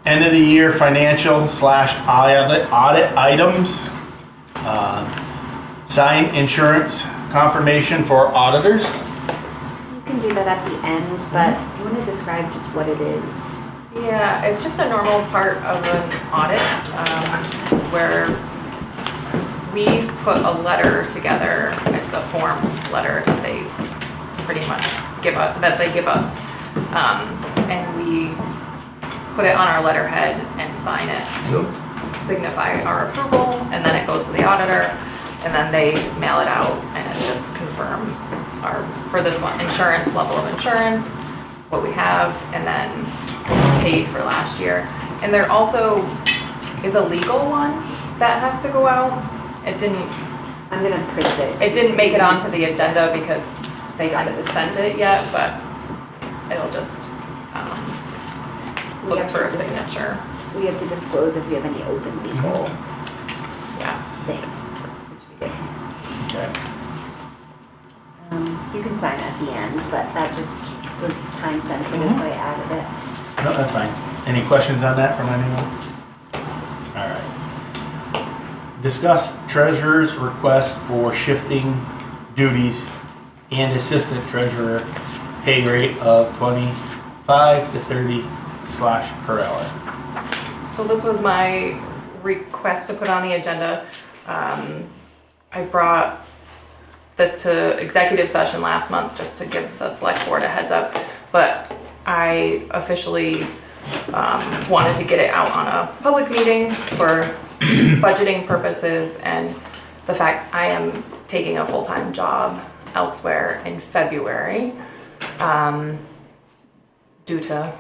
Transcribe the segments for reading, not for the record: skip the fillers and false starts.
End of the year financial / audit items. Sign insurance confirmation for auditors. You can do that at the end, but do you want to describe just what it is? Yeah, it's just a normal part of an audit where we put a letter together. It's a form letter that they pretty much give us, and we put it on our letterhead and sign it to signify our approval, and then it goes to the auditor, and then they mail it out, and it just confirms for this one, insurance, level of insurance, what we have, and then paid for last year. And there also is a legal one that has to go out. I'm gonna print it. It didn't make it onto the agenda because they haven't sent it yet, but it'll just looks for a signature. We have to disclose if we have any open legal things, which we do. Okay. So you can sign at the end, but that just was time sensitive, so I added it. No, that's fine. Any questions on that from anyone? All right. Discuss treasurer's request for shifting duties and assistant treasurer pay rate of 25 to 30 / per hour. So this was my request to put on the agenda. I brought this to executive session last month just to give the select board a heads up, but I officially wanted to get it out on a public meeting for budgeting purposes, and the fact I am taking a full-time job elsewhere in February due to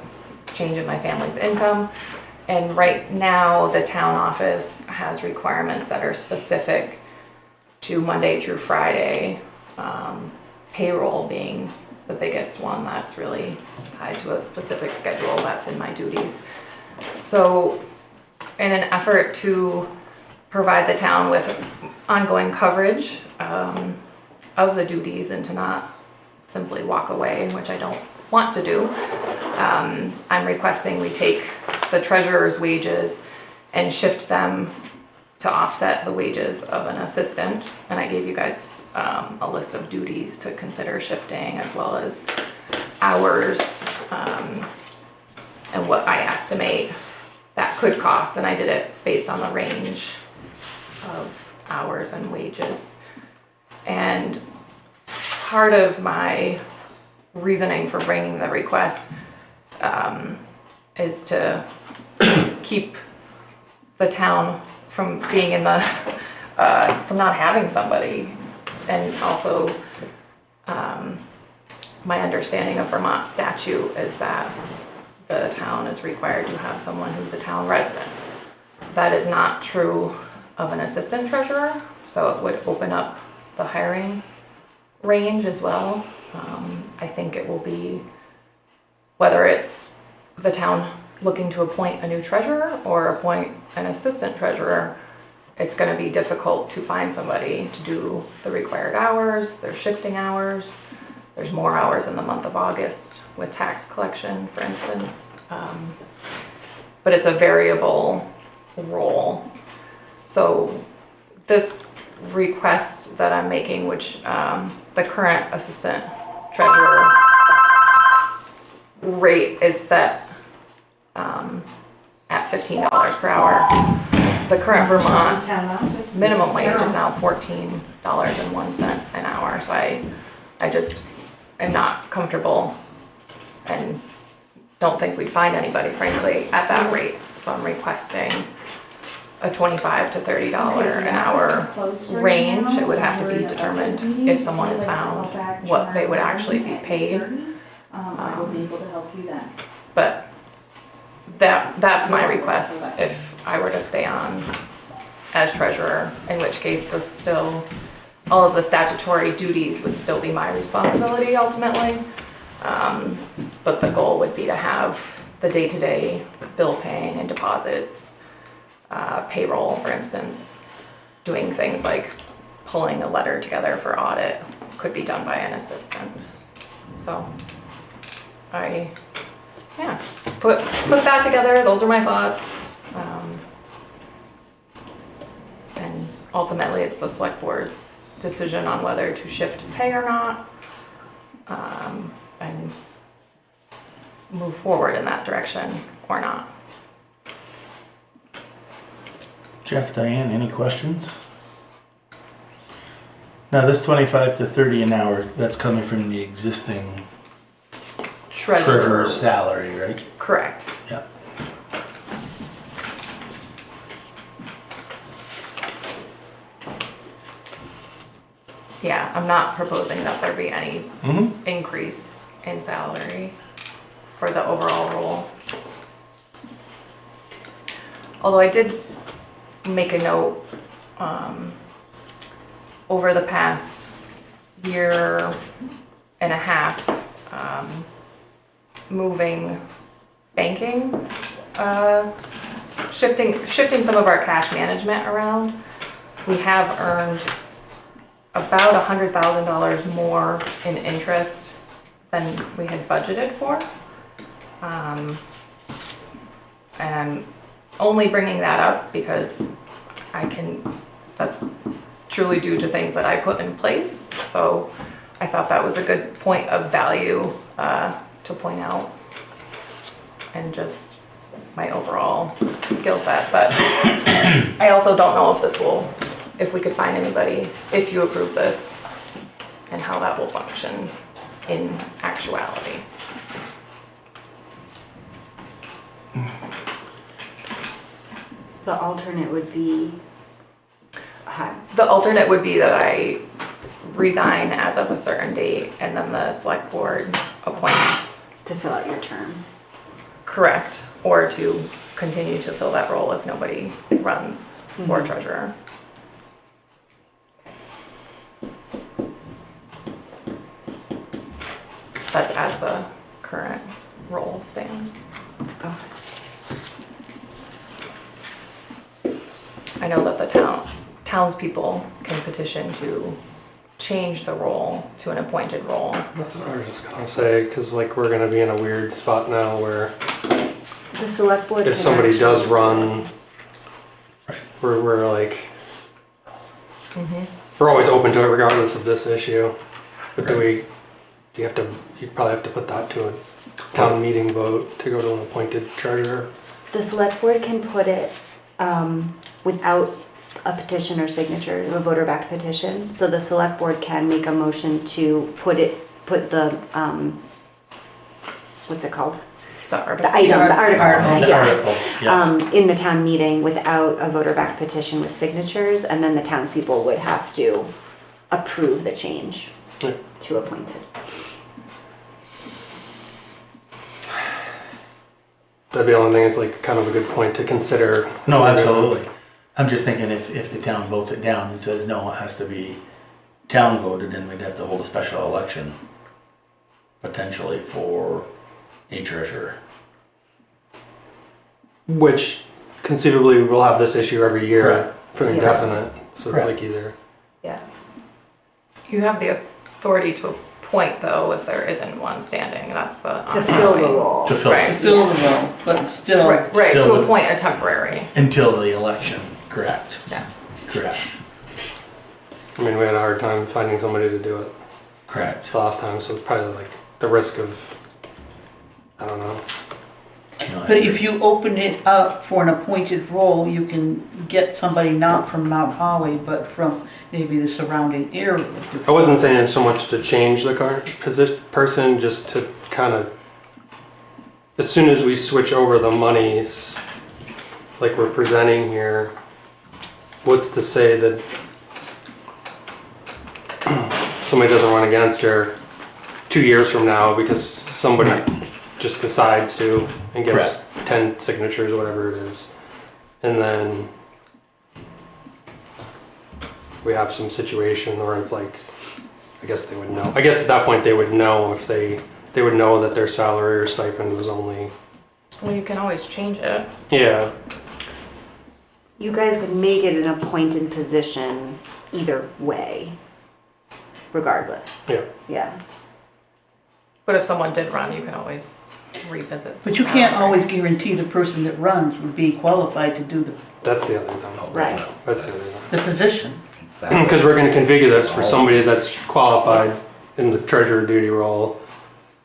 change in my family's income. And right now the town office has requirements that are specific to Monday through Friday, payroll being the biggest one that's really tied to a specific schedule that's in my duties. So in an effort to provide the town with ongoing coverage of the duties and to not simply walk away, which I don't want to do, I'm requesting we take the treasurer's wages and shift them to offset the wages of an assistant. And I gave you guys a list of duties to consider shifting, as well as hours and what I estimate that could cost. And I did it based on the range of hours and wages. And part of my reasoning for bringing the request is to keep the town from being in the from not having somebody, and also my understanding of Vermont statute is that the town is required to have someone who's a town resident. That is not true of an assistant treasurer, so it would open up the hiring range as well. I think it will be, whether it's the town looking to appoint a new treasurer or appoint an assistant treasurer, it's going to be difficult to find somebody to do the required hours. There's shifting hours. There's more hours in the month of August with tax collection, for instance. But it's a variable role. So this request that I'm making, which the current assistant treasurer rate is set at $15 per hour. The current Vermont minimum wage is now $14.01 an hour. So I just am not comfortable and don't think we'd find anybody, frankly, at that rate. So I'm requesting a $25 to $30 an hour range. It would have to be determined if someone is found what they would actually be paid. I will be able to help you then. But that's my request if I were to stay on as treasurer, in which case all of the statutory duties would still be my responsibility ultimately. But the goal would be to have the day-to-day bill paying and deposits, payroll, for instance, doing things like pulling a letter together for audit could be done by an assistant. So put that together. Those are my thoughts. And ultimately it's the select board's decision on whether to shift pay or not, and move forward in that direction or not. Jeff, Diane, any questions? Now this 25 to 30 an hour, that's coming from the existing treasurer's salary, right? Correct. Yeah. Yeah, I'm not proposing that there be any increase in salary for the overall role. Although I did make a note, over the past year and a half, moving banking, shifting some of our cash management around, we have earned about $100,000 more in interest than we had budgeted for. And I'm only bringing that up because that's truly due to things that I put in place. So I thought that was a good point of value to point out, and just my overall skill set. But I also don't know if we could find anybody, if you approve this, and how that will function in actuality. The alternate would be, The alternate would be that I resign as of a certain date, and then the select board appoints. to fill out your term. Correct. Or to continue to fill that role if nobody runs for treasurer. That's as the current role stands. I know that the townspeople can petition to change the role to an appointed role. That's what I was just gonna say, because like we're gonna be in a weird spot now where The select board. if can somebody actually- does run, we're like, we're always open to it regardless of this issue. But you probably have to put that to a town meeting vote to go to an appointed treasurer. The select board can put it without a petition or signature, a voter-backed petition. So the select board can make a motion to put the, what's it called? The The item, the article, The yeah. article, yeah. In the town meeting without a voter-backed petition with signatures, and then the townspeople would have to approve the change Yeah. to appointed. That'd be the only thing is like kind of a good point to consider. No, absolutely. I'm just thinking if the town votes it down and says, no, it has to be town voted, then we'd have to hold a special election potentially for a treasurer. Which conceivably we'll have this issue every year Correct. for Yeah. indefinite. So it's Correct. like either. Yeah. You have the authority to appoint, though, if there isn't one standing. That's the To fill the ongoing- role. To fill Right. it Fill the role, but still, Right, Still to would- appoint a temporary. until the election. Correct. Yeah. Correct. I mean, we had a hard time finding somebody to do it Correct. the last time, so it's probably like the risk of, I don't know. No, I but agree. if you open it up for an appointed role, you can get somebody not from Mount Holly, but from maybe the surrounding area. I wasn't saying so much to change the current person, just to kind of, as soon as we switch over the monies, like we're presenting here, what's to say that somebody doesn't run against her 2 years from now because somebody just decides to and gets 10 signatures, whatever it is, and then we have some situation where it's like, I guess they would know. I guess at that point they would know if they would know that their salary or stipend was only, Well, you can always change it. yeah. You guys could make it an appointed position either way, regardless. Yeah. Yeah. But if someone did run, you can always revisit. the But you can't salary. always guarantee the person that runs would be qualified to do That's the other thing. Right. That's the other thing. the position. Because we're gonna configure this for somebody that's qualified in the treasurer duty role,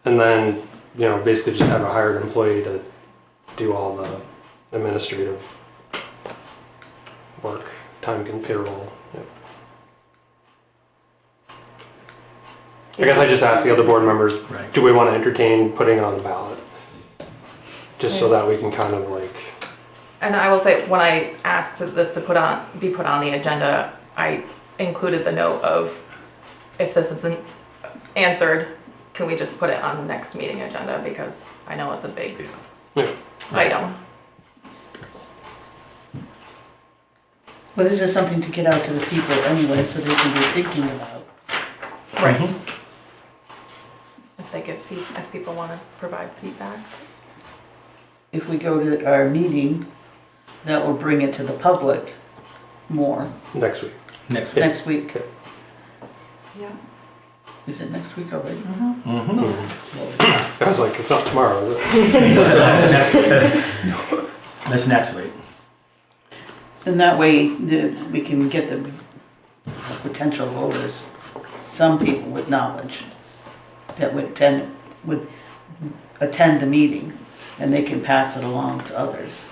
and then, you know, basically just have a hired employee to do all the administrative work, time and payroll. Yep. I guess I just asked the other board members, Right. do we want to entertain putting it on the ballot? Just so that we can kind of like, And I will say, when I asked this to be put on the agenda, I included the note of, if this isn't answered, can we just put it on the next meeting agenda, because I know it's a big yeah. item. Well, this is something to get out to the people anyway, so they can be thinking about. Right. Mhm. If they give if people want to provide feedback. If we go to our meeting, that will bring it to the public more Next week. Next week. next week. Okay. Yeah. Is it next week already? Mhm. I was like, it's not tomorrow, is it? Next week. That's next week. And that way, we can get the potential voters, some people with knowledge that would attend the meeting, and they can pass it along to others.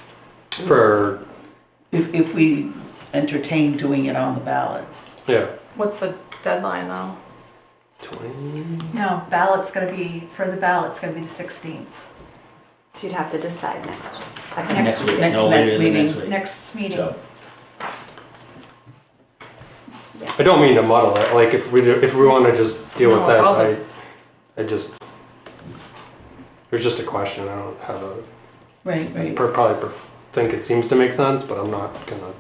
For, If we entertain doing it on the ballot. yeah. What's the deadline though? 20. No, for the ballot's gonna be the 16th. So you'd have to decide next. Next week. Next- No next later than meeting. next week. Next meeting. So, I don't mean to muddle it. Like if we want to just deal No, with it's this, all the- I just there's just a question. I don't have a Right. probably think it seems to make sense, but I'm not gonna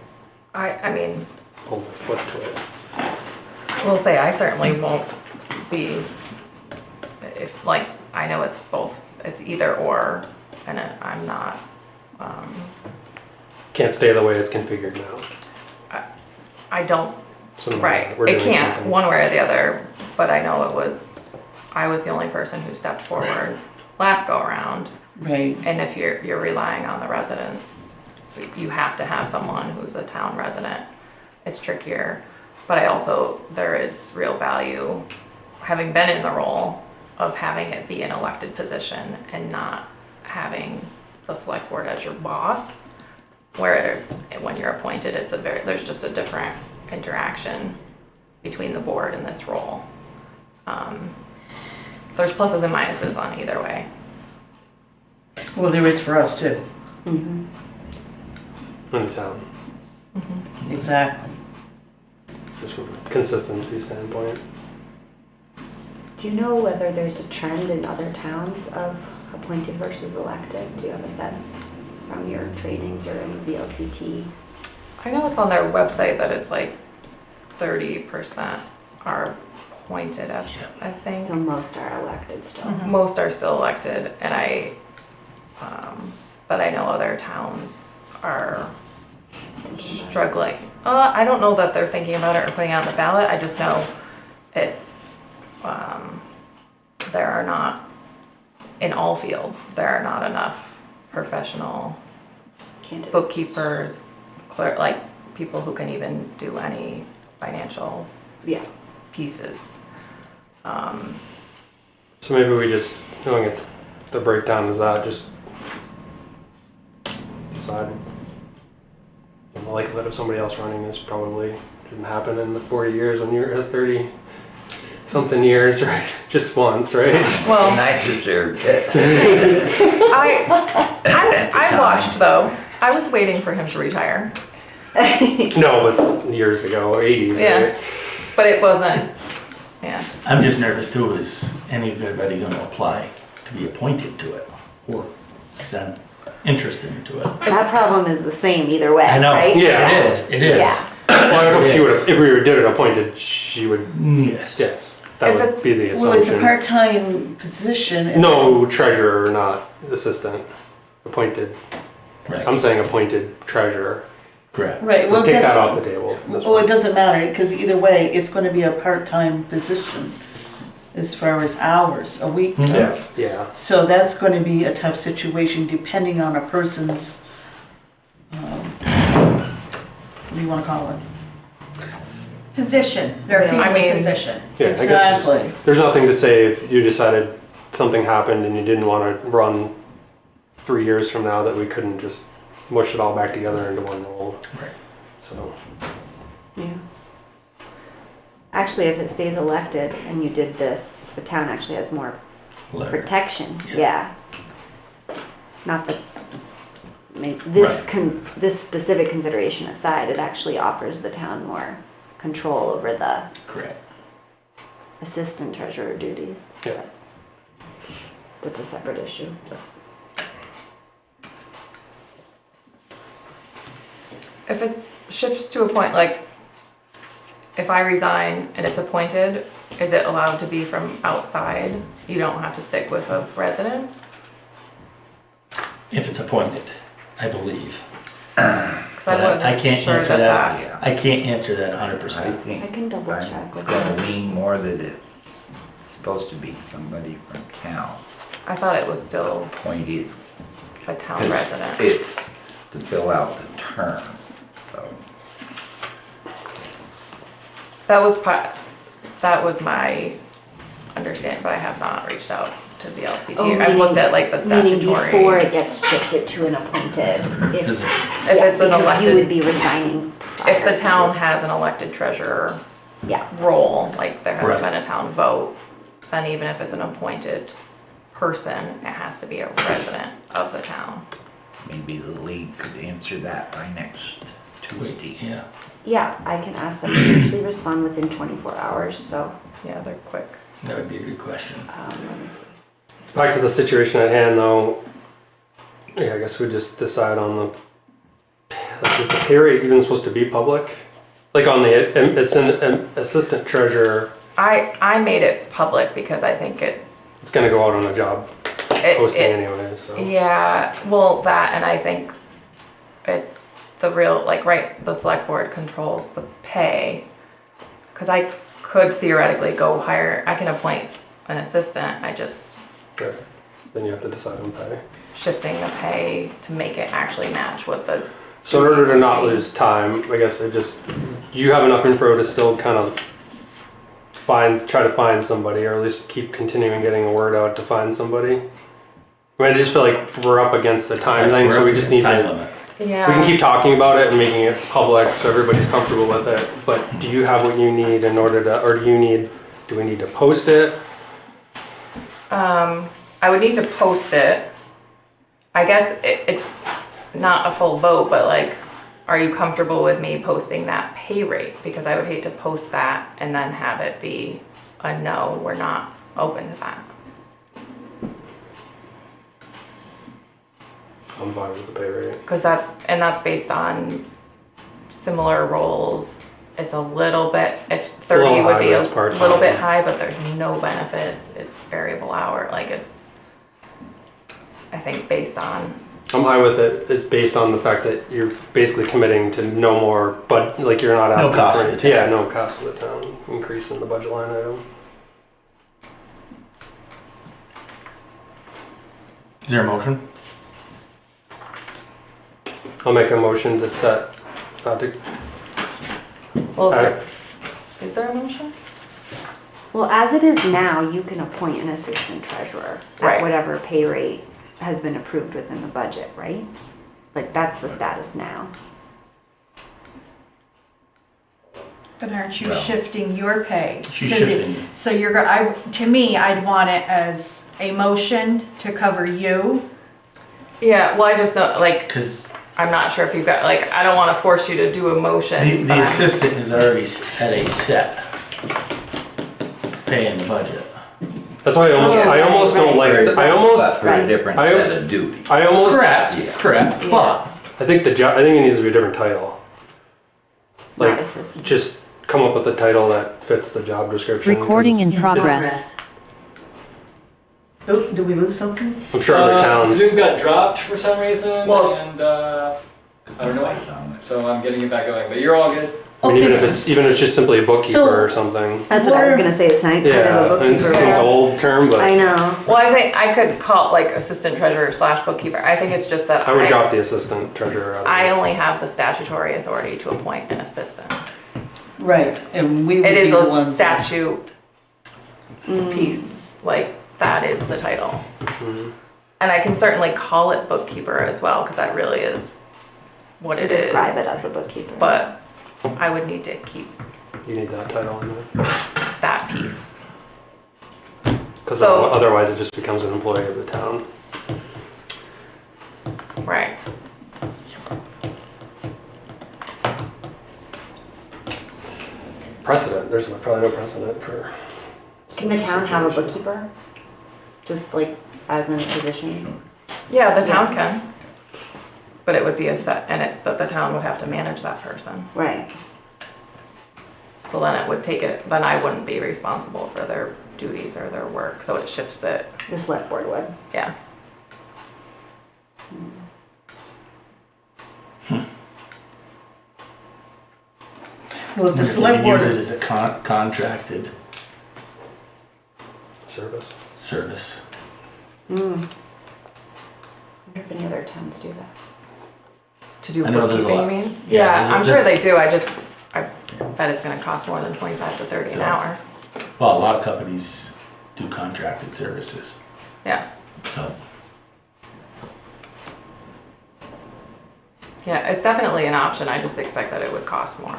I mean, hold my foot to it. we'll say I certainly won't be, if, like, I know it's both, it's either or, and I'm not, Can't stay the way it's configured now. I don't, So no, right, we're it doing can't, something. one way or the other, but I know I was the only person who stepped forward last go around, Right. and if you're relying on the residents, you have to have someone who's a town resident. It's trickier, but there is real value, having been in the role, of having it be an elected position and not having the select board as your boss. Whereas when you're appointed, there's just a different interaction between the board and this role. There's pluses and minuses on either way. Well, there is for us too. Mm-hmm. In the town, Exactly. just from a consistency standpoint. Do you know whether there's a trend in other towns of appointed versus elected? Do you have a sense from your trainings or any VLCT? I know it's on their website that it's like 30% are appointed, I think. So most are elected still. Most are still elected, and but I know other towns are struggling. I don't know that they're thinking about it or putting it on the ballot. I just know it's, there are not, in all fields, there are not enough professional Candidates. bookkeepers, like people who can even do any financial Yeah. pieces. So maybe we just, knowing it's the breakdown is that, just decide. The likelihood of somebody else running this probably didn't happen in the 40 years when you were at 30 something years, right? Just once, right? Well, Nice deserved I watched though. I was waiting for him to retire. No, but years ago, 80s, Yeah. right? But it wasn't, yeah. I'm just nervous too, is anybody gonna apply to be appointed to it or send interest into it? That problem is the same either way, I know. right? Yeah. It is. Yeah. Well, I hope she Yes. would have, if we did it appointed, she would, Yes. yes, that If would it's- be the Well, it's a assumption. part-time position. and- No treasurer, not assistant, appointed. I'm Right, saying appointed treasurer. correct. Right, well, it Take that doesn't- off the table. That's Well, it fine. doesn't matter, because either way, it's gonna be a part-time position. as far as hours, a week goes. Yes, yeah. So that's going to be a tough situation depending on a person's, what do you want to call it? Position, their Yeah, I family mean- position. Yeah, I guess Exactly. there's nothing to say if you decided something happened and you didn't want to run 3 years from now that we couldn't just mush it all back together into one role. Right. So, Yeah. Actually, if it stays elected and you did this, the town actually has more Letter. protection. Yeah. Yeah. Not that, I mean, this Right. this specific consideration aside, it actually offers the town more control over the Correct. assistant treasurer duties. yeah. That's a separate issue. If it's shifts to a point, like, if I resign and it's appointed, is it allowed to be from outside? You don't have to stick with a resident? If it's appointed, I believe. Because But I wasn't I can't sure answer that. Yeah. I can't answer that I 100%. think I can double I'm check with gonna that. lean more that it's supposed to be somebody from town I thought it was still appointed. a town 'cause resident. It's to fill out the term, so. That was my understanding, but I have not reached out to the LCT. Oh, I've looked at like the Meaning before statutory. it gets shifted to an appointed. Is it- If Yeah, it's an because elected, you would be resigning prior if the to- town has an elected treasurer Yeah. role, like there hasn't Right. been a town vote, then even if it's an appointed person, it has to be a resident of the town. Maybe the league could answer that by next Tuesday. Yeah. Yeah, I can ask them. They usually respond within 24 hours, so, Yeah, they're quick. That would be a good question. let me see. Back to the situation at hand, though. Yeah, I guess we just decide on the. Like, is the pay rate even supposed to be public? Like on the assistant treasurer, I made it public because I think it's, it's going to go out on a job posting anyway. So yeah, well, that, and I think it's the real, like, right, the select board controls the pay. Cause I could theoretically go hire, I can appoint an assistant, I just right. Then you have to decide on pay. shifting the pay to make it actually match what the. So in order to not lose time, I guess you have enough info to still kind of try to find somebody, or at least keep continuing getting a word out to find somebody. I mean, I just feel like we're up against the time thing, so we just need Time to. limit. Yeah. We can keep talking about it and making it public so everybody's comfortable with it. But do you have what you need in order to, or do we need to post it? I would need to post it. I guess it not a full vote, but like, are you comfortable with me posting that pay rate? Because I would hate to post that and then have it be a no, we're not open to that. I'm fine with the pay rate. Because that's based on similar roles. It's a little bit, if a 30 little would high, be but a it's part-time. little bit high, but there's no benefits. It's variable hour, like it's, I think based on, I'm high with it. It's based on the fact that you're basically committing to no more, but like you're not asking cost for to any, the town. yeah, no cost to the town, increase in the budget line item. Is there a motion? I'll make a motion to set, well, Alright. is there a motion? Well, as it is now, you can appoint an assistant treasurer Right. at whatever pay rate has been approved within the budget, right? Like, that's the status now. But aren't you Well. shifting your pay? She's to the- shifting. So to me, I'd want it as a motion to cover you. Yeah, well, I just know, like, Because I'm not sure if you've got, like, I don't want to force you to do a motion. the but I'm- assistant is already at a set pay in the budget. that's why I almost don't like, But for a Right. different I- set of duties. I almost, Correct, but I think I think it needs to be a different title. Not Like, assistant. just come up with a title that fits the job description. Recording 'cause in progress. Oh, did we lose something? I'm sure other towns. Zoom got dropped for some reason, Well, it's- and I don't know why. Eyes on it. So I'm getting it back going, but you're all good. I mean, Okay, even if it's just simply a bookkeeper So- or something. That's what I was gonna say, it's not kind of a Yeah, it bookkeeper. just seems an old term, but I know. Well, I think I could call like assistant treasurer / bookkeeper. I think it's just that I would drop the assistant treasurer out of I it. only have the statutory authority to appoint an assistant. right, and we would It be is the a ones. statute piece, like that is the title. And I can certainly call it bookkeeper as well, because that really is what it is. Describe it as a bookkeeper. But I would need to keep You need that title in there. that piece. Because So- otherwise it just becomes an employee of the town. Right. Precedent, there's probably no precedent for. Can the town have a bookkeeper? Just like as in a position? Yeah, the town can. But it would be a set, but the town would have to manage that person. Right. So then it would take it, then I wouldn't be responsible for their duties or their work, so it shifts it, The select board would. yeah. Well, if the We select use it board, as a contracted Service. service. I wonder if any other towns do that. To do I know there's a bookkeeping, you lot. mean? Yeah, Yeah, there's a- I'm sure there's- they do, I bet it's gonna cost more than 25 to 30 an So- hour. Well, a lot of companies do contracted services, Yeah, so. yeah, it's definitely an option, I just expect that it would cost more.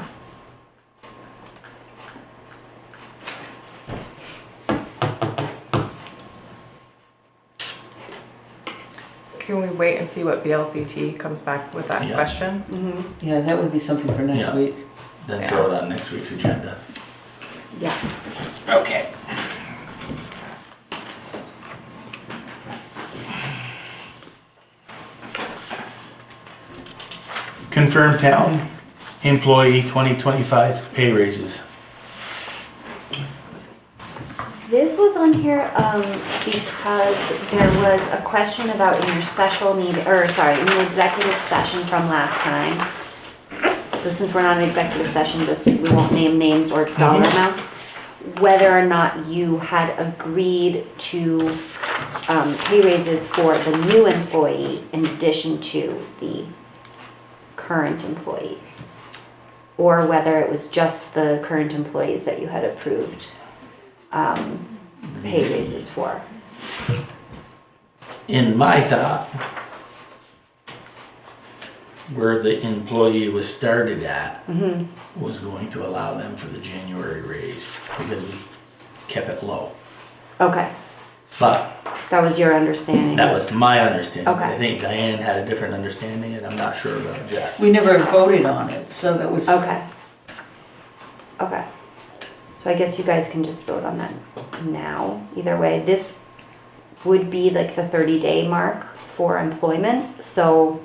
Can we wait and see what VLCT comes back with that Yeah. question? yeah, that would be something for next Yeah. week. Then throw it on next week's agenda. Yeah. Okay. Confirm town employee 2025 pay raises. This was on here because there was a question about in your special meeting, or sorry, in the executive session from last time. So since we're not in executive session, just we won't name names or dollar amounts. Whether or not you had agreed to pay raises for the new employee in addition to the current employees. Or whether it was just the current employees that you had approved pay raises for. In my thought, where the employee was started at was going to allow them for the January raise because we kept it low. Okay, But that was your understanding. that was my understanding. Okay. I think Diane had a different understanding and I'm not sure about Jeff. We never voted on it, so that was. Okay. Okay. So I guess you guys can just vote on that now. Either way, this would be like the 30-day mark for employment. So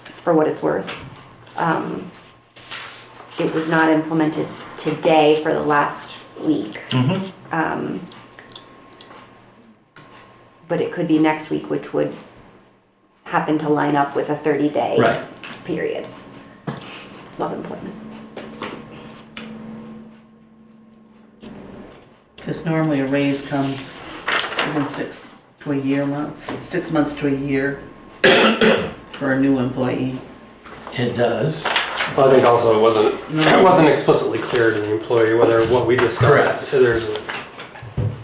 for what it's worth, it was not implemented today for the last week. But it could be next week, which would happen to line up with a 30-day Right. period of employment. Because normally a raise comes within 6 to a year month, 6 months to a year for a new employee. It does. Well, I think also it wasn't explicitly clear to the employee whether what we discussed, Correct.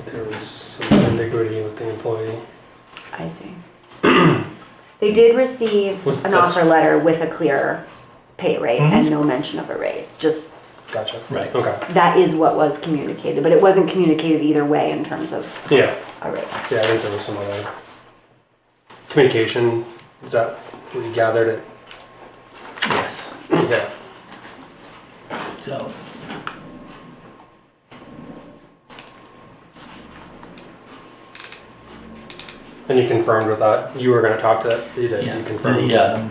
there was some ambiguity with the employee. I see. They did receive What's an that? offer letter with a clear pay rate and no mention of a raise. Just, Gotcha. Right. Okay. that is what was communicated, but it wasn't communicated either way in terms of Yeah. a raise. Yeah, I think there was some other communication. Is that what you gathered it? Yes. Yeah. So, And you confirmed with that. You were going to talk to that. You did. yeah, You confirmed. the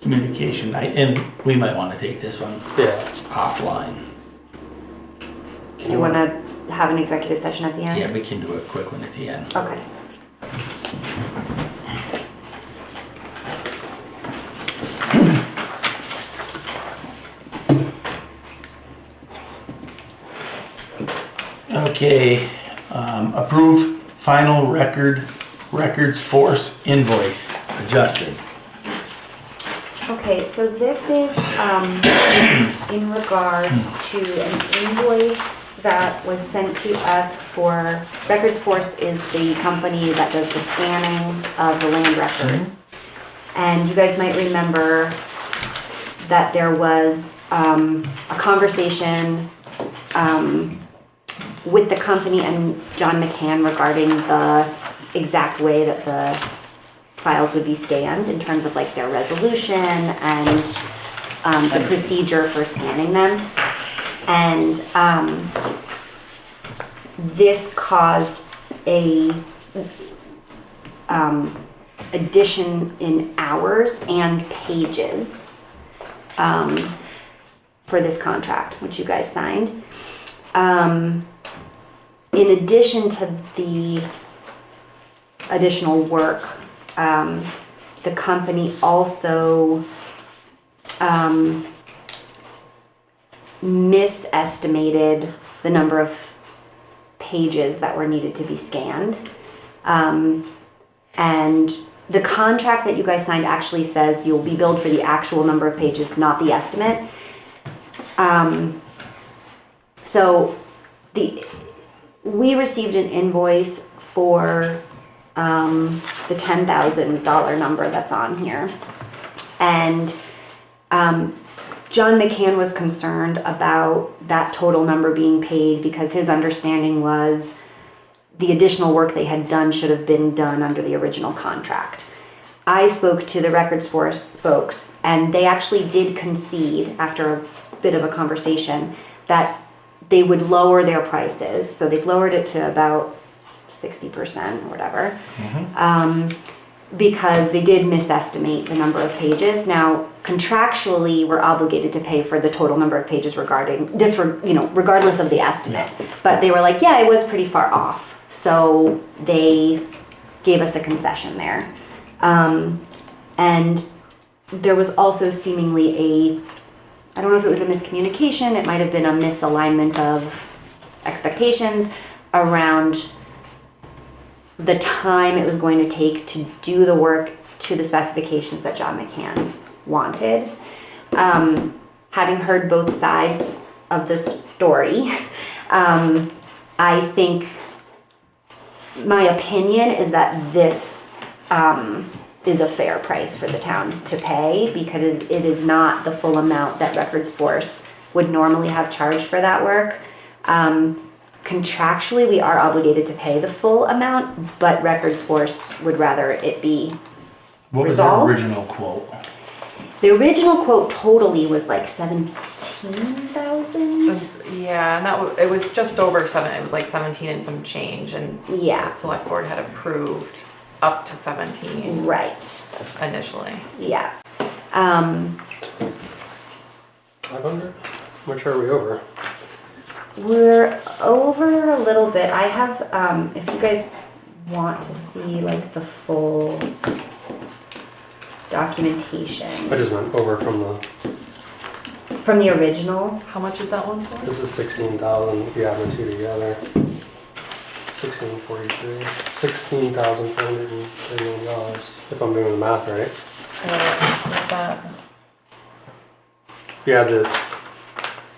communication, and we might want to take this one Yeah. offline. Do you want to have an executive session at the end? Yeah, we can do a quick one at the end. Okay. Okay, approve final records force invoice adjusted. Okay, so this is in regards to an invoice that was sent to us for, Records Force is the company that does the scanning of the land records. And you guys might remember that there was a conversation with the company and John McCann regarding the exact way that the files would be scanned in terms of like their resolution and the procedure for scanning them. And this caused a addition in hours and pages for this contract, which you guys signed. In addition to the additional work, the company also misestimated the number of pages that were needed to be scanned. And the contract that you guys signed actually says you'll be billed for the actual number of pages, not the estimate. So we received an invoice for the $10,000 number that's on here. And John McCann was concerned about that total number being paid because his understanding was the additional work they had done should have been done under the original contract. I spoke to the Records Force folks, and they actually did concede after a bit of a conversation that they would lower their prices. So they've lowered it to about 60% or whatever, because they did misestimate the number of pages. Now, contractually, we're obligated to pay for the total number of pages regardless of the estimate. But they were like, yeah, it was pretty far off. So they gave us a concession there. And there was also seemingly I don't know if it was a miscommunication, it might have been a misalignment of expectations around the time it was going to take to do the work to the specifications that John McCann wanted. Having heard both sides of the story, I think my opinion is that this is a fair price for the town to pay because it is not the full amount that Records Force would normally have charged for that work. Contractually, we are obligated to pay the full amount, but Records Force would rather it be What resolved. was the original quote? The original quote totally was like 17,000. Yeah, and it was just over 7. It was like 17 and some change, and Yeah. the select board had approved up to 17 Right. initially. Yeah. 500? How much are we over? We're over a little bit. I have, if you guys want to see like the full documentation I just went over from from the original. How much is that one for? this is 16,000 if you add the two together. 1643, $16,431 if I'm doing the math right. Yeah,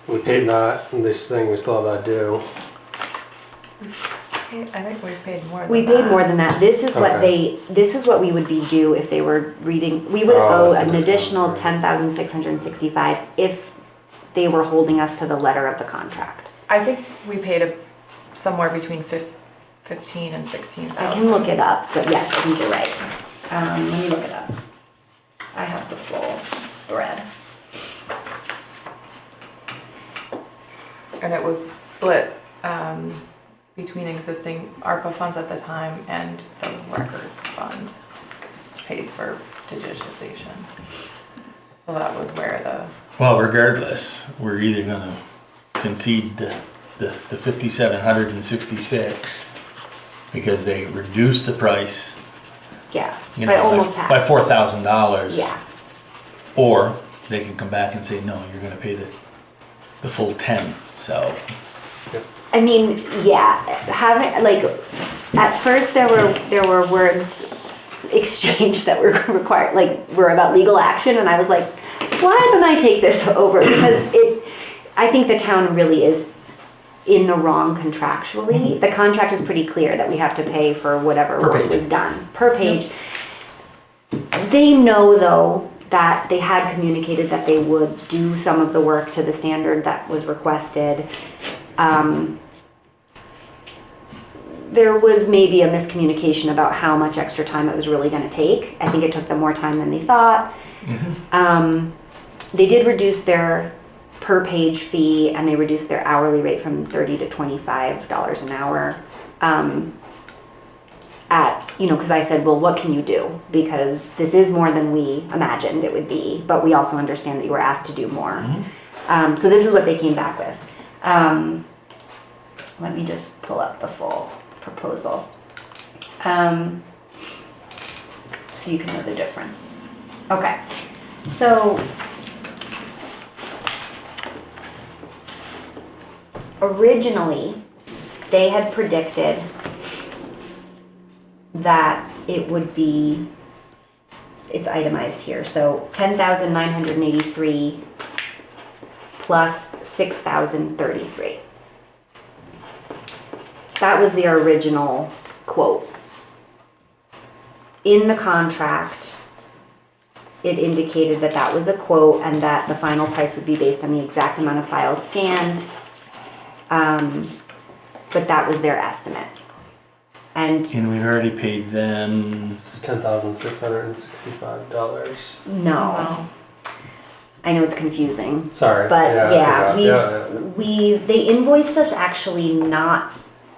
we paid that, and this thing we still have that due. I think we've paid more than We that. paid more than that. This is what Okay. this is what we would be due if they were reading. We would Oh, owe that's an a additional discount. 10,665 if they were holding us to the letter of the contract. I think we paid somewhere between 15 and 16,000. I can look it up, but yes, I think you're right. Let me look it up. I have the full thread. And it was split between existing ARPA funds at the time and the records fund pays for digitization. So that was where Well, regardless, we're either gonna concede the 5,766 because they reduced the price, Yeah, you by know, almost by half. $4,000. Yeah, Or they can come back and say, no, you're gonna pay the full 10, so. Yep. I mean, yeah, having, like, at first there were words exchanged that were required, like, were about legal action, and I was like, why don't I take this over? Because I think the town really is in the wrong contractually. The contract is pretty clear that we have to pay for whatever work was done per page. They know, though, that they had communicated that they would do some of the work to the standard that was requested. There was maybe a miscommunication about how much extra time it was really going to take. I think it took them more time than they thought. They did reduce their per page fee, and they reduced their hourly rate from $30 to $25 an hour. Because I said, well, what can you do? Because this is more than we imagined it would be, but we also understand that you were asked to do more. So this is what they came back with. Let me just pull up the full proposal. So you can know the difference. Okay, so originally they had predicted that it would be, it's itemized here, so 10,983 plus 6,033. That was the original quote. In the contract, it indicated that that was a quote and that the final price would be based on the exact amount of files scanned, but that was their estimate. And we've already paid them. It's $10,665. no. I know it's confusing. Sorry. But I yeah, forgot. they invoiced us actually not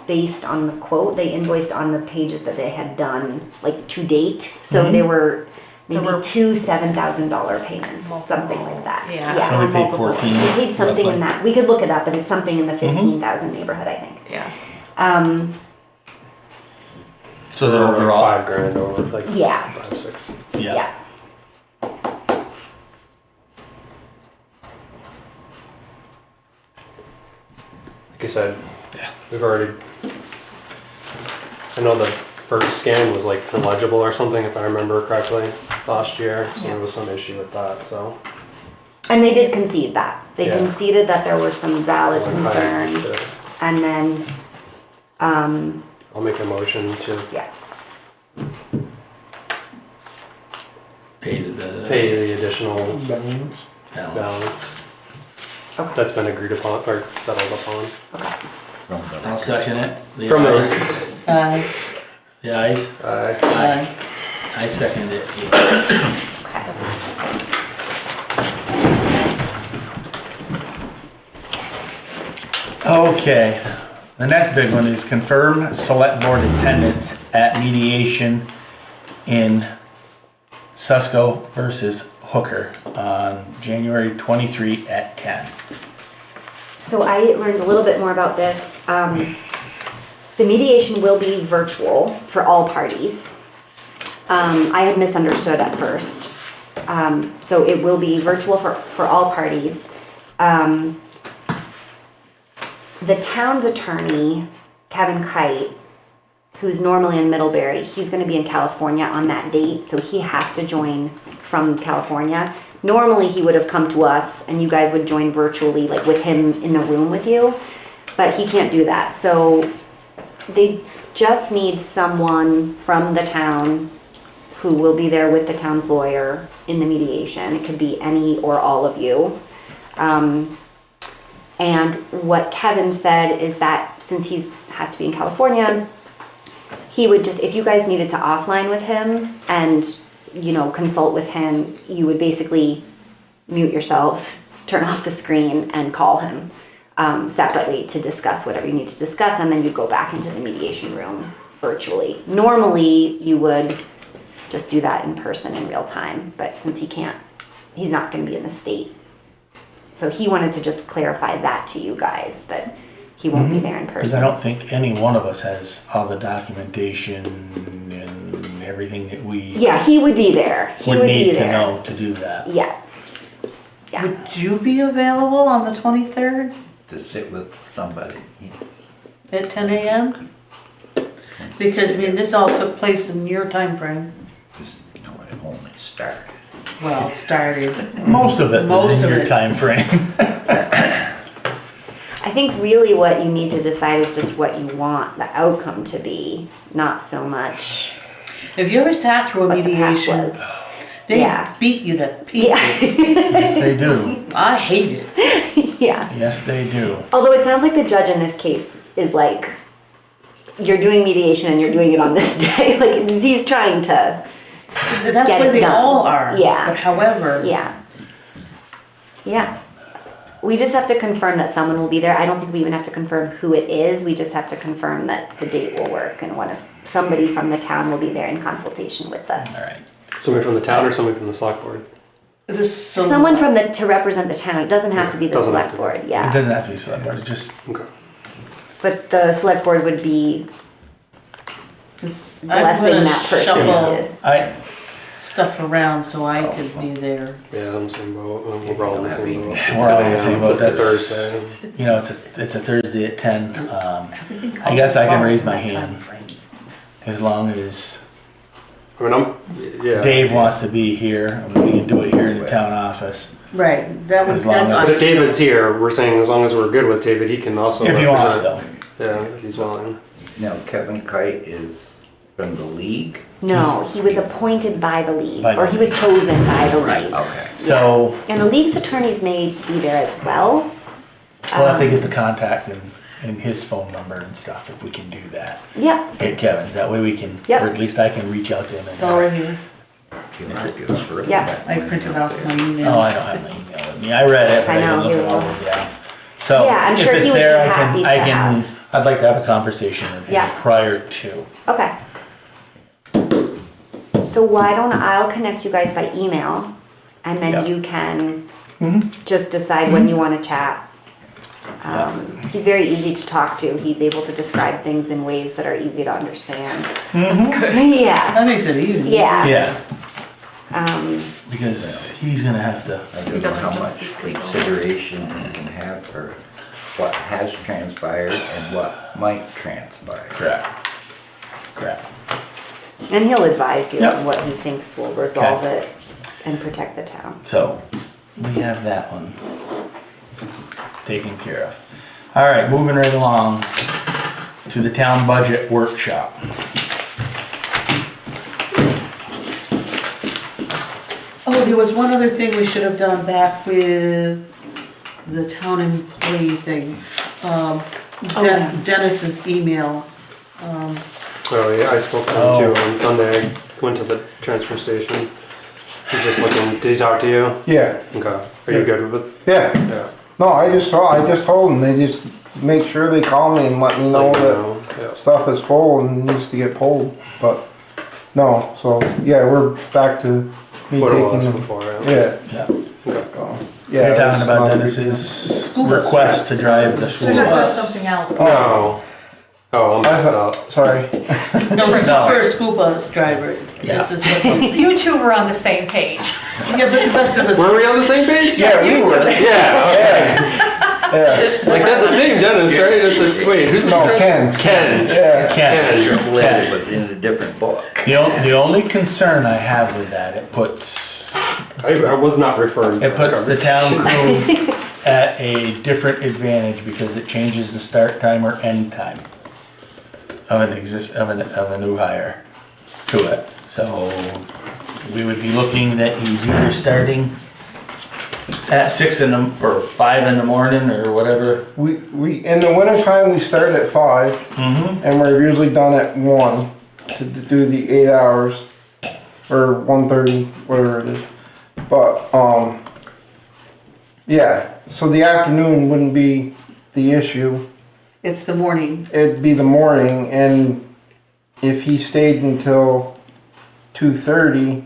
based on the quote. They invoiced on the pages that they had done, like, to date. So there were maybe two $7,000 payments, something like that. Yeah. So we paid 14. We paid something roughly. in that. We could look it up, but it's something in the 15,000 neighborhood, I think. Yeah. So the We're like overall, $5,000 over, like Yeah. 5, 6. Yeah. Like I said, we've already. I know the first scan was like illegible or something, if I remember correctly, last year. So there was some issue with that. So. And they did concede that. They Yeah. conceded that there were some valid Like, concerns. And then, I'll make a motion to yeah. pay the pay the additional balance. balance Okay. that's been agreed upon or settled upon. Okay. From the I'll second it. The From ayes. The ayes. Aye. I second it. Okay. The next big one is confirm select board attendance at mediation in Susco versus Hooker on January 23 at 10. So I learned a little bit more about this. The mediation will be virtual for all parties. I had misunderstood at first. So it will be virtual for all parties. The town's attorney, Kevin Kite, who's normally in Middlebury, he's going to be in California on that date, so he has to join from California. Normally he would have come to us and you guys would join virtually, like with him in the room with you, but he can't do that. So they just need someone from the town who will be there with the town's lawyer in the mediation. It could be any or all of you. And what Kevin said is that since he has to be in California, he would just, if you guys needed to offline with him and, consult with him, you would basically mute yourselves, turn off the screen, and call him separately to discuss whatever you need to discuss, and then you'd go back into the mediation room virtually. Normally, you would just do that in person in real time, but since he can't, he's not going to be in the state. So he wanted to just clarify that to you guys, that he won't be there in Because I person. don't think any one of us has all the documentation and everything that we Yeah, he would be there. He would would be need to there. know to do that. Yeah. Yeah. Would you be available on the 23rd? To sit with somebody. At 10 a.m.? Because, I mean, this all took place in your time frame. Just, you know, at home it started. Well, it started. Most of it Most was in of your it. time frame. I think really what you need to decide is just what you want the outcome to be, not so much Have you ever sat through a what the past mediation? was. They Yeah. beat you to pieces. Yes, they do. I hate it. Yeah. Yes, they do. Although it sounds like the judge in this case is like, you're doing mediation and you're doing it on this day. Like, he's trying to, That's Get where it they done. all are. Yeah. But however, yeah. Yeah. We just have to confirm that someone will be there. I don't think we even have to confirm who it is. We just have to confirm that the date will work and somebody from the town will be there in consultation with the, All right. Somebody from the town or somebody from the select board? someone from to represent the town. It doesn't have to be the Doesn't have select to be. board, It yeah. doesn't have to be select board, it's just, Okay. But the select board would be 'cause I'm blessing gonna that person shuffle to, stuff around so I could be there. Yeah, I'm the same boat. We're all in the same boat. We're all in the same It's boat. a That's- Thursday. you know, it's a Thursday at 10. I guess I can raise my hand as long as I mean, yeah. Dave wants to be here. I mean, we can do it here in the town office. Right, that was, As long that's. as- But if David's here, we're saying as long as we're good with David, he can also If he wants represent. to. Yeah, if he's willing. Now, Kevin Kite is from the league? no, he was appointed by the league, By the or he was chosen by the Right, league. okay. So And the league's attorneys may be there as well. we'll have to get the contact and his phone number and stuff if we can do that. Yeah, Get Kevin's, that way we can, Yep. or at least I can reach out to him. It's all right here. You mark it for it. Yeah. That I might printed be off up my there. email. Oh, I don't have my email with me. I read it, but I I know, didn't he look it will. over, yeah. So Yeah, I'm if sure he it's would be there, happy I to can, have. I'd like to have a conversation with him Yeah. prior to. okay. So why don't I'll connect you guys by email, and then Yep. you can Mhm. just decide when you want to chat. He's very easy to talk to. He's able to describe things in ways that are easy to understand. That's good. Yeah, That makes it easy. yeah. Yeah, Um, because he's gonna have to, I He don't know doesn't how just much speak legal. consideration you can have for what has transpired and what might transpire. crap. and he'll advise you Yep. on what he thinks will resolve it and protect the town. So, we have that one taken care of. All right, moving right along to the town budget workshop. Oh, there was one other thing we should have done back with the town employee thing. yeah. Dennis's email. Oh yeah, I spoke to him too on Sunday. I went to the transfer station. He's just looking. Did he talk to you? Yeah, Okay. Are you good with? yeah. Yeah. No, I just told them, they just make sure they call me and let me know Like, that yeah. stuff is full and needs to get pulled, but no, so, yeah, we're back to me What it was taking, before. yeah. Yeah. Okay. so, yeah. You're talking it's about not a big Dennis's School bus request to drive the school That was bus. something else. No. Oh, I'm messed up. Sorry. No, this is No. for a school bus driver. Yeah. This is what, You two were on the same page. yeah, but the rest of us. Were we on the same page? Yeah, we were, Yeah. Okay. yeah. Like that's his name, Dennis, right? Wait, who's the No, trans- Ken. Ken. Yeah. Ken. Your Ken. letter was in a different book. The only concern I have with that, it puts I was not referring to It puts that the town conversation. crew at a different advantage because it changes the start time or end time of a new hire to it. So we would be looking that he's either starting at 6 or 5 in the morning or whatever. We, in the wintertime, we start at 5, Mm-hmm. and we're usually done at 1 to do the 8 hours, or 1:30, whatever it is. But, yeah, so the afternoon wouldn't be the issue. It's the morning. It'd be the morning, and if he stayed until 2:30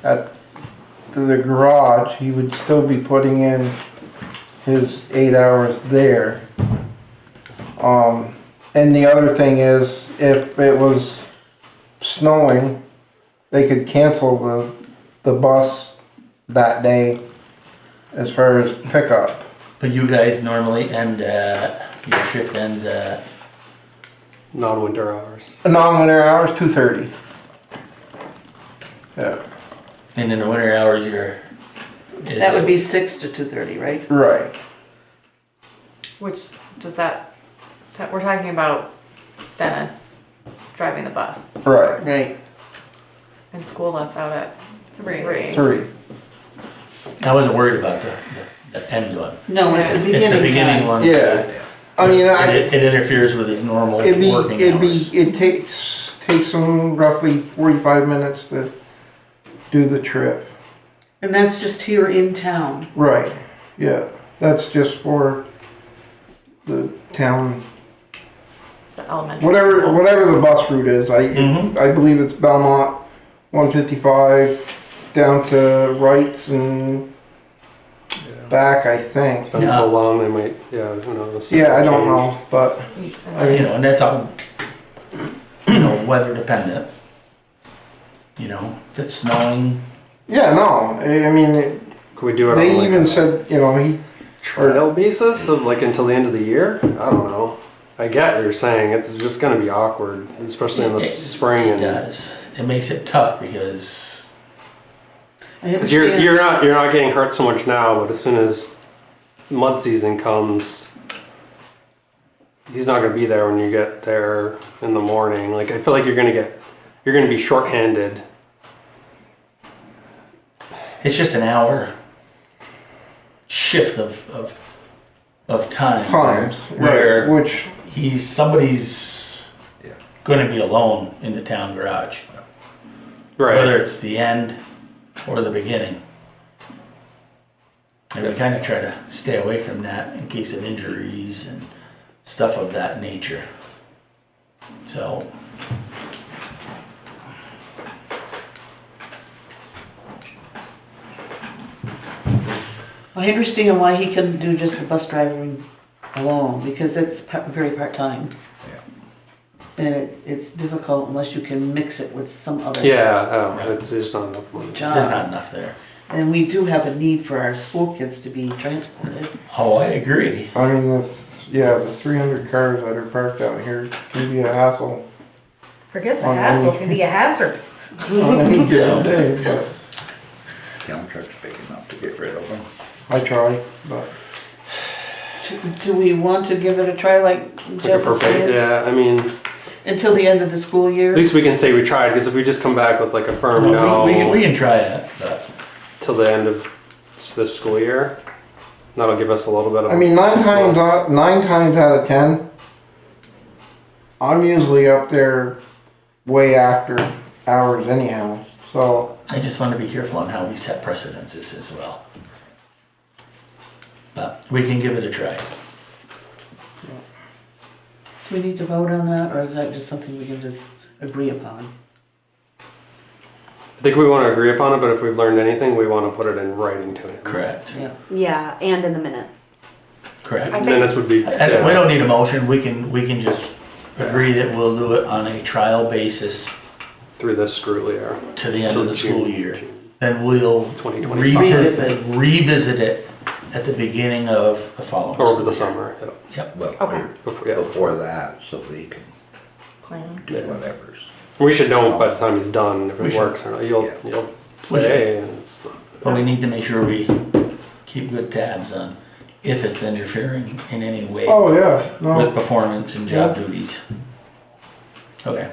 at the garage, he would still be putting in his 8 hours there. And the other thing is, if it was snowing, they could cancel the bus that day as far as pickup. But you guys normally end at your shift ends at? Non-winter hours. Non-winter hours, 2:30. Yeah, And in the winter hours, That would be 6 to 2:30, right? right. Which, does that, we're talking about Dennis driving the bus. Right. Right. In school, that's out at 3. 3. I wasn't worried about the end one. No, it's the It's beginning the beginning time. one. Yeah. I mean, It interferes with his normal working hours. it takes them roughly 45 minutes to do the trip. And that's just here in town. Right, yeah. That's just for the town, It's the elementary school. whatever the bus route is. Mhm. I believe it's Belmont 155 down to Wrights and back, I think. It's been so long, they might, who knows? Yeah, I don't Changed. know, but And that's all, weather dependent. If it's snowing, yeah, no, I mean, Could we do it they on like even a said, trial basis of like until the end of the year? I don't know. I get what you're saying. It's just gonna be awkward, especially in the spring it and. does. It makes it tough because Because you're not getting hurt so much now, but as soon as mud season comes, he's not gonna be there when you get there in the morning. Like I feel like you're gonna be shorthanded. it's just an hour shift of time. times, Where right, which, somebody's Yeah. gonna be alone in the town garage. Right. Whether it's the end or the beginning. And we kind of try to stay away from that in case of injuries and stuff of that nature. So, I understand why he couldn't do just the bus driving alone, because it's very part-time. And it's difficult unless you can mix it with some other It's just not enough money. there's job. not enough there. And we do have a need for our school kids to be transported. Oh, I agree. I mean, the 300 cars that are parked out here can be a hassle Forget the On hassle, any- it can be a hazard. on any given day, but Town truck's big enough to get rid of them. I try, but. Do we want to give it a try like Like a Jeff was saying? yeah, I mean, Until the end of the school year? at least we can say we tried, because if we just come back with like a firm Well, we no can try that, but till the end of this school year, that'll give us a little bit of. I mean, 9 6 times months. 9 times out of 10, I'm usually up there way after hours anyhow. So I just want to be careful on how we set precedences as well. But we can give it a try. Do we need to vote on that, or is that just something we can just agree upon? I think we want to agree upon it, but if we've learned anything, we want to put it in writing to him. Correct. Yeah. Yeah, and in the minutes. Correct. I think- Minutes would be. And we don't need a motion, we can just agree that we'll do it on a trial basis Through this school year. to the end Till of the school June. year. Then we'll 2025. revisit it at the beginning of the following. Or over school the year. summer. Yep. Well, Okay. before that, so they can Plan. do whatever's. We should know by the time he's done if We it should. works or not. You'll We say. should. And it's not, But we need to make sure we keep good tabs on if it's interfering in any way oh yeah, with no, performance and job duties. Okay.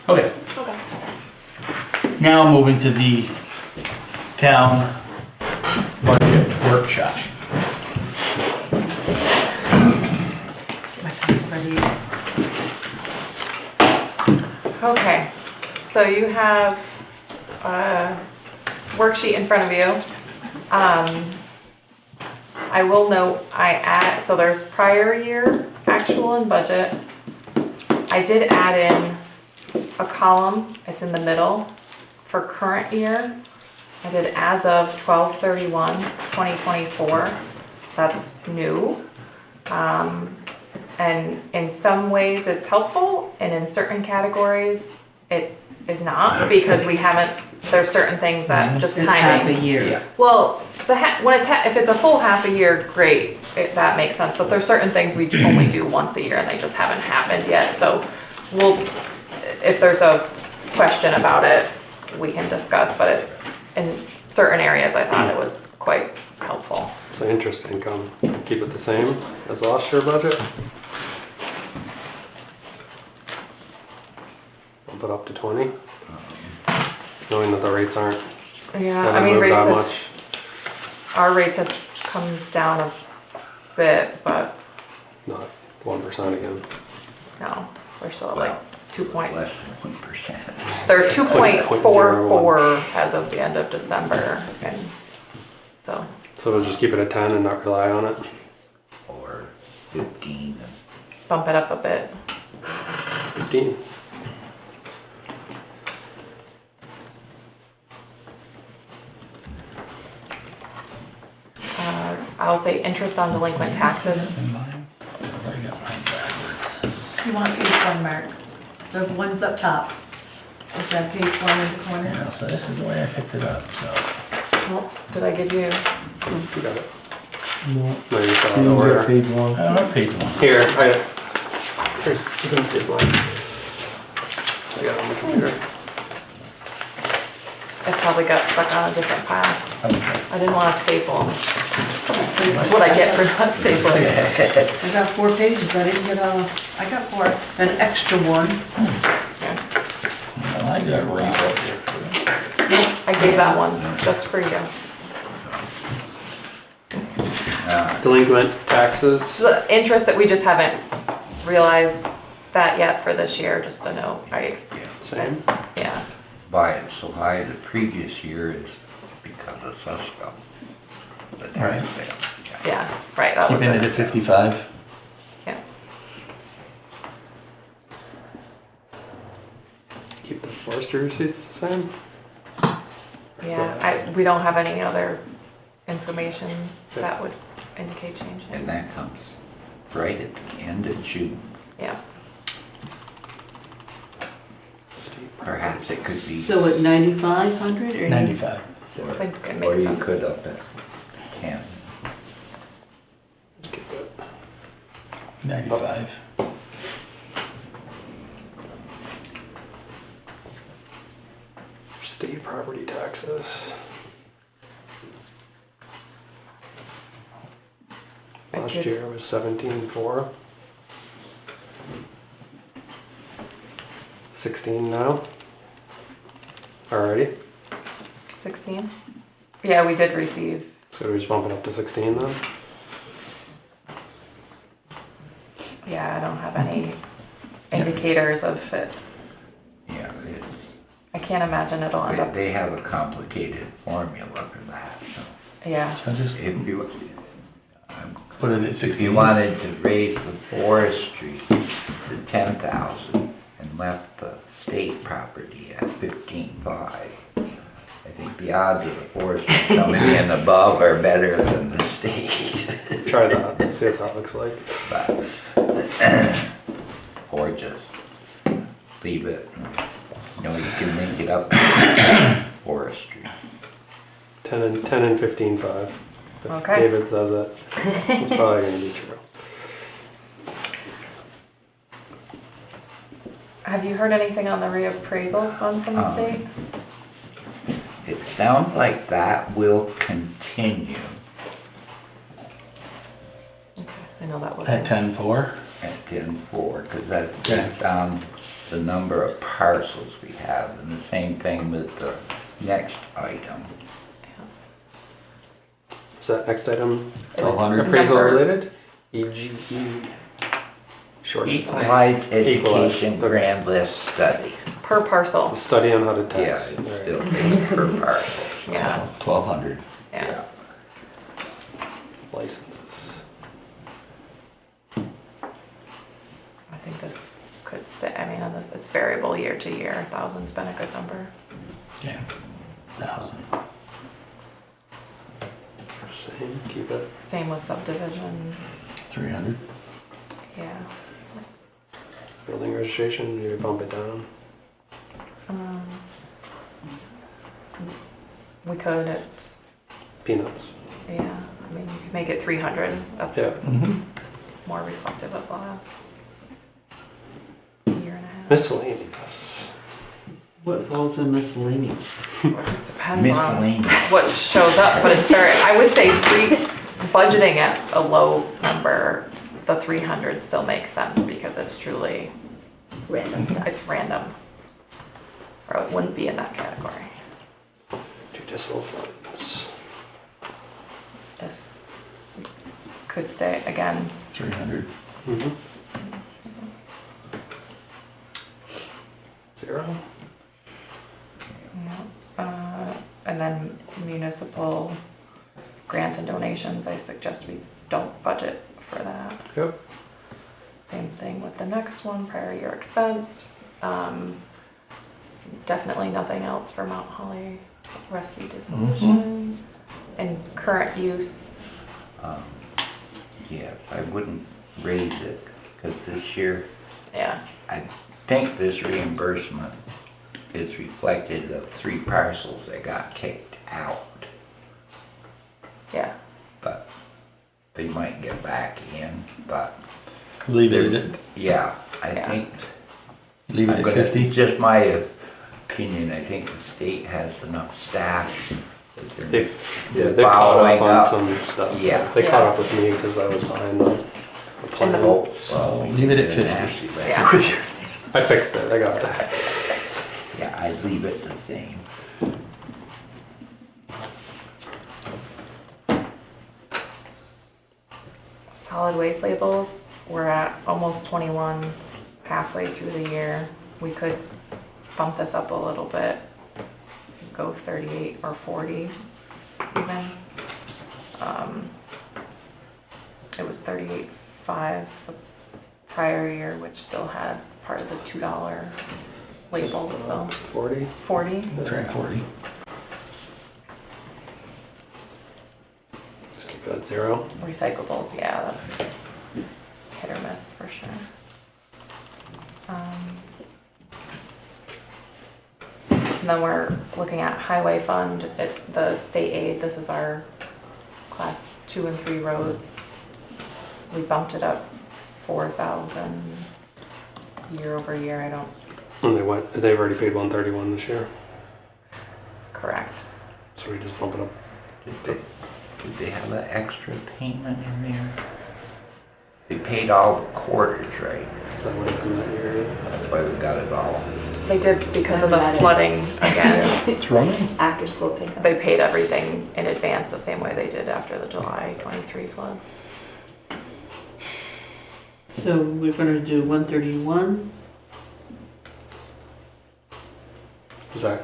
Okay. Okay. Now moving to the town budget workshop. My pencil ready. Okay, so you have a worksheet in front of you. I will note, so there's prior year, actual and budget. I did add in a column, it's in the middle, for current year. I did as of 12/31/2024. That's new. And in some ways it's helpful, and in certain categories, it is not, because we haven't, there's certain things that just It's half timing. a year. Well, when if it's a full half a year, great, that makes sense, but there's certain things we only do once a year and they just haven't happened yet, so if there's a question about it, we can discuss, but it's, in certain areas, I thought it was quite helpful. So interest income, keep it the same as last year budget? Bump it up to 20? Knowing that the rates aren't, Yeah, I haven't mean, moved that rates much, our rates have come down a bit, but not 1% again. no, we're still at like 2 point, Less than 1%. they're 2.44 as of the end of December, and so. So we'll just keep it at 10 and not rely on it? Or 15. Bump it up a bit. 15? I'll say interest on delinquent taxes. You want page one, Mark? The ones up top. Is that page one in the corner? Yeah, so this is the way I picked it up, so. Well, did I give you? You got it. No, No, you got it. you Don't get worry. page one. I don't know, page one. Here, here's, you can get mine. I got it on the computer. It probably got stuck on a different pile. Okay. I didn't want to staple them. That's what I get for not stapling. I got 4 pages, I didn't get I got 4. an extra one. Well, I got Rob up here for I gave that one just for you. Delinquent taxes, The interest that we just haven't realized that yet for this year, just to know. same. Yeah. Why it's so high the previous year is because of Susco. The tax Right. sale. Yeah, right, that was Keeping it at it. 55. Yeah. Keep the forestry receipts the same? Yeah, we don't have any other information that would indicate change. And that comes right at the end of June. Yeah. Perhaps it could be. So at 9,500 or? 95. I think it Or makes you sense. could up at 10. Just keep it. 95. State property taxes. I Last did- year was 17.4. 16 now. Alrighty, 16? Yeah, we did receive. so we just bump it up to 16 then? Yeah, I don't have any indicators of it. Yeah, I can't imagine it'll end up. they have a complicated formula for that, so. Yeah. So just If you, put it at if 60. you wanted to raise the forestry to 10,000 and left the state property at 15.5, I think the odds of the forestry coming in above are better than the state. Try that, let's see what that looks like. But, or just leave it. You know, you can make it up to forestry. 10 and 15.5. If Okay. David says it, it's probably gonna be true. Have you heard anything on the reappraisal fund from the state? It sounds like that will continue I know that was. At 10.4. at 10.4, because that's based on the number of parcels we have, and the same thing with the next item. Is that next item 1200. appraisal Number. related? EGE. Short. Equalized education Equalized, okay. grand list study. Per It's a parcel. study on how to Yeah, tax. it's Alright. still paid per parcel. Yeah, 1200. yeah. Licenses. I think this could stay, I mean, it's variable year to year. 1,000's been a good number. Yeah. 1,000. Same, keep it. Same with subdivision. 300. Yeah. That's- Building registration, maybe bump it down. We could, Peanuts. yeah, I mean, you could make it 300. That's Yeah. more reflective of the last year and a half. Miscellaneous. What falls in miscellaneous? It depends on Miscellaneous. what shows up, but it's very, I would say budgeting at a low number, the 300 still makes sense because it's truly, Random stuff. it's random. Or it wouldn't be in that category. Judicial funds. This could stay, again, 300. Mm-hmm. 0. and then municipal grants and donations, I suggest we don't budget for that. Yep. Same thing with the next one, prior year expense. Definitely nothing else for Mount Holly Rescue Dissolution. And current use, Yeah, I wouldn't raise it, because this year, yeah, I think this reimbursement is reflected of 3 parcels that got kicked out, yeah. but they might get back in, but Leave it at yeah, I Yeah. think, leave it I'm at gonna, 50. just my opinion, I think the state has enough staff. that they're- They've caught up on following some stuff. Yeah. They caught Yeah. up with me because I was behind the plan. Oh, So well, leave it at we 50. asked you that. Yeah. I fixed it. I got it. Yeah, I'd leave it the same. Solid waste labels, we're at almost 21, halfway through the year. We could bump this up a little bit, go 38 or 40 even. It was 38.5 the prior year, which still had part of the $2 labels, so 40. 40. Try 40. Just keep it at 0. Recyclables, yeah, that's hit or miss for sure. And then we're looking at highway fund, the state aid, this is our class 2 and 3 roads. We bumped it up 4,000 year over year, I don't, And they've already paid 131 this year. correct. So we just bump it up. Did they have an extra payment in there? They paid all the quarters, right? Is that what it been that year? That's why we got it all. They did because of the flooding again. It's running. After school pickup. They paid everything in advance the same way they did after the July 23 floods. So we're gonna do 131. Is that?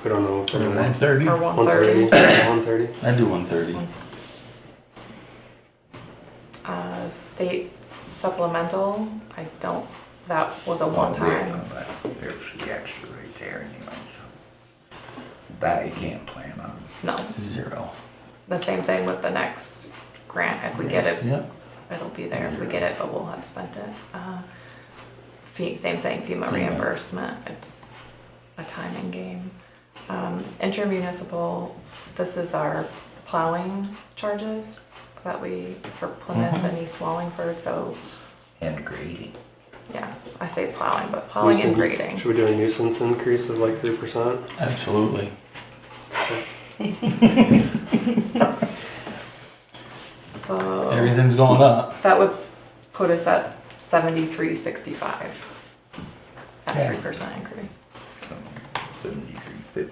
We don't know. If they're gonna- 130. Or 130. 130. 130. I do 130. State supplemental, I don't, that was a Oh, one-time. There's the extra right there anyway, so. That you can't plan on. No, 0. the same thing with the next grant. If we get it, Yep. it'll be there. If we get it, but we'll have spent it. Same thing, FEMA FEMA. reimbursement. It's a timing game. Intermunicipal, this is our plowing charges that we, for Plymouth and East Wallingford, so And grading. yes, I say plowing, but plowing and grading. Should we do a nuisance increase of like 3%? Absolutely. So Everything's going up. that would put us at 73.65 at Okay. 3% increase. 73.50.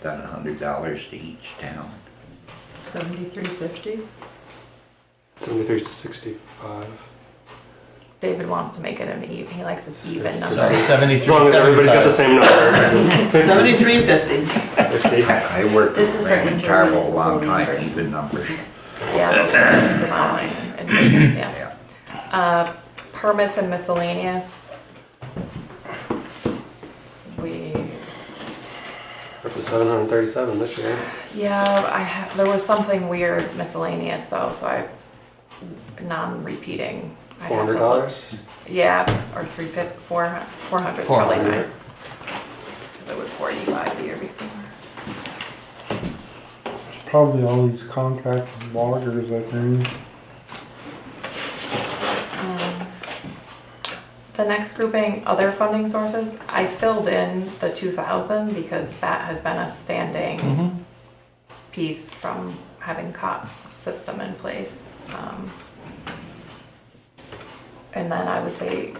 Done $100 to each town. 73.50. 73.65. David wants to make it an even, he likes this even So number. 73. As long as everybody's got the same number. 73.50. 50. I worked This is with for Raymond Tarble a intermunicipal long time, reimbursement. even numbers. Yeah, those are plowing and, yeah. Yeah. Permits and miscellaneous. We, Up to 737 this year. yeah, there was something weird miscellaneous though, so non-repeating. I have to look. $400? Yeah, or 350, 400 is probably higher. Because it was 45 the year before. Probably all these contract loggers, I think. The next grouping, other funding sources, I filled in the 2,000 because that has been a standing piece from having COTS system in place. And then I would say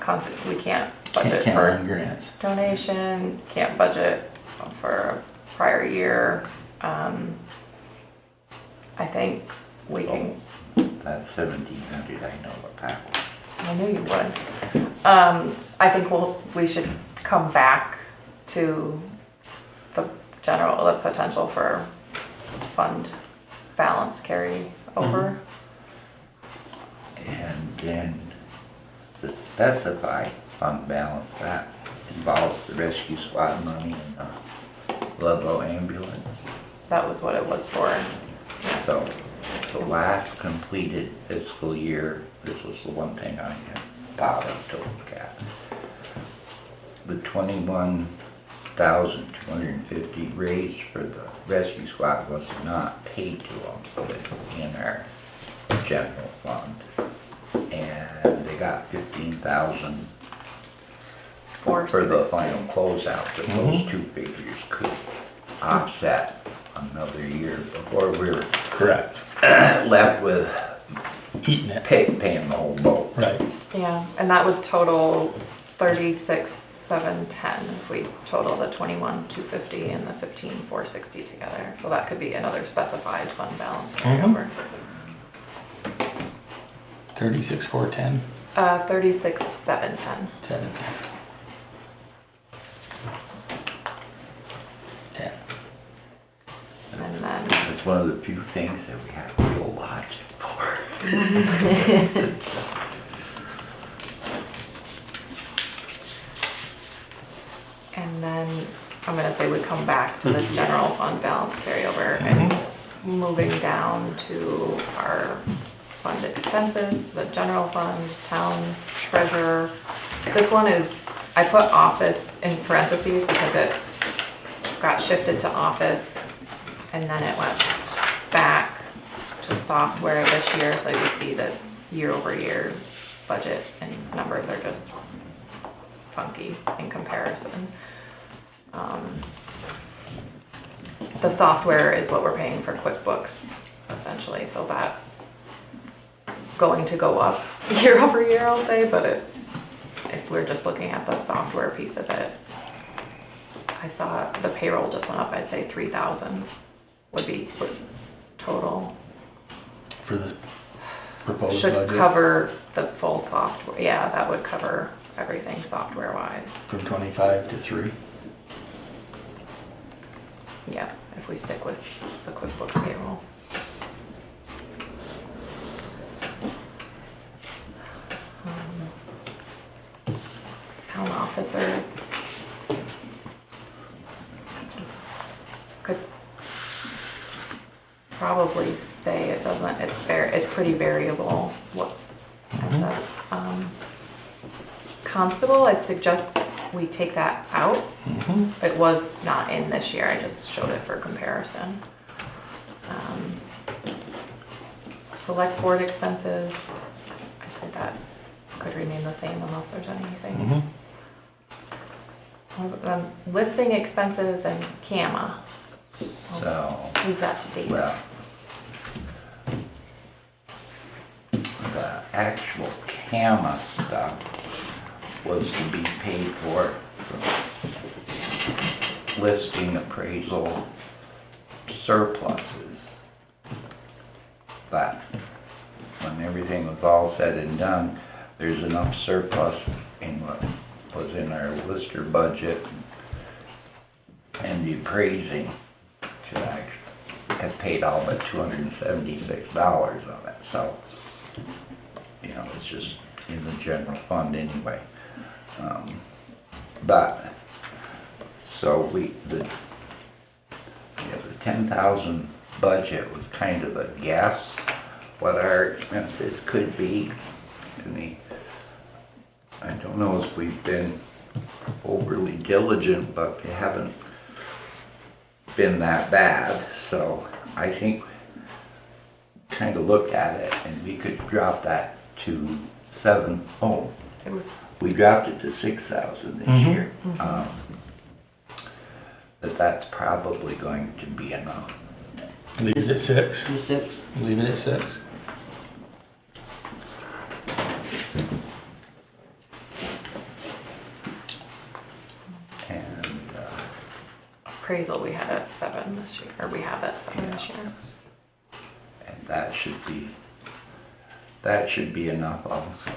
we can't budget Can't for run grants. donation, can't budget for a prior year. I think we can, That's 1,700, I know what that was. I knew you would. I think we should come back to the potential for fund balance carry over. And then the specified fund balance, that involves the rescue squad money and the Ludlow ambulance. That was what it was for. So the last completed fiscal year, this was the one thing I had bothered to look at. The 21,250 raised for the rescue squad was not paid to them, so it's in our general fund. And they got 15,000 for the final closeout, but those two figures could offset another year before we were Correct. left with Eating it. paying the whole boat. Right. Yeah, and that would total 36,710 if we total the 21,250 and the 15,460 together. So that could be another specified fund balance carryover. 36,410. 36,710. 710. 10. And then It's one of the few things that we have real logic for. And then I'm gonna say we come back to the general fund balance carryover and moving down to our fund expenses, the general fund, town treasurer. This one is, I put office in parentheses because it got shifted to office and then it went back to software this year. So you see that year over year budget and numbers are just funky in comparison. The software is what we're paying for QuickBooks essentially, so that's going to go up year over year, I'll say, but it's, if we're just looking at the software piece of it, I saw the payroll just went up, I'd say 3,000 would be total. For the proposed Should budget. cover the full software, yeah, that would cover everything software wise. From 25 to 3. Yeah, if we stick with the QuickBooks payroll. Town officer. Just could probably say it doesn't, it's pretty variable. What, constable, I'd suggest we take that out. It was not in this year, I just showed it for comparison. Select board expenses, I think that could remain the same unless there's anything. Listing expenses and CAMA. So, Leave that to David. well, the actual CAMA stuff was to be paid for listing appraisal surpluses. But when everything was all said and done, there's enough surplus in what was in our lister budget and the appraising to actually have paid all but $276 of it. So, you know, it's just in the general fund anyway. But so the 10,000 budget was kind of a guess what our expenses could be. And the I don't know if we've been overly diligent, but they haven't been that bad. So I think kind of looked at it and we could drop that to 7. Oh, It was, we dropped it to 6,000 this year. That's probably going to be enough. Leave it at 6. The 6. Leave it at 6. And appraisal we had at 7 this year, or we have at 7 this year. and that should be enough also.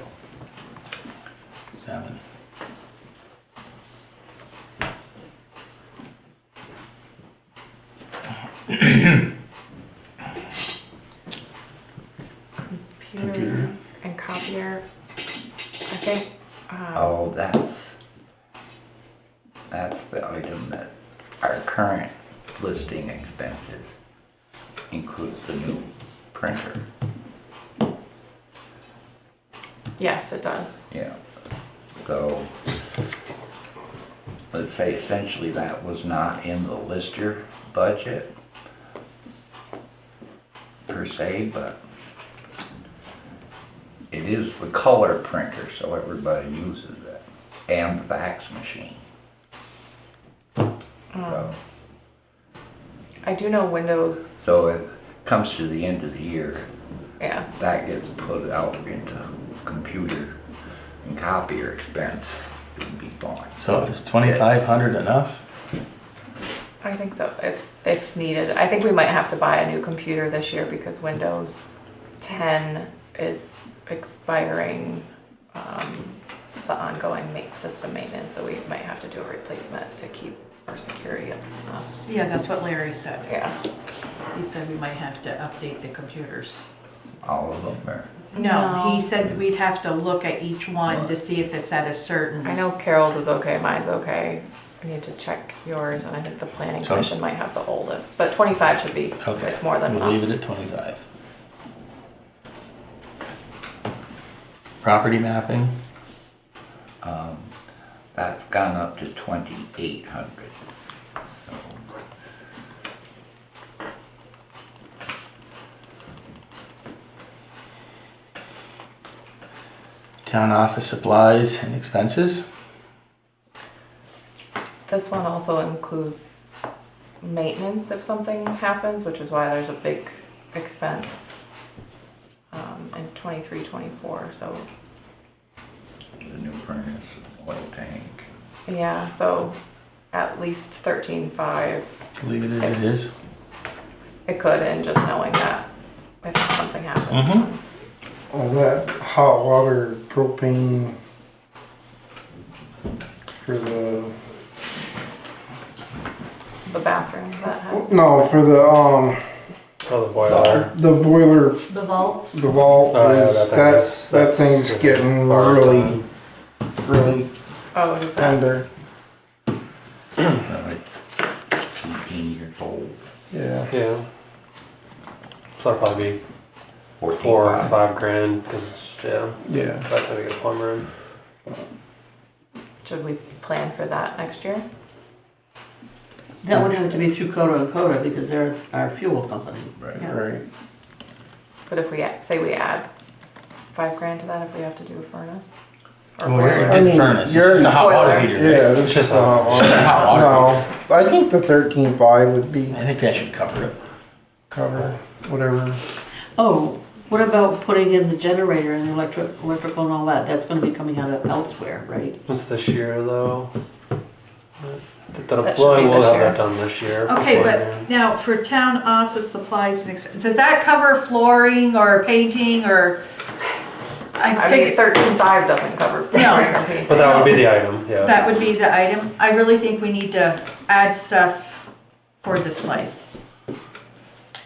7. Computer and copier, I think, Oh, that's the item that our current listing expenses includes the new printer. yes, it does. Yeah. So let's say essentially that was not in the lister budget per se, but it is the color printer, so everybody uses it, and the fax machine. So, I do know Windows, so it comes to the end of the year, yeah, that gets put out into computer and copier expense, it'd be fine. So is 2,500 enough? I think so. It's if needed. I think we might have to buy a new computer this year because Windows 10 is expiring, the ongoing system maintenance, so we might have to do a replacement to keep our security up and stuff. Yeah, that's what Larry said. Yeah. He said we might have to update the computers. All of them are. No, he said that we'd have to look at each one to see if it's at a certain. I know Carol's is okay, mine's okay. I need to check yours, and I think the planning So- commission might have the oldest, but 25 should be, Okay. it's more than We'll leave enough. it at 25. Property mapping, That's gone up to 2,800. town office supplies and expenses. This one also includes maintenance if something happens, which is why there's a big expense in 23, 24, so The new furnace, oil tank. yeah, so at least 13.5 Leave it as it is. it could, and just knowing that if something happens. Mhm. All that hot water, propane for the, The bathroom that had, no, for the, Oh, the boiler. the boiler, The vault? the vault, Oh, yeah, is- that's that thing's getting hard really, time. really oh, is that, tender. Like 18 years old. Yeah. Yeah. So that'll probably be 4 or 45. 5 grand, because it's, yeah, Yeah. by the time we get a plumber in. should we plan for that next year? That would have to be through Coda and Coda because they're our fuel company. Right. Yeah. Right. But if we, say we add 5 grand to that if we have to do a furnace? Or Well, we already boiler? I did mean, furnace, it's you're- just a hot water Boiler. heater, Yeah, right? it's just just a hot water. hot water. No, I think the 13.5 would be I think that should cover it. cover, whatever. Oh, what about putting in the generator and the electrical and all that? That's gonna be coming out of elsewhere, right? What's this year, though? That should be We'll this have year. that done this year. Okay, before but now for town office supplies and expenses, does that cover flooring or painting or? I mean, figured 13.5 doesn't cover flooring or painting. But that would be the item, yeah. that would be the item. I really think we need to add stuff for this place.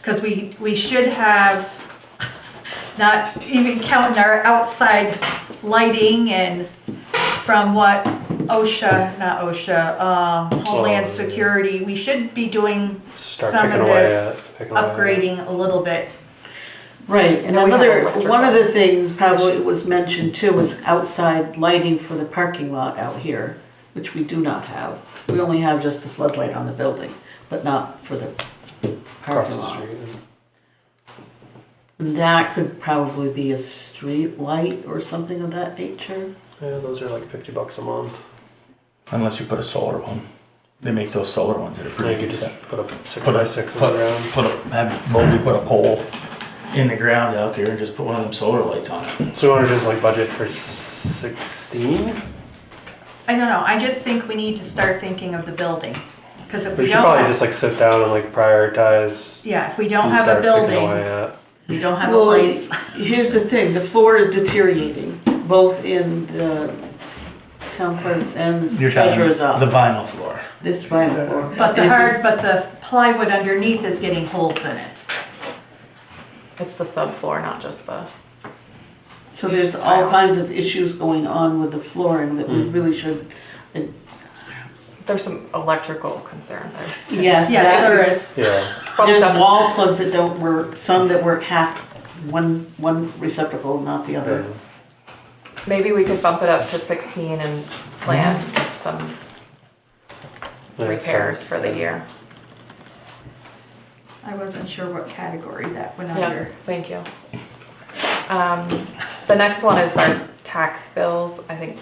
Cause we should have, not even counting our outside lighting and from what Homeland Security, we should be doing Start some picking of away this at, picking away at. upgrading a little bit Right, and know we have another, electrical one of the things probably issues. was mentioned too was outside lighting for the parking lot out here, which we do not have. We only have just the floodlight on the building, but not for the Across parking the lot. street. And that could probably be a street light or something of that nature. Yeah, those are like $50 a month. Unless you put a solar one. They make those solar ones that are You pretty could just decent. put a 6x6 on the ground. Have Mobley put a pole in the ground out there and just put one of them solar lights on it. So we want to just like budget for 16? I don't know, I just think we need to start thinking of the building. Because if We we should probably don't, just like sit down and like prioritize. yeah, if we don't and have a start picking building, away at. we don't have a Well, place. here's the thing, the floor is deteriorating, both in the town clerk's and the You're talking treasurer's the office. vinyl floor. This vinyl floor. But the plywood underneath is getting holes in it. It's the subfloor, not just the, So there's all kinds of issues going on with the flooring that we really should, there's some electrical concerns, I would say. yes, Yes, that there is. is. Yeah. Bumped There's up- wall plugs that don't work, some that work half, one receptacle, not the other. Maybe we could bump it up to 16 and plan some Yeah, repairs for the year. I wasn't sure what category that went Yes, under. thank you. The next one is our tax bills. I think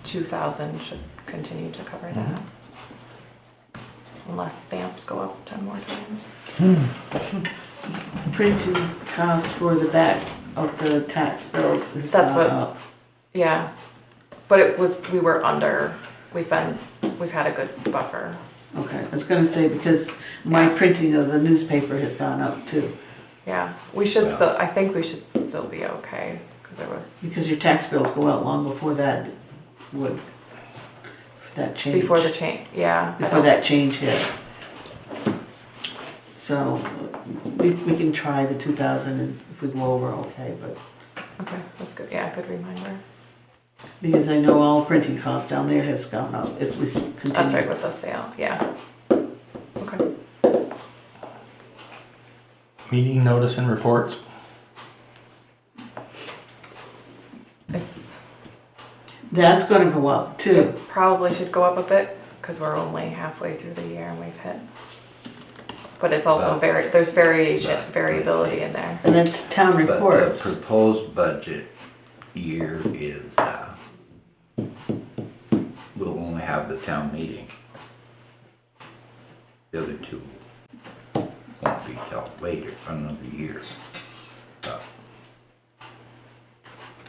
2,000 should continue to cover that. Unless stamps go up 10 more times. Printing cost for the back of the tax bills is That's not what- up. Yeah, but we were under, we've had a good buffer. Okay, I was gonna say, because my printing of the newspaper has gone up too, Yeah, we should still, I think we should still be okay, because there was, because your tax bills go out long before that would, that change. before the change, yeah. I Before don't- that change hit. So, we can try the 2,000 and if we go over, okay, but, Okay, that's good, yeah, good reminder. because I know all printing costs down there has gone up if we continue. That's right, with the sale, yeah. Okay. Meeting notice and reports. It's, That's gonna go up too. it probably should go up a bit, because we're only halfway through the year and we've hit. But it's also there's variability in there. And that's town But the reports. proposed budget year is, we'll only have the town meeting. The other two won't be till later, another year. But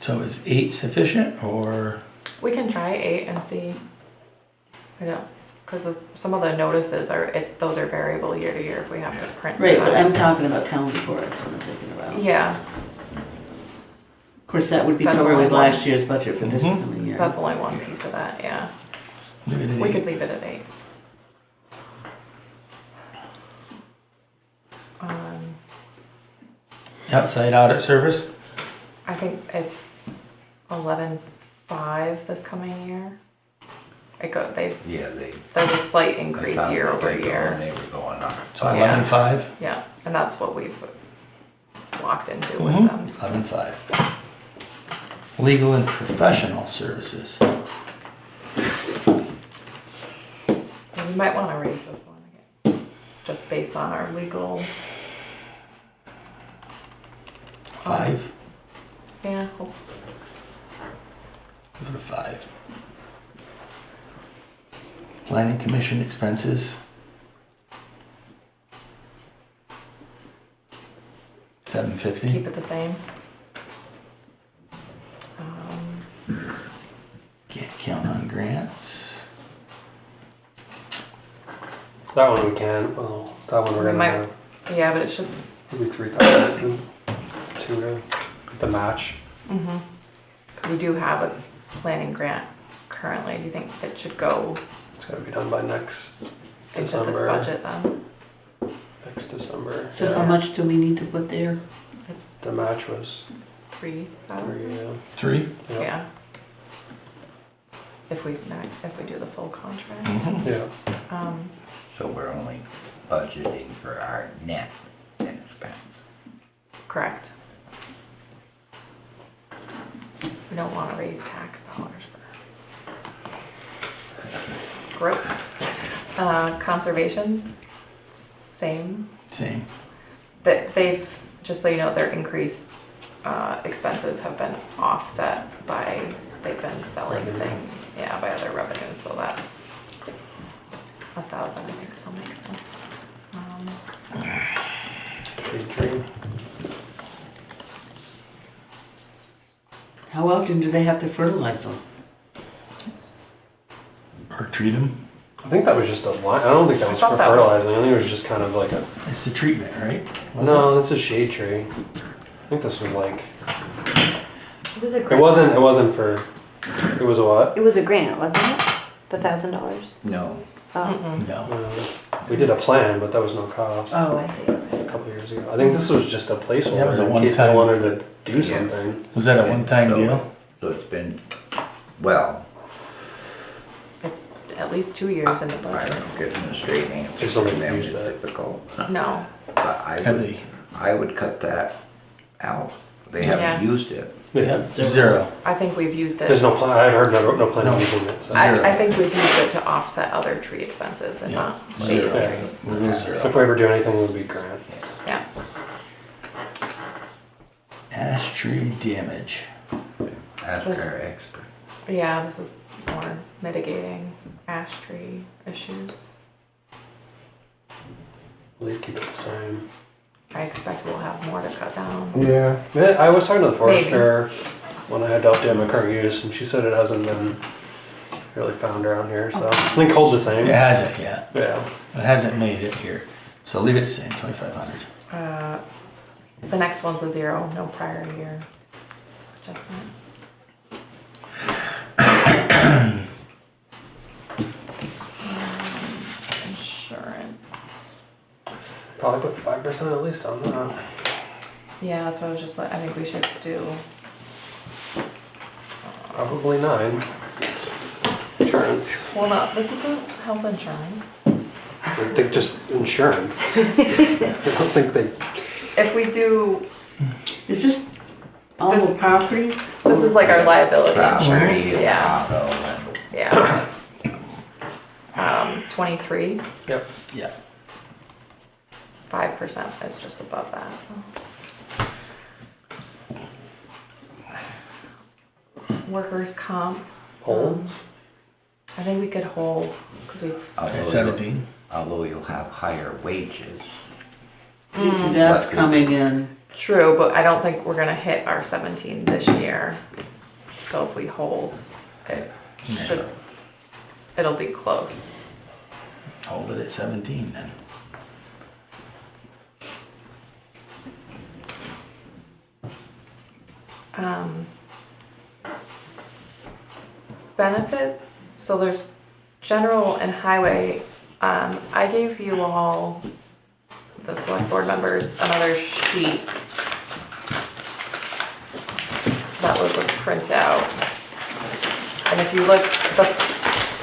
So is 8 sufficient or? We can try 8 and see. I don't, because some of the notices those are variable year to year if we have to print Right, but I'm stuff. talking about town reports, what I'm thinking about. Of Yeah, course, that would be That's covered only with one. last year's budget for this Mhm. coming year. that's only one piece of that, yeah. Leave it at We 8. could leave it at 8. Outside audit service. I think it's 11.5 this coming year. yeah, There's a slight I increase found year the over schedule year. and they were going up. So Yeah. 11.5. Yeah, and that's what we've locked into with Mhm. them. 11.5. Legal and professional services. We might want to raise this one again, just based on our legal. 5. Yeah, Go to 5. Planning commission expenses. 750. keep it the same. Can't count on grants. That one we can. Well, that one we're We gonna might- have Yeah, but it should, maybe 3,000 to the match. we do have a planning grant currently. Do you think it should go It's gotta be done by next into this December. budget then? Next December. So how much do we need to put there? The match was 3,000? 3. Yeah. If we do the full contract. Yeah. So we're only budgeting for our net expense. Correct. We don't want to raise tax dollars for. Gross. Conservation, same. Same. That they've, just so you know, their increased expenses have been offset by, they've been selling things, yeah, by other revenues, so that's 1,000, I think still makes sense. Shade tree. How often do they have to fertilize them? Or treat them. I think that was just a line. I don't think that was thought for that was- fertilizing. I think it was just kind of like a. It's the treatment, right? Was No, this is shade tree. I think this was like. It was a It grant. wasn't. It wasn't for. It was a what? It was a grant, wasn't it? The $1,000. No, Oh. it? No. We did a plan, but that was no cost. Oh, I see. A couple of years ago. I think this was just a placeholder That was a in case they one-time- wanted to do something. Was that a one-time So- deal? so it's been, well, It's at least 2 years in the I'm budget. getting a straight answer Just don't from them use is that. difficult. No, But Heavy. I would cut that out. They Yeah. haven't used it. Yeah, zero. I think we've used it. There's no plan. I've heard no plan No. on using it. So. I think we've used it to offset other tree expenses and Yeah. not shade Zero. trees. If we ever do anything, it would be grant. Yeah. Ash tree damage. Ask This- our expert. Yeah, this is more mitigating ash tree issues. At least keep it the same. I expect we'll have more to cut down. Yeah, Yeah, I was talking to the forester when I had to update my current use, and she said it hasn't been really found around here. So I think cold's the same. It hasn't yet. Yeah. It hasn't made it here. So leave it the same, 2,500. The next one's a 0, no prior year adjustment. Insurance. Probably put 5% at least on that. Yeah, that's what I was just like, I think we should do. Probably 9. Insurance. Well, no, this isn't health insurance. I think just insurance. I don't think they. If we do, Is this all This- the properties? this is like our liability Property insurance, and yeah, auto and- yeah. 23, Yep. Yeah. 5% is just above that, so. Workers' comp. Hold. I think we could hold, because we've, although At 17. Although you'll have higher wages. That's coming in. true, but I don't think we're gonna hit our 17 this year. So if we hold, it should, it'll be close. Hold it at 17 then. Benefits, so there's general and highway. I gave you all, the select board members, another sheet that was a printout. And if you look,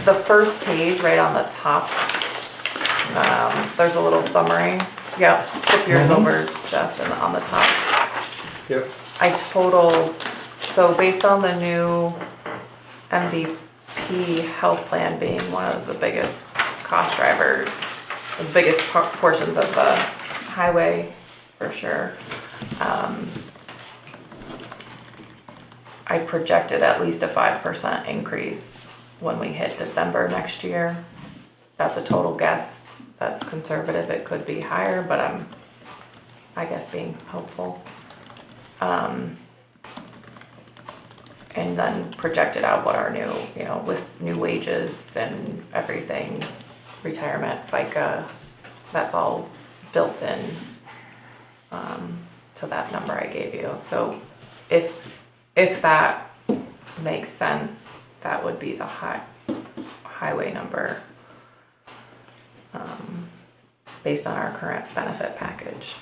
the first page right on the top, there's a little summary. Yeah, flip yours over, Jeff, and on the top. Yep. I totaled, so based on the new MVP health plan being one of the biggest cost drivers, the biggest portions of the highway for sure. I projected at least a 5% increase when we hit December next year. That's a total guess. That's conservative. It could be higher, but I'm, I guess, being hopeful. And then projected out what our new, you know, with new wages and everything, retirement, FICA, that's all built in to that number I gave you. So if that makes sense, that would be the highway number based on our current benefit package.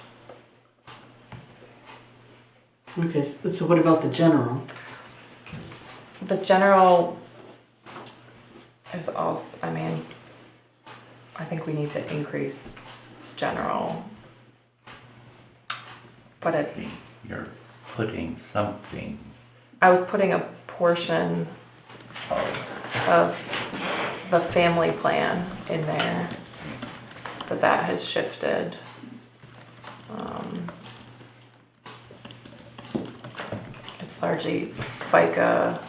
Okay, so what about the general? The general is also, I mean, I think we need to increase general, but it's, You're putting something I was putting a portion of the family plan in there, but that has shifted. It's largely FICA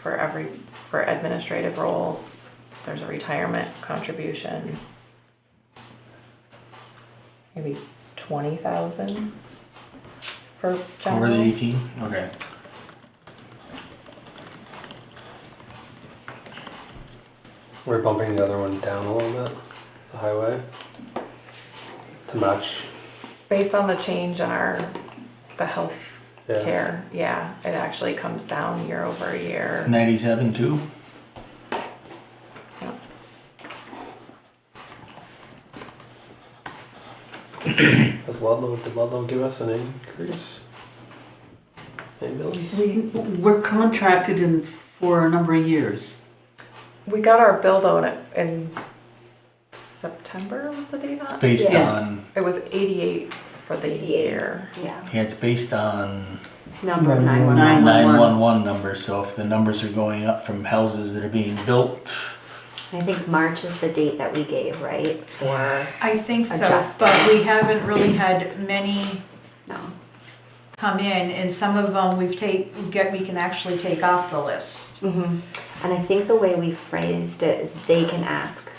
for administrative roles. There's a retirement contribution, maybe 20,000 for general. Over the 18? Okay. We're bumping the other one down a little bit, the highway, to match. Based on the change in the health Yeah. care, yeah, it actually comes down year over year. 97 too? Yeah. Did Ludlow give us an increase? Ambulance? We're contracted in for a number of years. We got our bill though in September was the date on it? Based Yes. on, It was 88 for the 88. year. Yeah. yeah, it's based on Number 911. 911. 911 numbers, so if the numbers are going up from houses that are being built, I think March is the date that we gave, right? For, I think so, Adjusted. but we haven't really had many no. come in, and some of them we can actually take off the list. And I think the way we phrased it is they can ask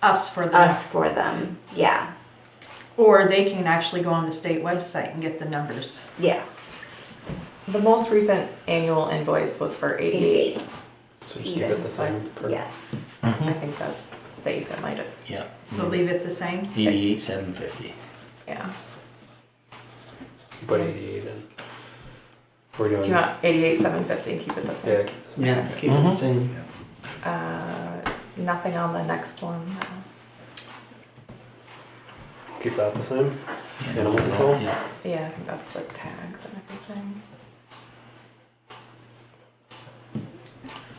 Us for us the, for them. Yeah. or they can actually go on the state website and get the numbers. Yeah. The most recent annual invoice was for 88. 88. So just keep Even, it the same. Per- Yeah. I think that's safe. It might have, yeah. So leave it the same. 88,750. yeah. Put 88 in. We're doing. Do you want 88,750? Keep it the Yeah, same. keep it the same. Yeah, keep it the same. Nothing on the next one. That's- Keep that the same. Animal control. Yeah. Yeah, I think that's the tags and everything.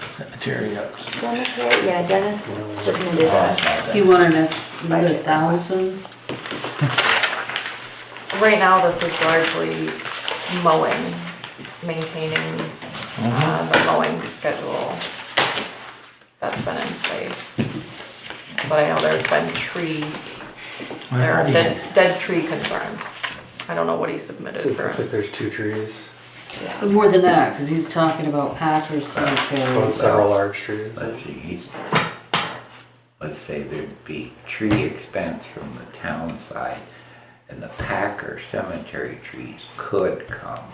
Cemetery up. Cemetery, yeah, Dennis submitted a, He wanted another 1,000. Right now, this is largely mowing, maintaining the mowing schedule that's been in place. But I know there's been there are dead tree concerns. I don't know what he submitted So it for. looks like there's 2 trees. But more than that, because he's talking about Packers Cemetery. Well, several large trees. Let's see, let's say there'd be tree expense from the town side, and the Packer cemetery trees could come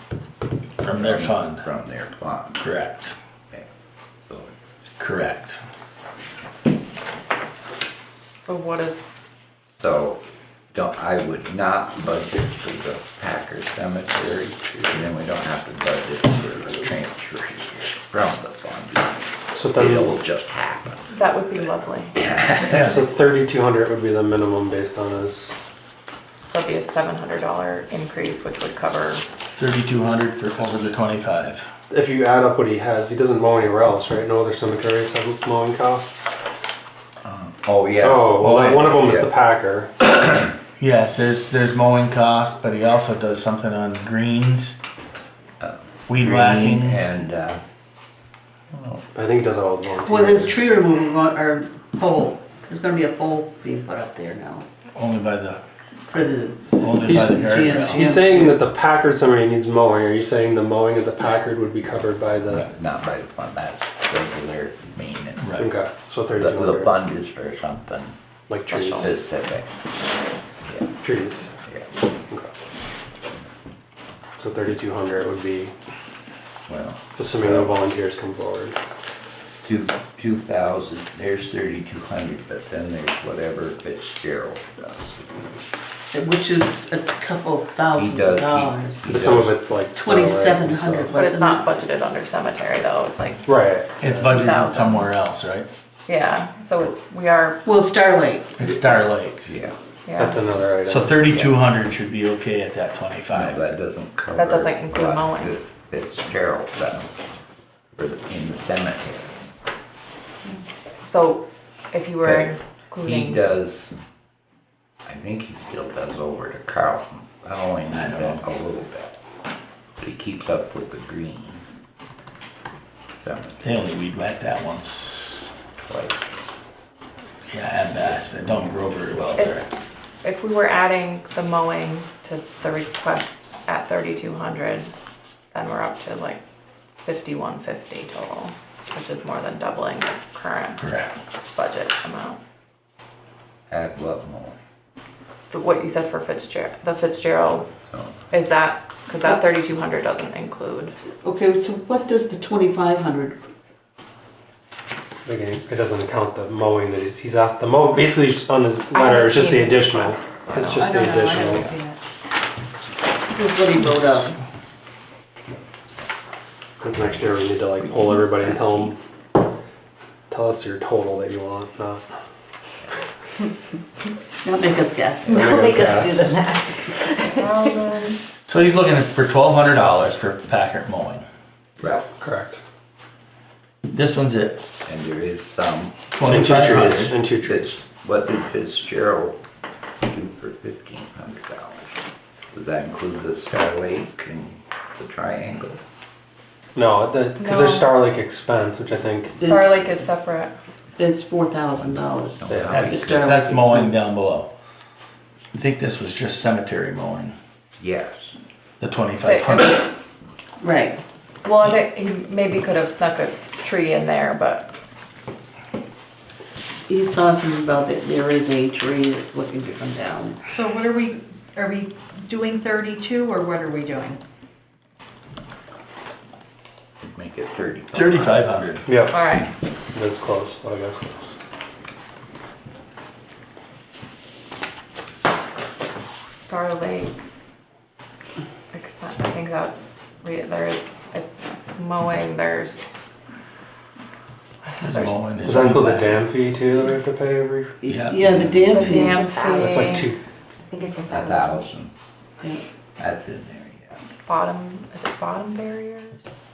From their fund. From their fund. Correct. Okay. So it's, Correct. So what is, so I would not budget for the Packer cemetery, and then we don't have to budget for the transfer from the fund. So then, It'll just happen. that would be lovely. so 3,200 would be the minimum based on this. So it'd be a $700 increase, which would cover, 3,200 for over the 25. If you add up what he has, he doesn't mow anywhere else, right? No other cemeteries have mowing costs. Oh, yeah. Oh, well, one of them is Yeah. the Packer. Yes, there's mowing costs, but he also does something on greens, weed Green whacking. and, I think he does it all the Well, there's tree removal or pole. There's gonna be a pole being put up there now Only by the for the only He's- by the guardrail. GS. He's saying that the Packard cemetery needs mowing. Are you saying the mowing of the Packard would be covered by the? not by the fund, that's regular maintenance. Right. Okay, so The 3,200. fund is for something Like trees. specific. Yeah, Trees. yeah, Okay. So 3,200 would be, well, assuming no volunteers come forward. 2,000, there's 3,200, but then there's whatever Fitzgerald does. which is a couple He $1,000. does, But some of it's like Starlight and 2,700. stuff. but it's not budgeted under cemetery though. It's like, Right. It's budgeted 2,000. somewhere else, right? yeah, so we are, Well, Star Lake. It's Star Lake. Yeah, yeah. That's another item. So 3,200 should be okay at that no, 25. that doesn't cover. That doesn't include what mowing. Fitzgerald does in the cemetery. So if you were Because including. He does, I think he still does over to Carlton, I only need I know. that a little bit. He keeps up with the green. Cemetery, They only weed whack that once. twice. Yeah, at best. It don't grow very well there. If we were adding the mowing to the request at 3,200, then we're up to like 5,150 total, which is more than doubling the current Correct. budget amount. Add what more? What you said for the Fitzgeralds, So, is that, because that 3,200 doesn't include. Okay, so what does the 2,500? Again, it doesn't count the mowing that he's asked, the mow, basically on his I letter, haven't it's just seen the his additional. request, so It's I just the I haven't additional. seen it. That's what he wrote up. Because next year we need to like poll everybody and tell us your total that you want, not. Don't make us guess. Don't make us do Gas. the math. So he's looking for $1,200 for Packard mowing. right, Correct. This one's it. and there is some, And two trees, 2,500. and two trees. what did Fitzgerald do for $1,500? Does that include the Star Lake and the triangle? No, because No. there's Star Lake expense, which I think, Star Lake is separate. That's $4,000. That's mowing down below. I think this was just cemetery mowing, Yes. the 2,500. Right. Well, I think he maybe could have snuck a tree in there, but He's talking about that there is a tree that's looking to come down. So what are we doing 32 or what are we doing? Make it 35. 3,500. yeah, all right. that's close, I guess close. Star Lake expense, I think that's, it's mowing, there's. Mowing Does that include the dam fee too that we have to pay every? Yeah. Yeah, the dam The fee. dam fee. That's like two. I think it's 1,000. Yeah. That's in there, yeah. Is it bottom barriers?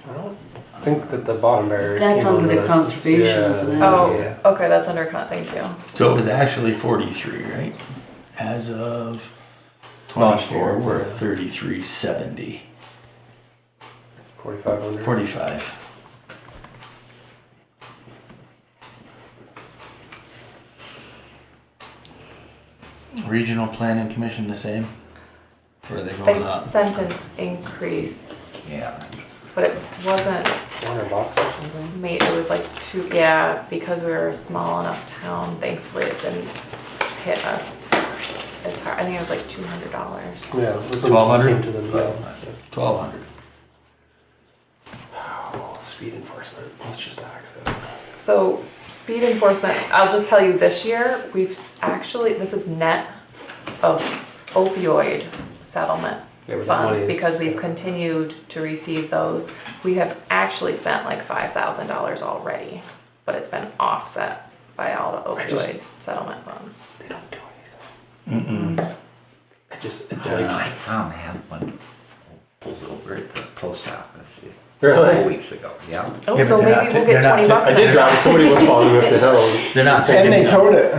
I don't think that the bottom barriers. That's came under the this. conservation, Yeah. isn't it? Oh, Yeah. okay, that's undercut, thank you. So it was actually 43, right? As of Last 24, year, we're yeah. at 3,370. 4,500. 45. Regional Planning Commission the same? Or are they They going up? sent an increase, Yeah. but it wasn't $100 or something. made, it was like yeah, because we were a small enough town, thankfully it didn't hit us as hard. I think it was like $200. Yeah. this was 1,200? came to them, yeah. 1,200. Oh, speed enforcement. Let's just axe it. So speed enforcement, I'll just tell you this year, this is net of opioid settlement Yeah, but that funds money is- because we've continued to receive those. We have actually spent like $5,000 already, but it's been offset by all the opioid settlement funds. They don't do anything. It's like, I saw him have one pulled over at the post office a Really? couple weeks ago, yeah. Oh, Yeah, so but they're maybe not- we'll they're get not 20 bucks I did next drive, time. somebody was following me up the hill. They're not And they taking towed it.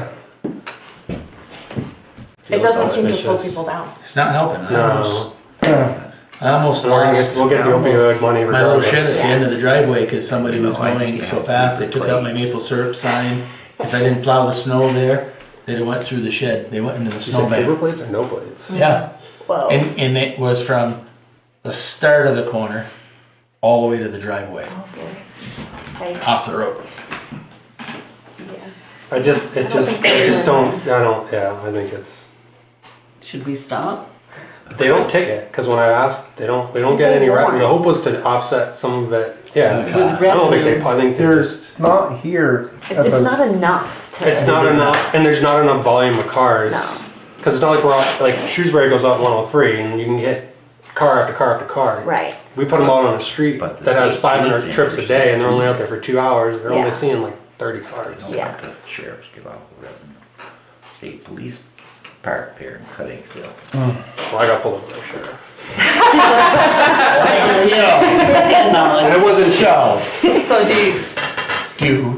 It doesn't seem to slow Suspicious. people down. It's not helping. No. I almost We'll lost. get the opioid money My little shit at regardless. the end of the driveway because somebody was No, I think going you so have to fast, they keep took it out my maple syrup sign. If I didn't plow the snow there, they'd have went through the shed. They went into the You said paper snowbank. plates or no plates? Yeah, Whoa. and it was from the start of the corner all the way to the driveway, Okay. off the road. Yeah. I just don't, yeah, I think it's, Should we stop? they don't ticket, because when I asked, we don't get any revenue. The hope was to offset some of it, yeah. With I don't think I think there's, There's not here. at It's the- not enough to. it's not enough, and there's not enough volume of cars. No. Because it's not like we're, like Shrewsbury goes up 103, and you can get car after car after car. Right. We put them out on a street But the that has state 500 police trips a day, and they're only out there for 2 hours, they're Yeah. only seeing like 30 cars. Don't Yeah. let the sheriffs give out the revenue. State police park there in Cuttingfield. Well, I got pulled over by the sheriff. $10. And it wasn't So, So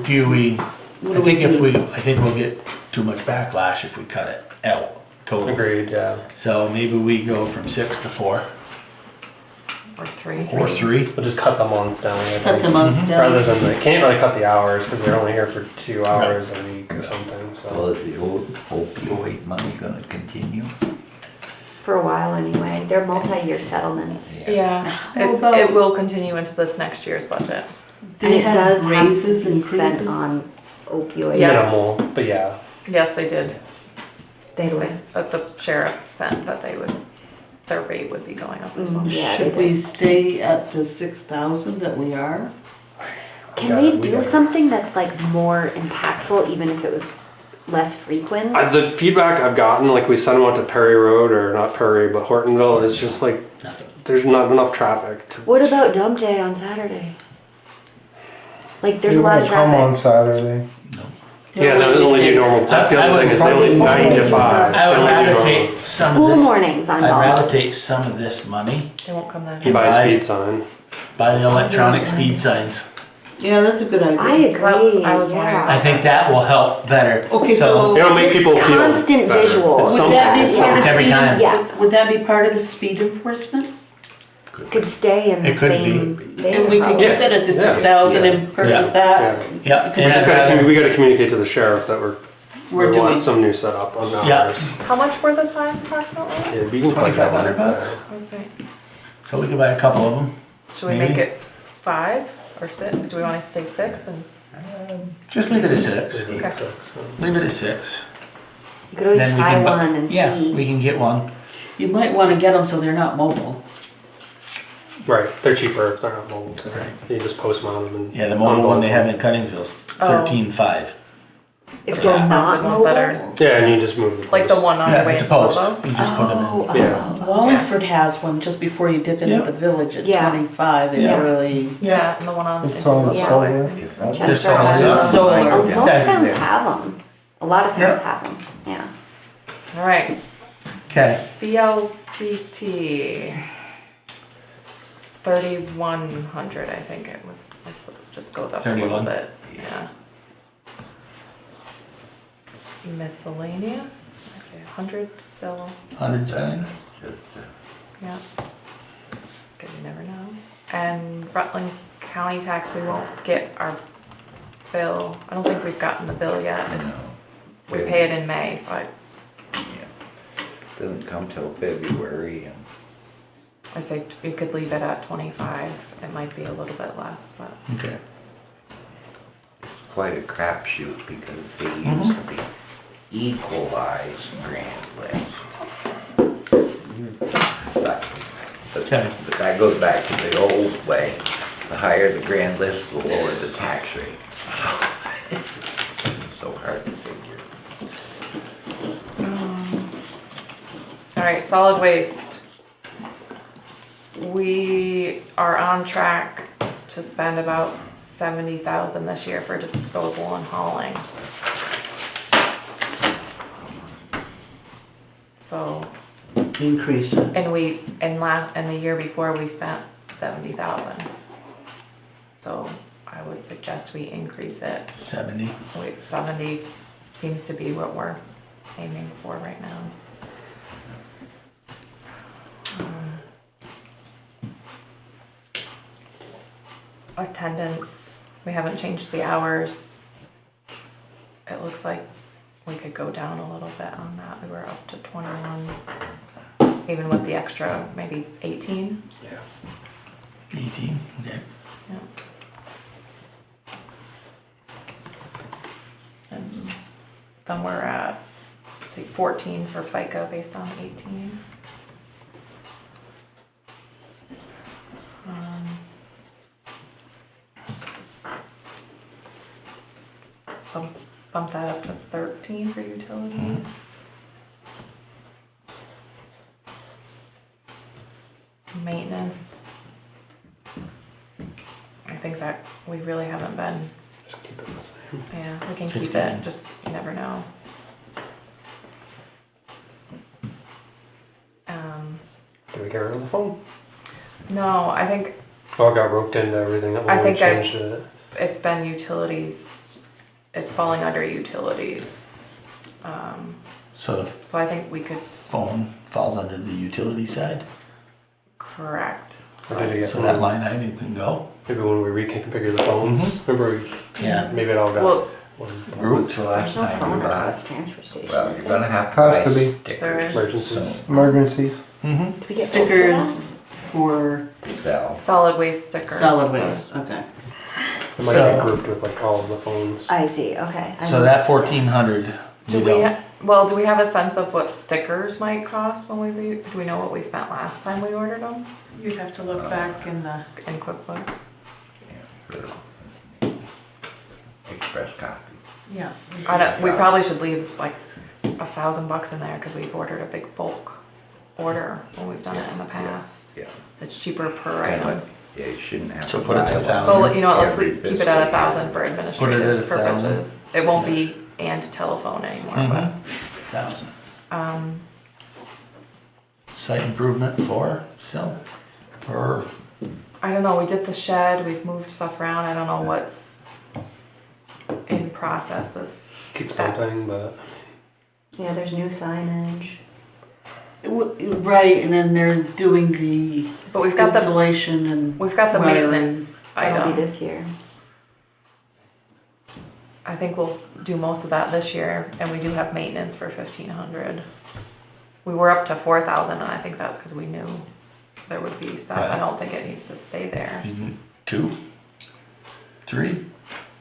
do we, What I do we think do? I think we'll get too much backlash if we cut it out totally. agreed, yeah. So maybe we go from 6 to 4. or three. Or 3. We'll just cut the months down. I Cut the think. months down. Rather than, they can't really cut the hours because they're only here for 2 hours a week or something, Well, so. is the old opioid money gonna continue? For a while anyway. They're multi-year settlements. Yeah, How about- it will continue into this next year's budget. They And it have does have to raises, be spent increases? on opioids. Yes. Minimal, but yeah. Yes, they did. They They would. s- the sheriff sent that they would, their rate would be going up as well. Yeah, Should they we did. stay at the 6,000 that we are? Can Got they it, we do got it. something that's like more impactful, even if it was less frequent? The feedback I've gotten, like we sent them out to Perry Road, or not Perry, but Hortonville, is just like, Nothing. there's not enough traffic to. What about dump day on Saturday? Like, there's They a lot of won't come on traffic. Saturday. Yeah, they only do normal, that's the I other would thing, is they only probably- 9 to 5. I would They only do rather normal. take some School of this. mornings on I'd rather Ball. take some of this money, They won't come that. You buy a Buy- speed sign. buy the electronic speed signs. Yeah, that's a good idea. I agree, I was wondering yeah. I think that will help better. Okay, so- It'll make people feel Constant better. visual. It's Would something. that be It's part of It's every speed- time. Yeah. Would that be part of the speed enforcement? Could stay in the It could be. same thing. And we could probably. keep it at the Yeah. 6,000 and Yeah. purchase that? Yeah. Yeah. We just gotta, we gotta communicate to the sheriff that We're we doing, want some new setup on Yeah. ours. How much were the signs approximately? Yeah, we can plug that in. $2,500? I was like, So we could buy a couple of them. should we make it 5 or 6? Do we want to stay 6 and? Just leave it at 6. Okay. Leave it at 6. You could always Then we try can bu- one and Yeah, see. we can get one. you might want to get them so they're not mobile. Right, they're cheaper if they're not mobile. You just post mount them and. Yeah, the mobile one they have in Cuttingsville's Oh. 13.5. If The they're post not mounted ones that are mobile. Yeah, and you just move the like the post. one on the Yeah, way it's a to post. Pueblo? You just put them in. Oh, Yeah. Wallingford has one just before you dip into Yeah. the village at Yeah. 25. It Yeah. really, Yeah, and the one on. It's into on Pueblo. Yeah. solar. Chester Just solar. has Yeah. them. Solar. Oh, most Yeah. towns have them. A lot of towns Yeah. have them, yeah. All right, Okay. VLCT. 3,100, I think it was. It just goes up a little 31. bit. Yeah. Miscellaneous. I'd say 100 still. 100's fine. Yeah. Good, you never know. And Rutland County tax, we won't get our bill. I don't think we've gotten the bill yet. It's, we pay it in May, so Doesn't come till February and I say we could leave it at 25. It might be a little bit less, but Okay. quite a crapshoot because they use the equalized grand list. But that goes back to the old way. The higher the grand list, the lower the tax rate. So hard to figure. all right, solid waste. We are on track to spend about 70,000 this year for disposal and hauling. So, increase it. and and the year before we spent 70,000. So I would suggest we increase it. 70. 70 seems to be what we're aiming for right now. Attendance, we haven't changed the hours. It looks like we could go down a little bit on that. We were up to 21, even with the extra, maybe 18. Yeah. 18. Okay. Yeah. And then we're at, say, 14 for FICA based on 18. Bump that up to 13 for utilities. Maintenance. I think that we really haven't been, Just keep it the same. yeah, we can keep 15. it, just, you never know. Did we get rid of the phone? No, I think Oh, it got roped into everything I when we think I- changed it. it's been utilities, it's falling under utilities. So the So I think we could, phone falls under the utility side. correct. Or did it get So that line item can go. maybe when we reconfigure the phones? Remember, Yeah. maybe it all got Well, Grouped. The last There's no time phone you at bought, this transfer station. well, is you're there? gonna have to Has buy to be. There is. stickers. emergencies. Emergencies. Mm-hmm. Do we get both for Stickers that? for So, sell. Solid waste stickers. solid waste, okay. It might So- get grouped with like all of the phones. I see, okay. So that 1,400. Do we, do we have a sense of what stickers might cost when do we know what we spent last time we ordered them You'd have to look back in the, in QuickBooks? Yeah, for express copy. yeah. We probably should leave like $1,000 in there because we've ordered a big bulk order when we've done it in the past. Yeah. It's cheaper per And, item. yeah, you shouldn't have So to put it buy to one 1,000. So, you know what, let's every keep it fiscal at year. 1,000 for Put it at administrative 1,000. purposes. It won't be and telephone anymore, Mhm. 1,000. but, Site improvement for, so, or, I don't know, we did the shed, we've moved stuff around, I don't know what's in process this. Keep something, but Yeah, there's new signage. Right, and then there's doing the But we've got the, installation and. we've got the wiring. maintenance That'll be item. this year. I think we'll do most of that this year, and we do have maintenance for 1,500. We were up to 4,000, and I think that's because we knew there would be stuff. I Right. don't think it needs to stay there. 2, 3,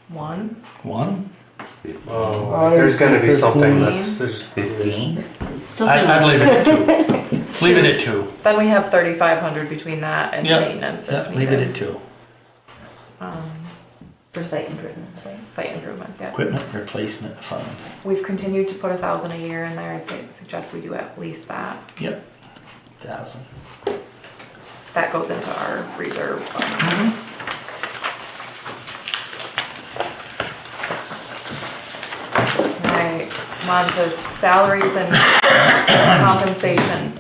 1, 1? there's gonna be something 15. that's there's, 15? I'd leave it at 2. Leave it at 2. then we have 3,500 between that and Yep. maintenance Yeah, if leave it needed. at 2. For site improvements, right? Site improvements, yeah. Equipment replacement fund. We've continued to put 1,000 a year in there. I'd suggest we do at least that. Yep. 1,000. That goes into our reserve fund. Right, I'm on to salaries and compensation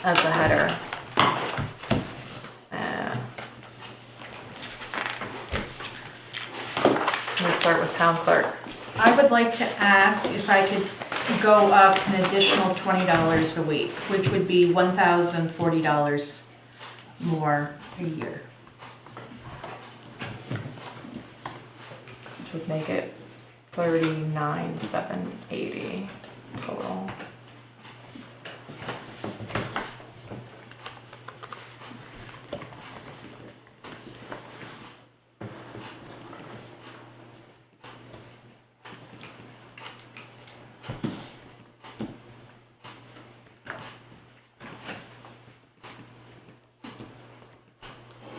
as the header. We'll start with town clerk. I would like to ask if I could go up an additional $20 a week, which would be $1,040 more a year. Which would make it 39,780 total.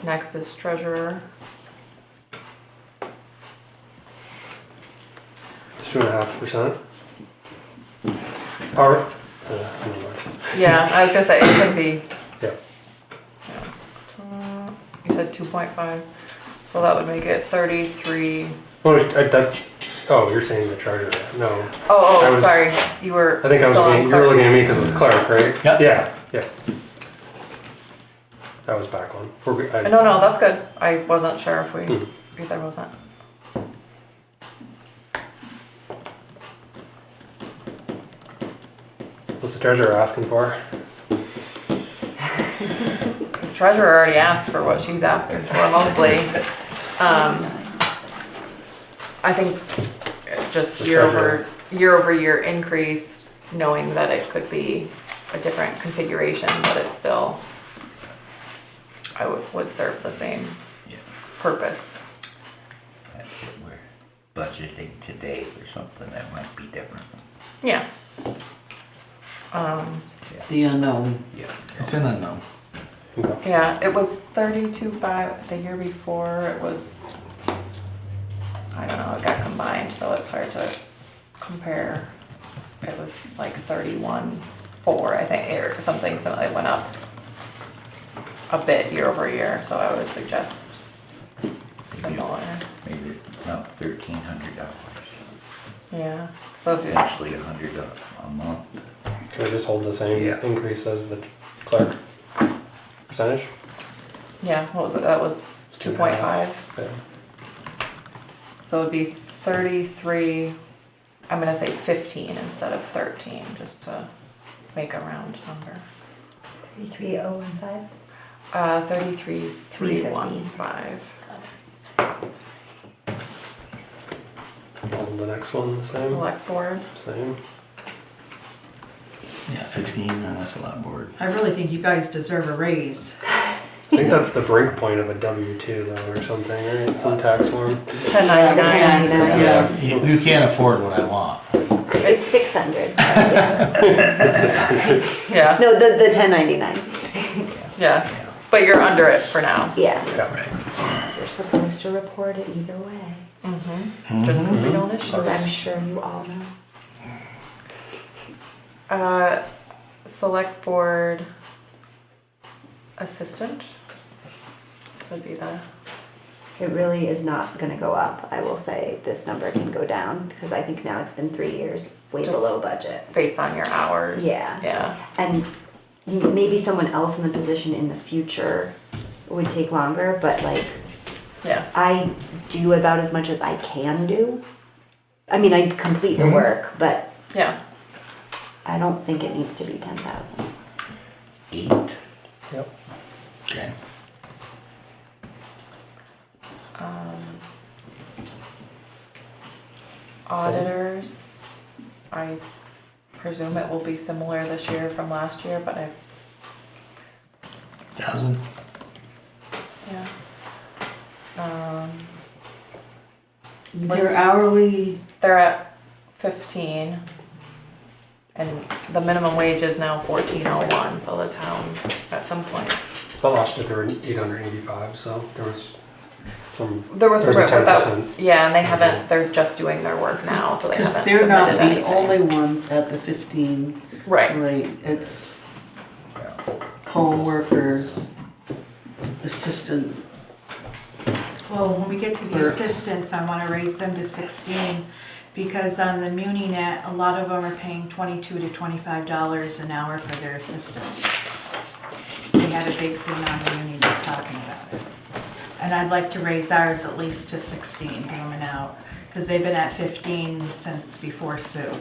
Next is treasurer. it's 2.5%. Or never mind. Yeah, I was gonna say, it could be. Yeah. You said 2.5, so that would make it 33. Oh, you're saying the treasurer? No, Oh, I was- sorry, you were. I think I was still on looking. You were clerk. looking at me because of the clerk, right? Yep. Yeah. That was back one. No, that's good. I wasn't sure if we, if there wasn't. What's the treasurer asking for? The treasurer already asked for what she's asking for mostly. I think just The year over year increase, knowing that it could be a different configuration, but it's still, I would serve the same Yeah. purpose. That's what we're budgeting today for something that might be different. Yeah. The unknown. Yeah. It's an unknown. Yeah, it was 32.5 the year before. It was, I don't know, it got combined, so it's hard to compare. It was like 31.4, I think, or something, so it went up a bit year over year, so I would suggest similar. Maybe about $1,300. Yeah, so if you, Actually, $100 a month. Can we just hold the same Yeah. increase as the clerk percentage? yeah, what was it? That was 2.5. Yeah. So it'd be 33, I'm gonna say 15 instead of 13, just to make a round number. 33015. $33,315. And the next one, the same? Select board. Same. Yeah, 15 on the select board. I really think you guys deserve a raise. I think that's the break point of a W-2 though, or something, right? Some tax form. 1099. Yeah. You can't afford what I want. It's 600. It's 600. Yeah, No, the 1099. yeah. But you're under it for now. Yeah. Right. You're supposed to report it either way. Just because we don't issue As it. I'm sure you all know. Select board assistant. This would be the, It really is not gonna go up. I will say this number can go down because I think now it's been 3 years way Just- below budget. based on your hours. Yeah. Yeah. And maybe someone else in the position in the future would take longer, but like, Yeah. I do about as much as I can do. I mean, I complete the work, but Yeah. I don't think it needs to be 10,000. 8. Yep. Okay. Auditors, I presume it will be similar this year from last year, but 1,000. yeah. Their hourly, They're at 15, and the minimum wage is now 14.01, so the town, at some point. But last year they were 885, so there was some. There was There's some a work without, 10%. yeah, and they haven't, they're just doing their work now, so they because haven't they're not submitted the anything. only ones at the 15 Right, rate. It's poll workers, assistant. Well, when we get to the Or- assistants, I wanna raise them to 16, because on the MuniNet, a lot of them are paying $22 to $25 an hour for their assistants. They had a big thing on the MuniNet talking about it. And I'd like to raise ours at least to 16 coming out, because they've been at 15 since before Sue.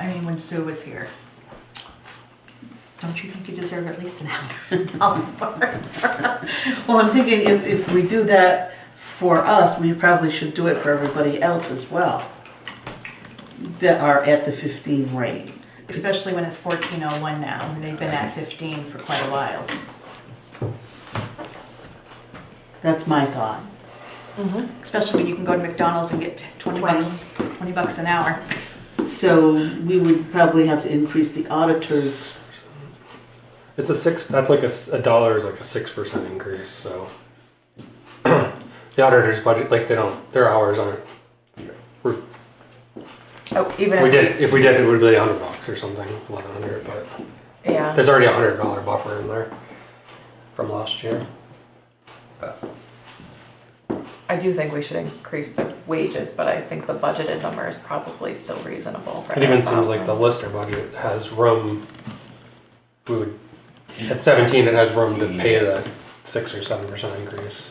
I mean, when Sue was here. Don't you think you deserve at least an $100 for it? Well, I'm thinking if we do that for us, we probably should do it for everybody else as well that are at the 15 rate. Especially when it's 14.01 now, and they've been at 15 for quite a while. That's my thought. Especially when you can go to McDonald's and get 20 bucks an hour. So we would probably have to increase the auditors. It's a 6. That's like a dollar is like a 6% increase. So the auditor's budget, like they don't, their hours aren't. We're, oh, even if we did, it would be $100 or something, 1,100. But yeah, there's already a $100 buffer in there from last year. I do think we should increase the wages, but I think the budgeted number is probably still reasonable for It even seems like the 9,000. Lister budget has room. We would at 17, it has room to pay the 6 or 7% increase.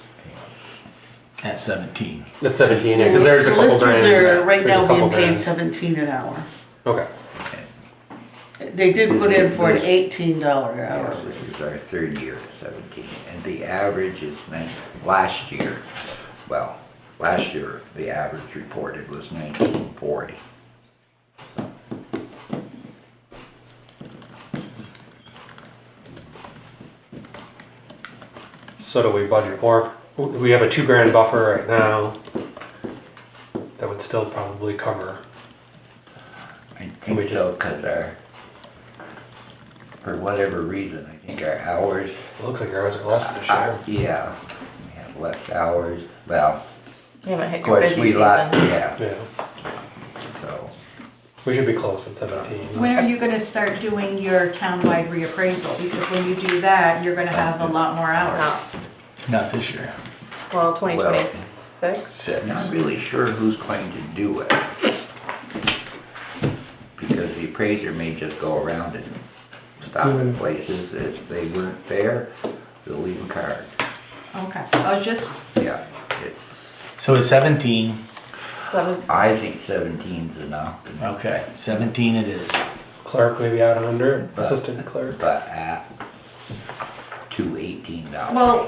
At 17. At 17, yeah, because there's a The couple listers grand. are right There's a now couple being paid grand. 17 an hour. Okay. They did put in for an This- $18 an hour. Yes, this is our third year at 17, and the average is last year, the average reported was 1940. So do we budget more? We have a $2,000 buffer right now. That would still probably cover. I We think just- so, because for whatever reason, I think our hours, It looks like ours are less this year. yeah, we have less hours, well, You haven't hit of your course, busy we season. yeah, Yeah, so. we should be close at 17. When are you gonna start doing your townwide reappraisal? Because when you do that, you're gonna have a lot more hours. Not this year. Well, 2026. I'm not really sure who's going to do it. Because the appraiser may just go around and stop in places. If they weren't there, they'll leave a card. Okay, I was just, Yeah, it's, So it's 17. I think 17's enough. Okay, 17 it is. Clerk maybe add 100. Assistant clerk. But at 218 $18. Well,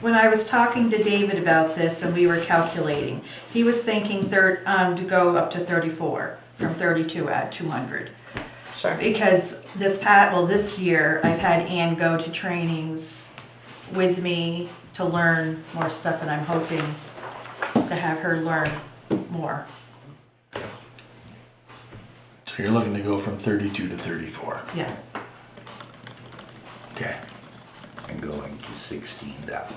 when I was talking to David about this and we were calculating, he was thinking to go up to 34, from 32 at 200. Sure. Because this year, I've had Ann go to trainings with me to learn more stuff, and I'm hoping to have her learn more. So you're looking to go from 32 to 34. Yeah. Okay. And going to $16.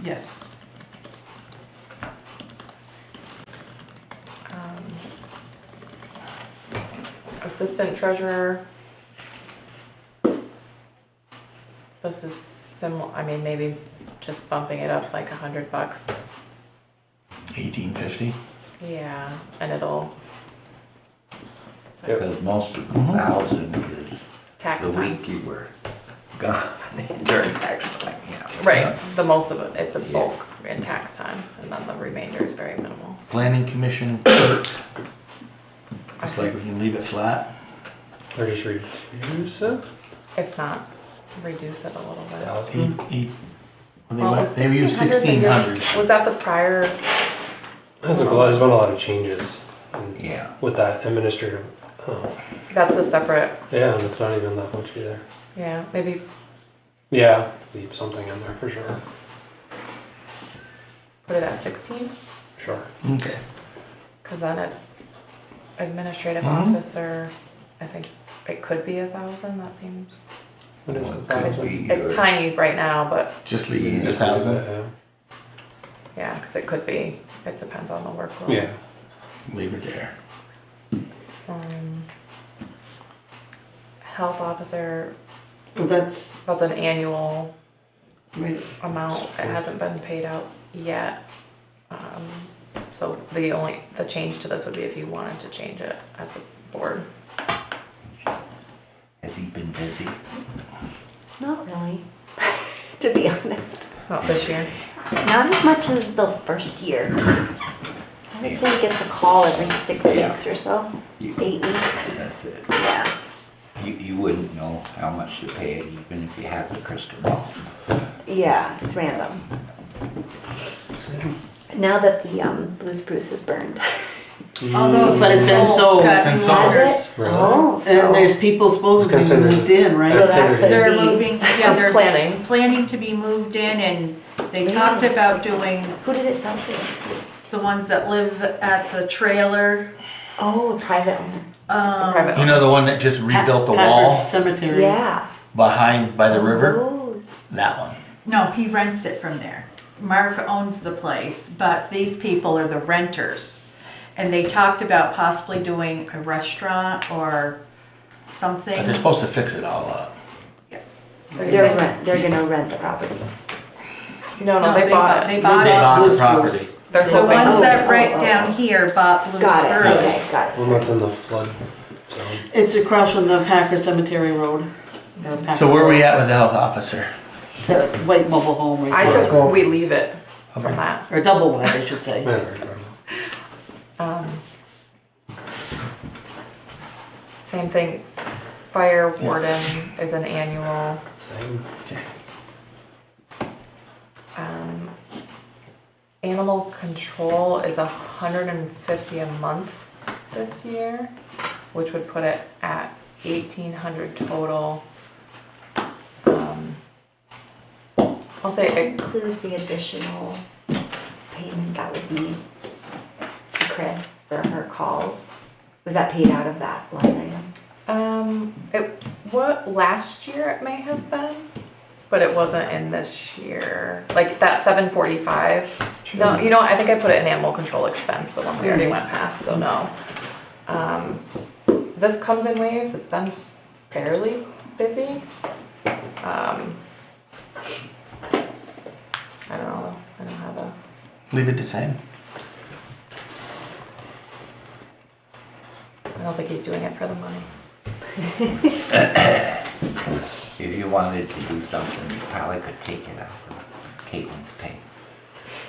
Yes. Assistant treasurer. This is similar, I mean, maybe just bumping it up like $100. 1850. Yeah, and it'll Because most of the 1,000 is tax the time. week you were gone during tax time, yeah. Right, the most of it, it's a bulk in tax time, and then the remainder is very minimal. Planning commission clerk. It's like we can leave it flat. Or just reduce it? If not, reduce it a little bit. 1,000? Well, it was They use 1600. 1600. Was that the prior? There's been a lot of changes Yeah. with that administrative. Oh, That's a separate, yeah, and it's not even that much either. yeah, maybe, Yeah, leave something in there for sure. put it at 16? Sure. Okay. Cause then it's administrative Mhm. officer, I think it could be 1,000, that seems. What is it? It's, Could be, it's tiny right now, but Just leaving it Yeah. at 1,000. Yeah. yeah, cause it could be, it depends on the workload. Yeah. Leave it there. Health officer, Well, that's, that's an annual right, amount, it hasn't been paid out yet. So the change to this would be if you wanted to change it as a board. Has he been busy? Not really, to be honest. Not this year. Not as much as the first year. I would say he gets a call every 6 Yeah. weeks or so, You- 8 weeks. That's it. Yeah. You wouldn't know how much to pay it even if you had the crystal ball. Yeah, it's random. Now that the blue spruce is burned. Although But it's been sold. And sold. Has it? Really? Oh, so. and there's people supposedly I was gonna say moved in, right? So that activity. could they're be. moving, yeah, they're Planning. planning to be moved in, and they Really? talked about doing Who did it sell to? the ones that live at the trailer. Oh, a private owner. Private. You know the one that just rebuilt the Packers wall Cemetery. Yeah. behind by the river? Those. That one. No, he rents it from there. Mark owns the place, but these people are the renters. And they talked about possibly doing a restaurant or But something. they're supposed to fix it all up. They're gonna rent the property. No, they bought They it. bought They it. bought the Blue property. Spruce. They're The hoping. ones that Oh, right oh, down oh. here bought Blue Got it, okay, Spruce. got Well, it. that's in the flood zone. It's across from the Packer Cemetery Road. Or Packer So where are we Road. at with the health officer? It's a white mobile home right I there. took, we leave it from Okay. that. Or double wide, I should say. Yeah. Same thing, fire warden is an annual. Same. Animal control is $150 a month this year, which would put it at 1,800 total. I'll say, Include the additional payment that was made to Chris for her calls. Was that paid out of that line item? what last year it may have been, but it wasn't in this year. Like that 745. No, you know what? I think I put it in animal control expense, the one we already went past. So no. This comes in waves. It's been fairly busy. I don't know. I don't have a. Leave it the same. I don't think he's doing it for the money. If you wanted to do something, you probably could take it out of Caitlin's pay.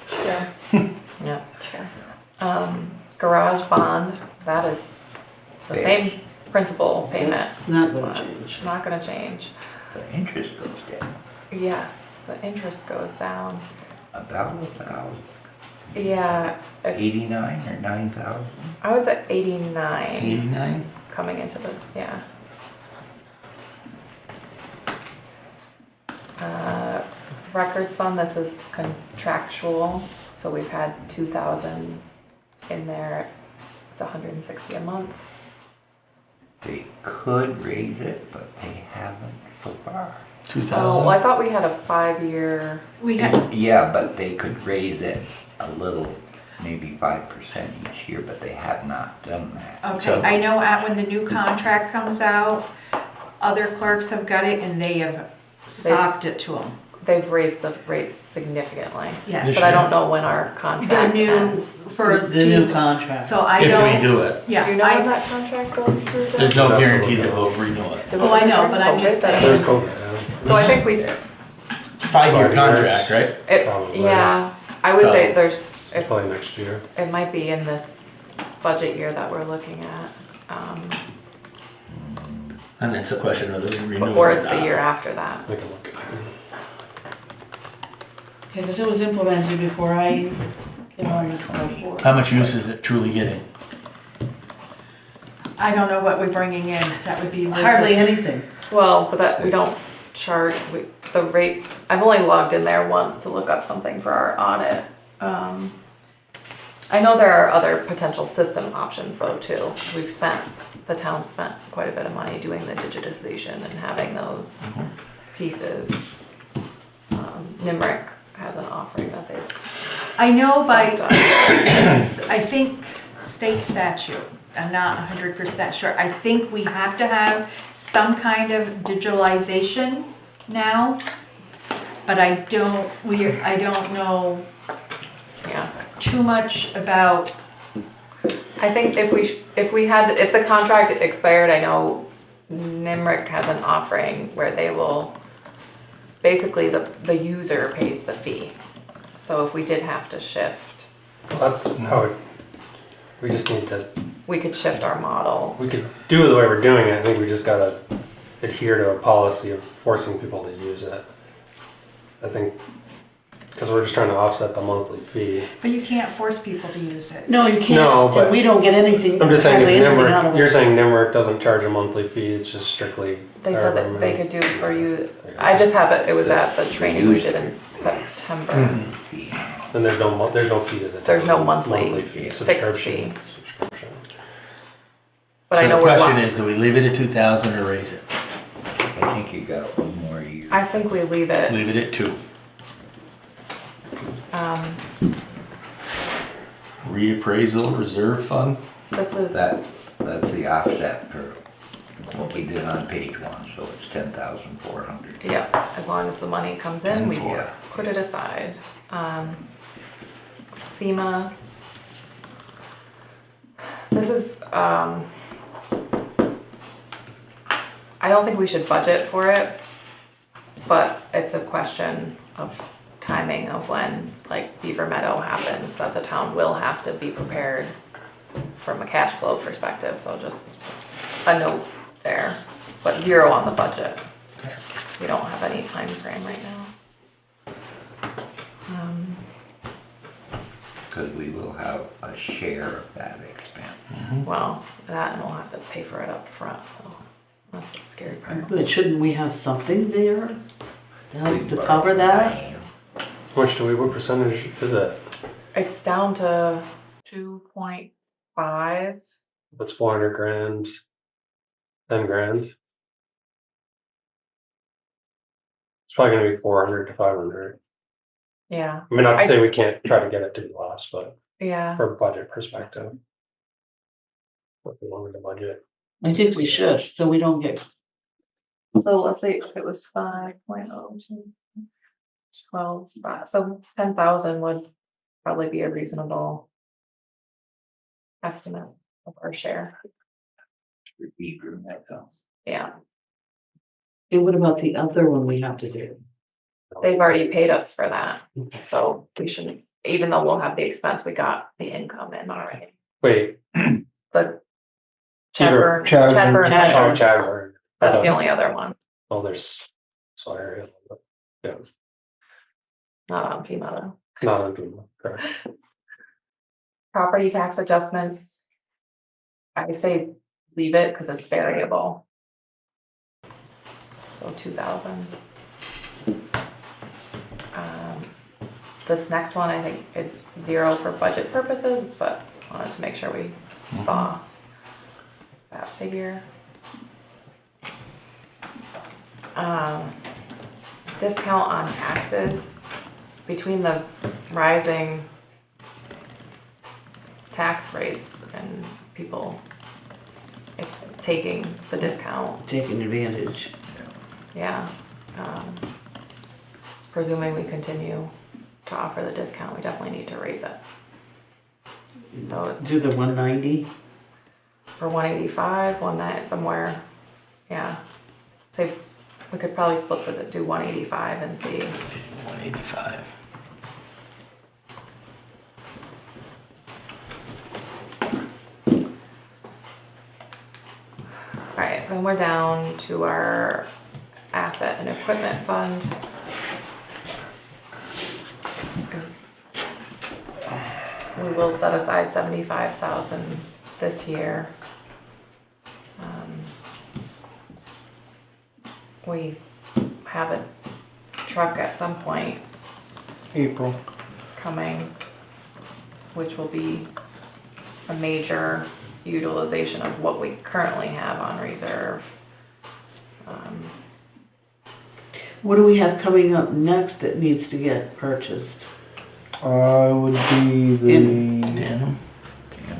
Sure. Yeah. Sure. Garage bond. That is the same principal payment. It's not gonna but change. It's not gonna change. The interest goes down. Yes, the interest goes down. About 1,000. Yeah, it's, 89 or 9,000? I was at 89 89? coming into this, yeah. Records fund, this is contractual, so we've had 2,000 in there. It's 160 a month. They could raise it, but they haven't so far. 2,000? Oh, well, I thought we had a 5-year, We had, Yeah, but they could raise it a little, maybe 5% each year, but they have not done that. okay, I know when the new contract comes out, other clerks have got it and they have socked it to them. they've raised the rates significantly. Yes. But I don't know when our The contract new, ends. for The new people. contract. So I If we don't, do it. yeah. Do you know when I- that contract goes through? Jeff? There's no guarantee that we'll renew it. Did- Oh, was I it know, during but I'm just COVID that- There's COVID, yeah. So I think we, 5-year 5 years. contract, right? Probably. yeah, I would So- say there's, if, Probably next year. it might be in this budget year that we're looking at. And it's a question of the renewal. Or it's the year after that. I can look. Okay, because it was implemented before I came on this board. How much use is it truly getting? I don't know what we're bringing in, that would be. Hardly anything. Well, but that, we don't charge, the rates, I've only logged in there once to look up something for our audit. I know there are other potential system options though too. The town spent quite a bit of money doing the digitization and having those pieces. Nimerick has an offering that they've I know by, done. I think state statute, I'm not 100% sure. I think we have to have some kind of digitalization now, but I don't know Yeah. too much about, I think if the contract expired, I know Nimerick has an offering where they will, basically the user pays the fee. So if we did have to shift, Well, that's how it, we just need to, we could shift our model. we could do it the way we're doing it. I think we just gotta adhere to a policy of forcing people to use it. I think, because we're just trying to offset the monthly fee. but you can't force people to use it. No, you can't. No, but- And we don't get anything. I'm just saying, if hardly anything out of Nimerick, it. you're saying Nimerick doesn't charge a monthly fee, it's just strictly. They said that they could do it for you. I just have it was at the training we did in September. And there's no fee to the. There's no monthly fee, fixed subscription. fee. Subscription. But I So know the we're, question is, do we leave it at 2,000 or raise it? I think you got one more year. I think we leave it. Leave it at 2. Reappraisal reserve fund? This is, That's the offset for what we did on page 1, so it's 10,400. yeah, as long as the money comes in, we 10-4. put it aside. FEMA. This is, I don't think we should budget for it, but it's a question of timing of when, like, Beaver Meadow happens, that the town will have to be prepared from a cash flow perspective, so just a note there, but 0 on the budget. We don't have any time frame right now. Because we will have a share of that expense. Well, that and we'll have to pay for it up front. So that's the scary part. But shouldn't we have something there to help We to borrowed cover that? money. How much what percentage is it? It's down to 2.5. It's 400 grand, 10 grand. It's probably gonna be 400 to 500. Yeah, I mean, not to say we can't try to get it to be less, but yeah. from a budget perspective. What we wanted to budget. I think we should, so we don't get, So let's say if it was 5.02, 12, so 10,000 would probably be a reasonable estimate of our share. For Beaver Meadow. Yeah, and what about the other one we have to do? they've already paid us for that, so we shouldn't, even though we'll have the expense, we got the income in already. Wait, The Peter- Chadburn, Chadburn. oh, Chadburn. that's the only other one. Oh, there's, sorry. Yeah, Not on FEMA though. not on people, correct. Property tax adjustments. I say leave it because it's variable. So 2,000. This next one I think is 0 for budget purposes, but wanted to make sure we saw that figure. Discount on taxes between the rising tax rates and people taking the discount. Taking advantage. Yeah. Presuming we continue to offer the discount, we definitely need to raise it. So it's Do the 190. for 185, 190, somewhere, yeah. Say, we could probably split the, do 185 and see. 185. Alright, then we're down to our asset and equipment fund. We will set aside 75,000 this year. We have a truck at some point April. coming, which will be a major utilization of what we currently have on reserve. What do we have coming up next that needs to get purchased? Would be the Tandem.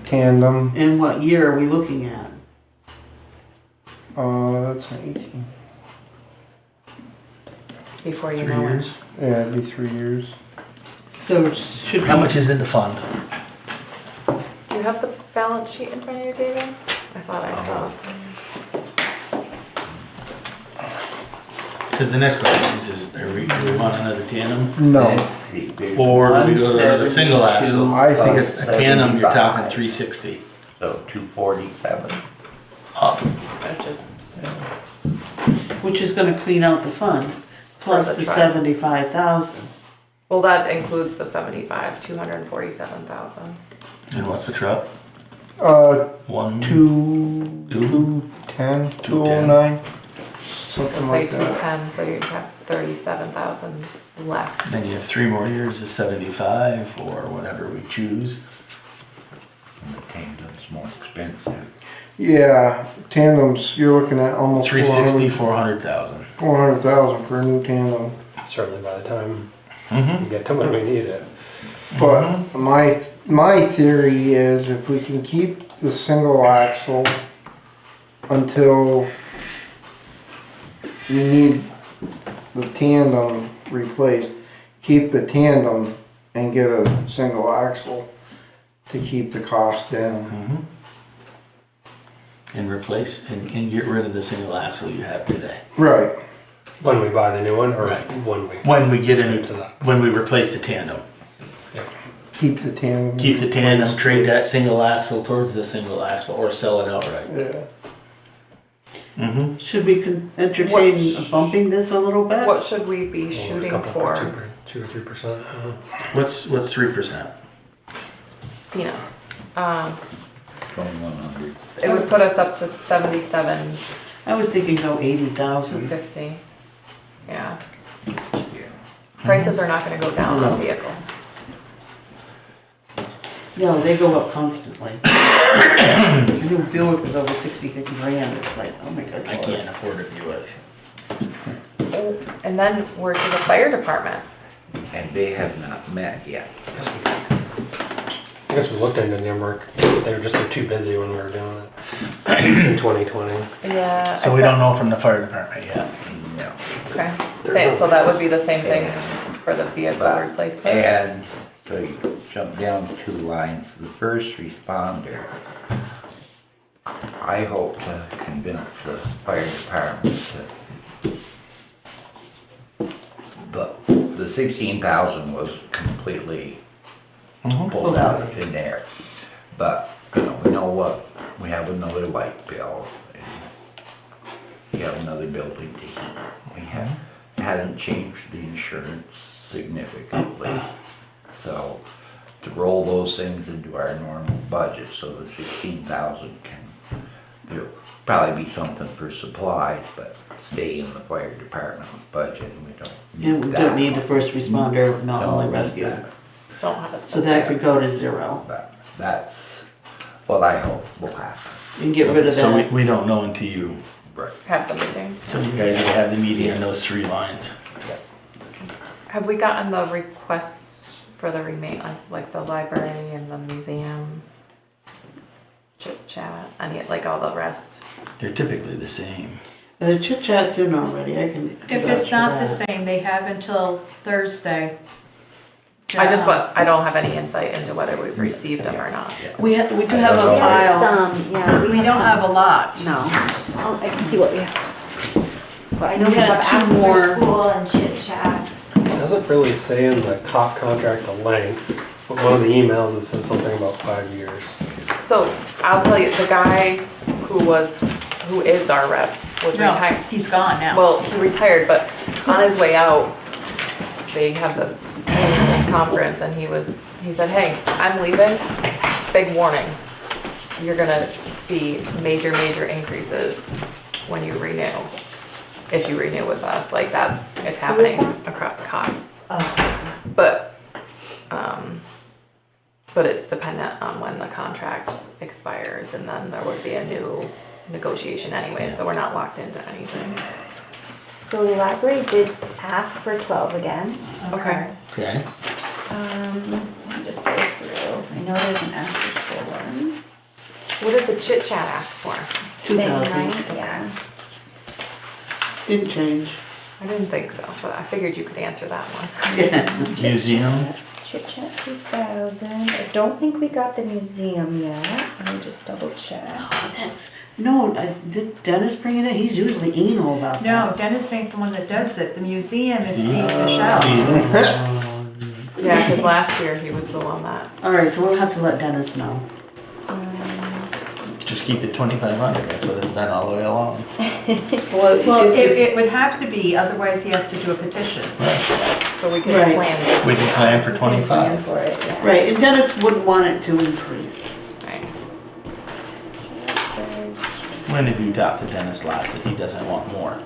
tandem. And what year are we looking at? That's an 18. Before you 3 know it. years. Yeah, it'd be 3 years. So should How we- much is in the fund? Do you have the balance sheet in front of you, David? I thought I saw. Because the next question is do we want another tandem? No. Let's see. there's Or do we go to another single 172 axle? I think Because a tandem, you're talking 75. 360. So 247. Up. Which is, which is gonna clean out the fund, plus the the truck. 75,000. well, that includes the 75, 247,000. And what's the truck? 1, 210, 209, something Let's say like that. 210, so you have 37,000 left. Then you have 3 more years of 75 or whatever we choose. And the tandem's more expensive. Yeah, tandems, you're looking at almost 360, 400,000. 400,000 for a new tandem. Certainly by the time Mm-hmm. we get to when we need it. But my theory is if we can keep the single axle until we need the tandem replaced, keep the tandem and get a single axle to keep the cost down. Mm-hmm. And replace and get rid of the single axle you have today. Right. When we buy the new one or Right. when we When we get into into that. when we replace the tandem. Keep the tandem. Keep the tandem, trade that single axle towards the single axle or sell it outright. Yeah. Mm-hmm. Should we entertain What- bumping this a little bit? What should we be Well, a shooting couple for? 2 or 3%. What's 3%? Peanuts. 2100. It would put us up to 77, I was thinking go 80,000. 250. Yeah. Yeah. Prices are not gonna go down No. on vehicles. No, they go up constantly. A new Buick was over 60, 50 grand. It's like, oh my god. I can't afford to do it. And then we're to the fire department. And they have not met yet. I guess we looked into Nimerick. They were just too busy when we were doing it in 2020. Yeah. So we don't know from the fire department yet. No. Okay, so that would be the same thing for the vehicle replacement? And so you jump down 2 lines, the first responder. I hope to convince the fire department that the 16,000 was completely pulled out of thin air. But, we know what, we have another light bill. And we have another building to heat. We have to hasn't changed the insurance significantly. So to roll those things into our normal budget, so the 16,000 can, there'll probably be something for supplies, but stay in the fire department's budget, and we don't need And we that don't need the much. first responder, Mount Don't Holly need rescue. that. Don't have a. So that could go to 0. But that's what I hope will happen. You can get rid of So that. we don't know until you, Right. Have the meeting. so you guys will have the meeting on those 3 lines. Have we gotten the requests for the like the library and the museum? Chit chat, like all the rest? They're typically the same. The chit chat's in already, I can. If it's not the same, they have until Thursday. I don't have any insight into whether we've received them or not. We do have a We have file. some, yeah. We don't have a lot. No. I can see what we have. But I know We we had have 2 more. after school and chit chat. It doesn't really say in the cop contract the length, but one of the emails it says something about 5 years. So I'll tell you, the guy who is our rep was No, retired. he's gone now. Well, he retired, but on his way out, they have the annual conference and he said, hey, I'm leaving, big warning. You're gonna see major increases when you renew. If you renew with us, like it's happening across COTS. Oh. But it's dependent on when the contract expires and then there would be a new negotiation anyway, so we're not locked into anything. So the library did ask for 12 again. Okay. Okay. Let me just go through. I know there's an after school one. What did the chit chat ask for? Same, 2,000. right? Yeah. Didn't change. I didn't think so, but I figured you could answer that one. Yeah. Museum, Chit chat 2,000. I don't think we got the museum yet. Let me just double check. No, did Dennis bring it in? He's usually anal about No, that. Dennis ain't the one that does it. The museum is Steve Steve. Michelle. Yeah, because last year he was the one that. Alright, so we'll have to let Dennis know. just keep it 2,500, that's what it's been all the way along. Well, it would have to be, otherwise he has to do a petition. So we could Right. plan. We can plan for Plan 25. for it, yeah. Right, and Dennis wouldn't want it to increase. Right. When have you talked to Dennis last that he doesn't want more?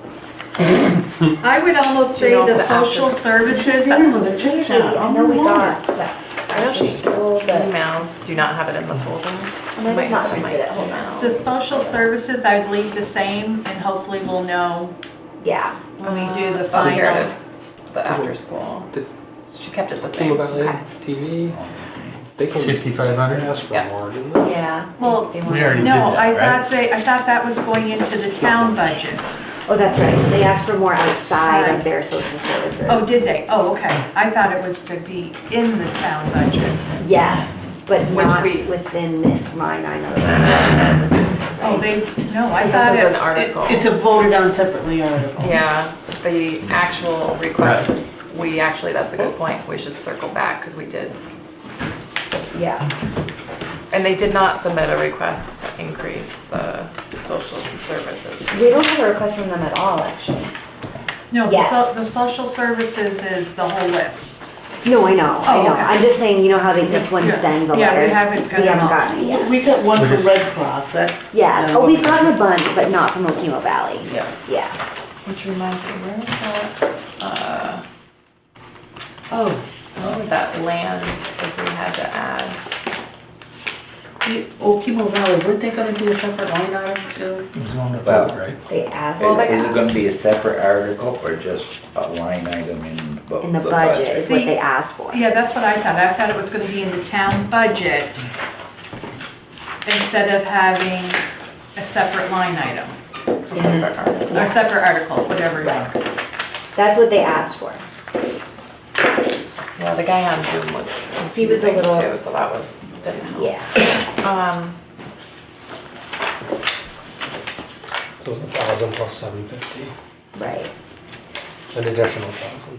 I would almost Do you say know the if the social after- services, There was a chit chat. I know we got that. I know she School, but emailed. Do you not have it in the folder? I might not have find it. Hold email. the social services, I'd leave the same, and hopefully we'll know yeah. when we do the Oh, here it final. is. The after school. Did- She kept it the Thing same. about Okay. TV, they can 6,500? ask for Yeah. more, didn't they? Yeah. Well, They We wanted- already did No, that, I right? thought that was going into the town budget. Oh, that's right. They asked for more outside of their social services. Oh, did they? Oh, okay. I thought it was to be in the town budget. Yes, but Which not we- within this line item. of the services, Oh, right? they, no, I This thought is an it, article. It's a voted on separately article. Yeah, the actual request, that's a good point. We should circle back because we did. Yeah. And they did not submit a request to increase the social services. We don't have a request from them at all, actually. no, Yeah. the social services is the whole list. No, I know. Oh, okay. I'm just saying, you know how each one Yeah. sends a Yeah, letter? we haven't got it all. gotten it yet. We got one We're from just- Red Cross, that's. Yeah. Oh, we've gotten a bunch, but not from Okemo Valley. Yeah. Yeah. Which reminds me, where was that, Oh, where would that land if we had to add? Okemo Valley, weren't they gonna do a separate line item too? It was on the Well, vote, right? They asked Well, for they- Is it that. gonna be a separate article or just a line item in In the budget is what See, they asked for. Yeah, that's what I thought. I thought it was gonna be in the town budget instead of having a separate line item. A separate article? Or a separate article, whatever you Right. want. That's what they asked for. Yeah, the guy on Zoom was He was a confusing little- too, so that didn't help. Yeah. So it's 1,000 plus 750, Right. an additional 1,000.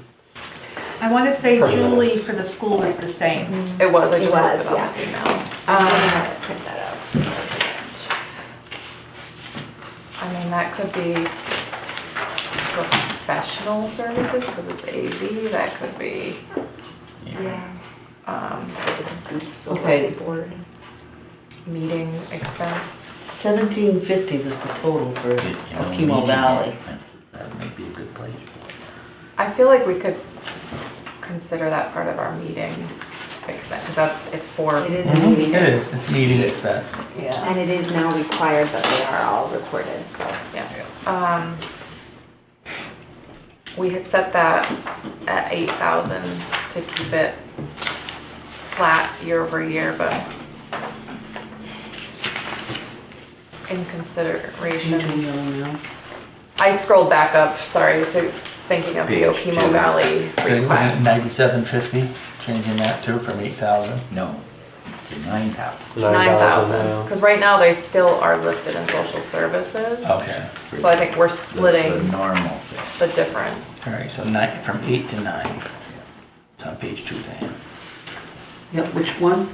I wanna say Per Julie minutes. for the school is the same. It was, I It just looked was, it on yeah. the email. I'm gonna have to print that out. I mean, that could be professional professional services, because it's AV, that could be, Yeah. Okay. Board. meeting expense. 1750 was the total for You know, Chemo meeting Valley. expenses, that may be a good place for it. I feel like we could consider that part of our meeting expense, because it's for. It is a Mhm, meeting. It is, it's meeting expense. Yeah. And it is now required that they are all recorded, so. Yeah. We had set that at 8,000 to keep it flat year over year, but in consideration, I scrolled back up, sorry, to thinking of the Page Okemo 2. Valley So you're looking at request. 9750, changing that too from 8,000. No, to 9,000. 9,000, now. because right now they still are listed in social services. Okay, So I think we're The splitting normal thing. the difference. all right, so from 8 to 9. It's on page 2 then. Yep, which one?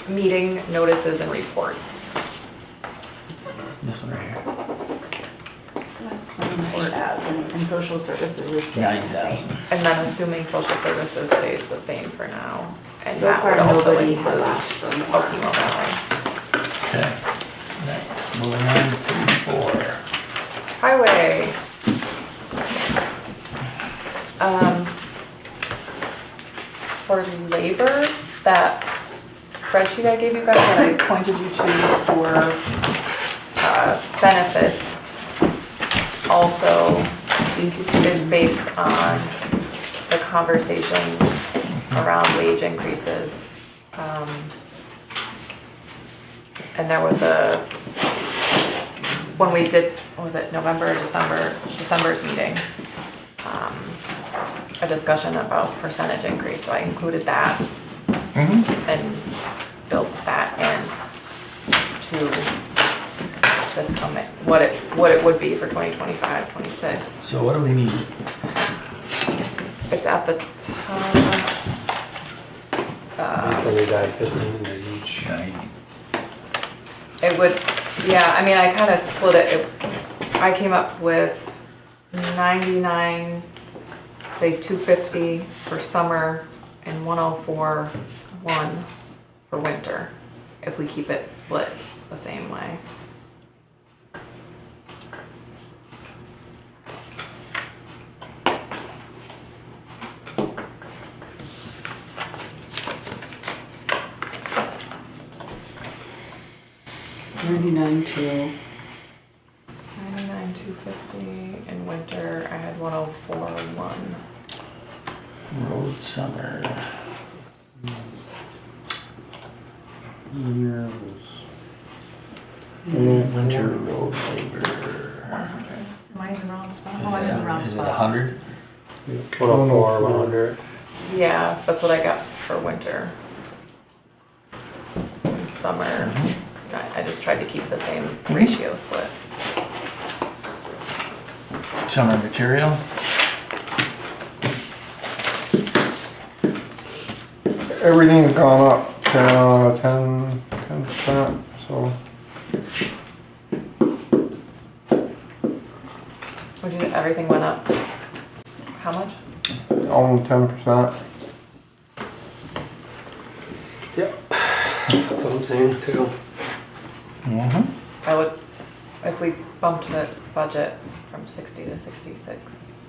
Meeting notices and reports. This one right here, 9,000, and social services is staying the 9,000. same. And then assuming social services stays the same for now. And So that far, would also nobody include has asked for more. Okemo Valley. Okay, next, moving on to page 4. Highway. For labor, that spreadsheet I gave you guys that I pointed you to for benefits also is based on the conversations around wage increases. And there was when we did, what was it, December's meeting, a discussion about percentage increase, so I included that and built that in to this comment, what it would be for 2025, 26. So what do we need? It's at the top. He's gonna die 15 to each. 90. It would, yeah, I mean, I kind of split it. I came up with 99, say 250 for summer and 104.1 for winter, if we keep it split the same way. $99 99, 250, in winter I had 104.1. Road summer. Winter road labor. 100. Am I in the wrong spot? Oh, I'm in the wrong Is it spot. 100? 104, 100. Yeah, that's what I got for winter. In summer, I just tried to keep the same ratio split. Summer material? Everything's gone up 10%, so Would you, everything went up? How much? almost 10%. Yep. That's what I'm saying too. Mm-hmm. I would, if we bumped the budget from 60 to 66,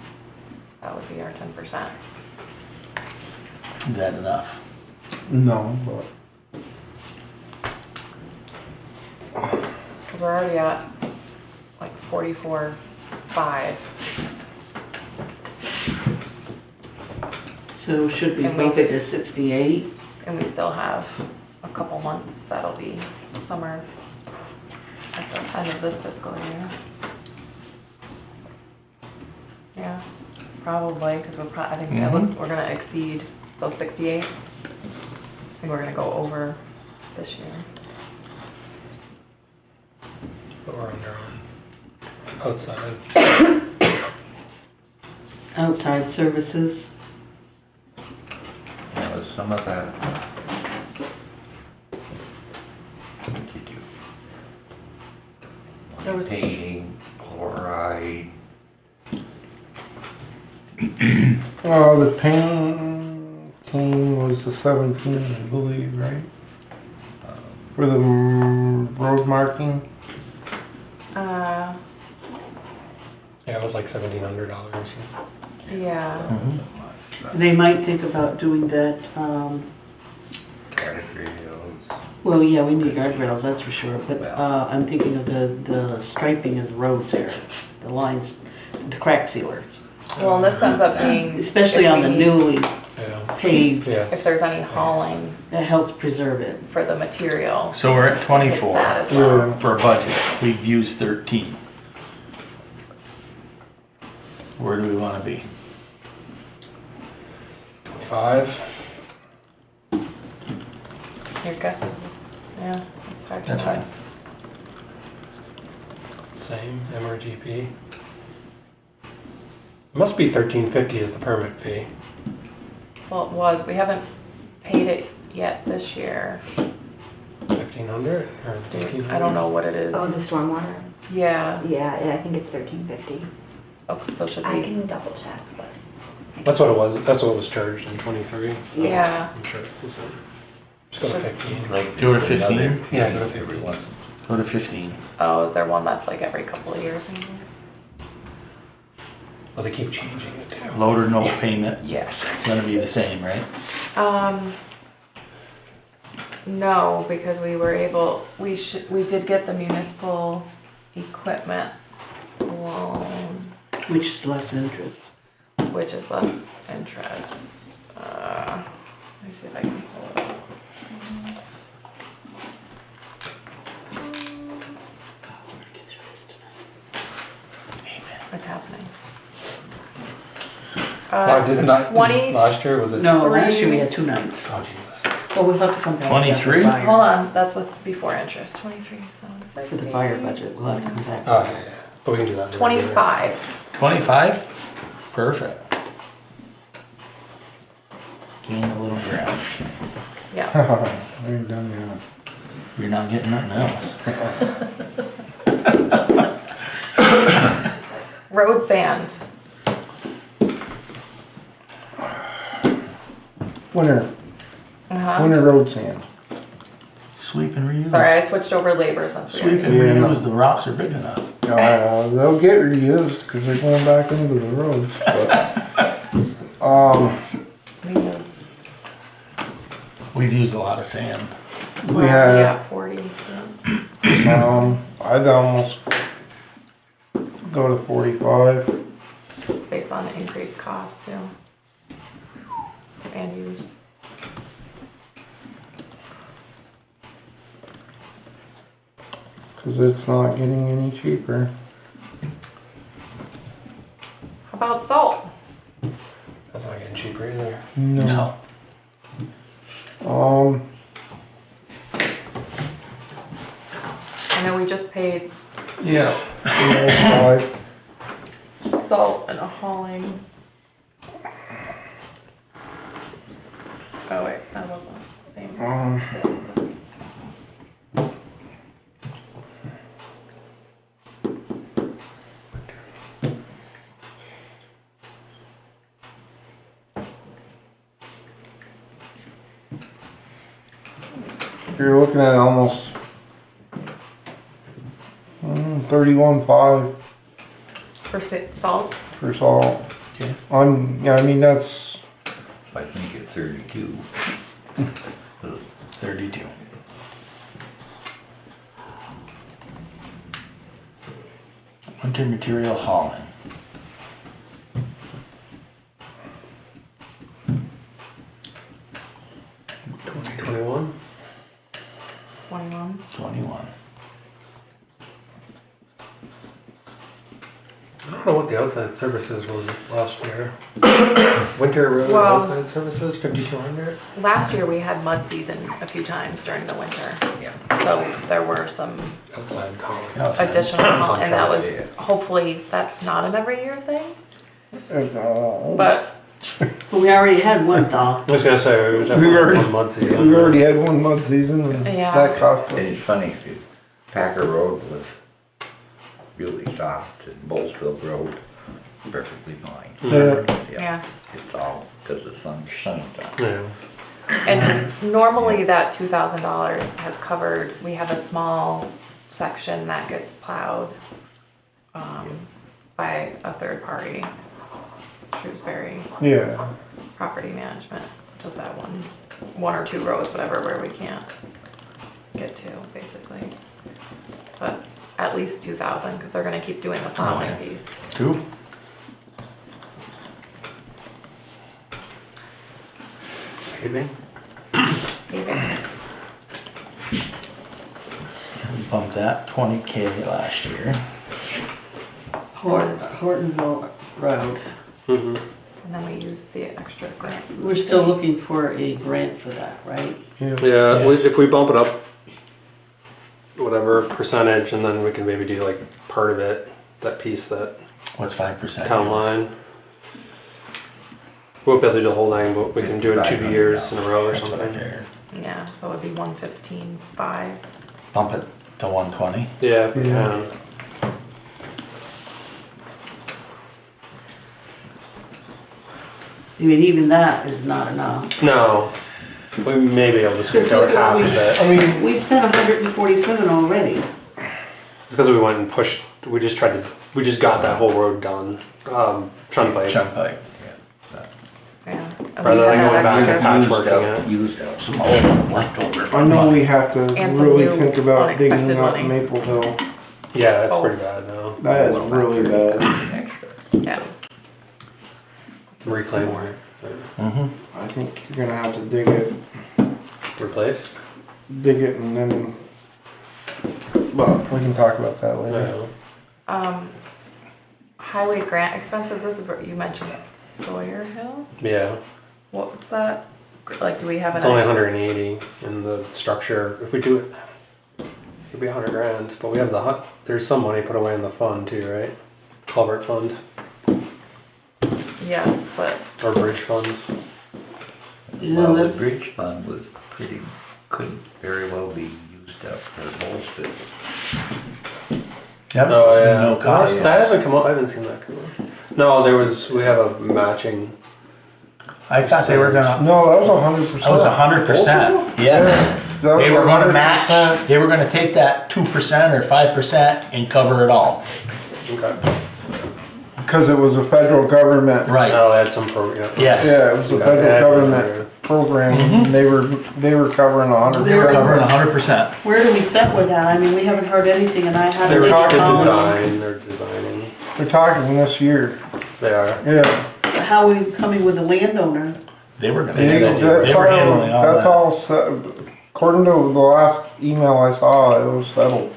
that would be our 10%. Is that enough? No, but Because we're already at like 44.5. So should we And we bump it could- to 68? And we still have a couple months that'll be summer at the end of this fiscal year. Yeah, probably, because I think it looks, we're gonna exceed, so 68. I think we're gonna go over this year. But we're under on outside. Outside services? There was some of that. What did you do? There was- Painting, chloride. The painting was the 17th, I believe, right? For the road marking. Uh, Yeah, it was like $1,700. yeah. They might think about doing that, Guardrails. well, yeah, we need guardrails, that's for sure, but, I'm thinking of the striping of the roads there, the lines, the crack sealers, Well, and this ends up being. especially if on the we- newly Yeah. paved, Yes. If there's any hauling that helps preserve it. for the material, So we're at it's 24 that as well. Yeah. for a budget. We've used 13. Where do we want to be? 25. Your guess is, yeah, it's hard to know. That's fine. Same, MRGP. It must be $13.50 is the permit fee. Well, it was, we haven't paid it yet this year. 1,500 or 1,800? I don't know what it is. Oh, the stormwater? Yeah, Yeah, I think it's 1350. okay, so should I we, can double check, but. That's what it was. That's what was charged in 23. So yeah, I'm sure it's the same. Just go to 15. Like Do it at 15? another- Yeah, go to every 15. once. Go to 15. oh, is there one that's like every couple of years maybe? Well, they keep changing it too. Load or no payment. Yes. It's going to be the same, right? No, because we were able, we did get the municipal equipment loan, Which is less interest. which is less interest. Let me see if I can pull it up. What's happening? Did it not? 20, Last year was it? No, last year we had 2 nights. Oh Jesus. Well, we'll have to come back. 23? after fire. hold on, that's with before interest, 23, 760. For the fire budget, we'll have to come back. Oh yeah, yeah. But we can do that. in the regular. 25. 25? Perfect. Gain a little ground. Yeah. I ain't done yet. You're not getting nothing else. Road sand. Winter Uh-huh. road sand. Sweep and reuse. Sorry, I switched over labor since we Sweep and already. Yeah. reuse. The rocks are big enough. They'll get reused because they're going back into the roads. But, We've used a lot of sand. we had, Yeah, 40. too. I'd almost go to 45. Based on increased cost too. And use. Because it's not getting any cheaper. How about salt? That's not getting cheaper either. No. I know we just paid Yeah. 5. salt and a hauling. Oh wait, that wasn't the same. You're looking at almost 31.5 For salt? for salt. Okay. I mean, that's, I think it's 32. 32. Winter material hauling. $21. 21. 21. I don't know what the outside services was last year. Winter road Well- outside services, 5,200. Last year we had mud season a few times during the winter. Yeah. So there were some Outside calling. Outside. additional, and that was, Yeah. hopefully, that's not an every year thing, but but But we already had one thaw. I was gonna say, it was We already- 1 month season. we've already had one mud season and Yeah. that cost And us. it's funny, Packer Road was really soft and Boltville Road perfectly fine. Yeah. It's all because the sun shines on it. Yeah. And normally that $2,000 has covered, we have a small section that gets plowed by a third party, Shrewsbury Yeah. Property Management, just that one or two rows, whatever, where we can't get to, basically. But at least 2,000, because they're gonna keep doing the plowing Okay. piece. Two? Paving? Paving. We bumped that 20K last year. Hortonville Road. Mm-hmm. And then we use the extra grant. We're still looking for a grant for that, right? Yeah, Yes. if we bump it up, whatever percentage, and then we can maybe do like part of it, that piece, that What's 5%? town line. We won't be able to do the whole thing, but we can do it 2 years in a row or That's what I something. figured. Yeah, so it'd be 115.5. Bump it to 120. Yeah, if we Yeah. can. I mean, even that is not enough. No, we may be able to squeak out half of it. I mean, We spent 147 already. It's because we went and pushed, we just got that whole road done. Shunpike. Chunk pipe. Yeah. And Rather we than had going back that and extra- patchworking it. Used up some old leftover. I know we have to And some really new think about digging unexpected up money. Maple Hill. Yeah, it's Oh. pretty bad now. That is really bad. Extra. Yeah. Some reclaim work. Mm-hmm. I think you're gonna have to dig it and then, well, we can talk about that later. Yeah. Highway grant expenses, this is what you mentioned, Sawyer Hill? Yeah, What's that? Like, do we have an? it's only 180 in the structure. If we do it, it'd be 100 grand. But we have there's some money put away in the fund too, right? Culvert fund Yes, but or bridge fund. You know, Well, the that's, bridge fund was could very well be used up for Holston. That was supposed to be no cost. That hasn't come up. I haven't seen that come up. No, we have a matching. I thought they were gonna. No, that was 100%. That was 100%. Yes. That They was were gonna 100%. match. They were gonna take that 2% or 5% and cover it all. Okay. Because it was a federal government. Right. Oh, they had some program. Yes. Yeah, it was a Okay. federal Yeah, government program. Mhm. They were covering They were 100%. covering 100%. where do we set with that? I mean, we haven't heard anything and I They haven't. were talking the called. design. They're designing. They're talking this year. They are. Yeah. How are we coming with the landowner? They were gonna. They, They were handling all that's that. all set. According to the last email I saw, it was settled.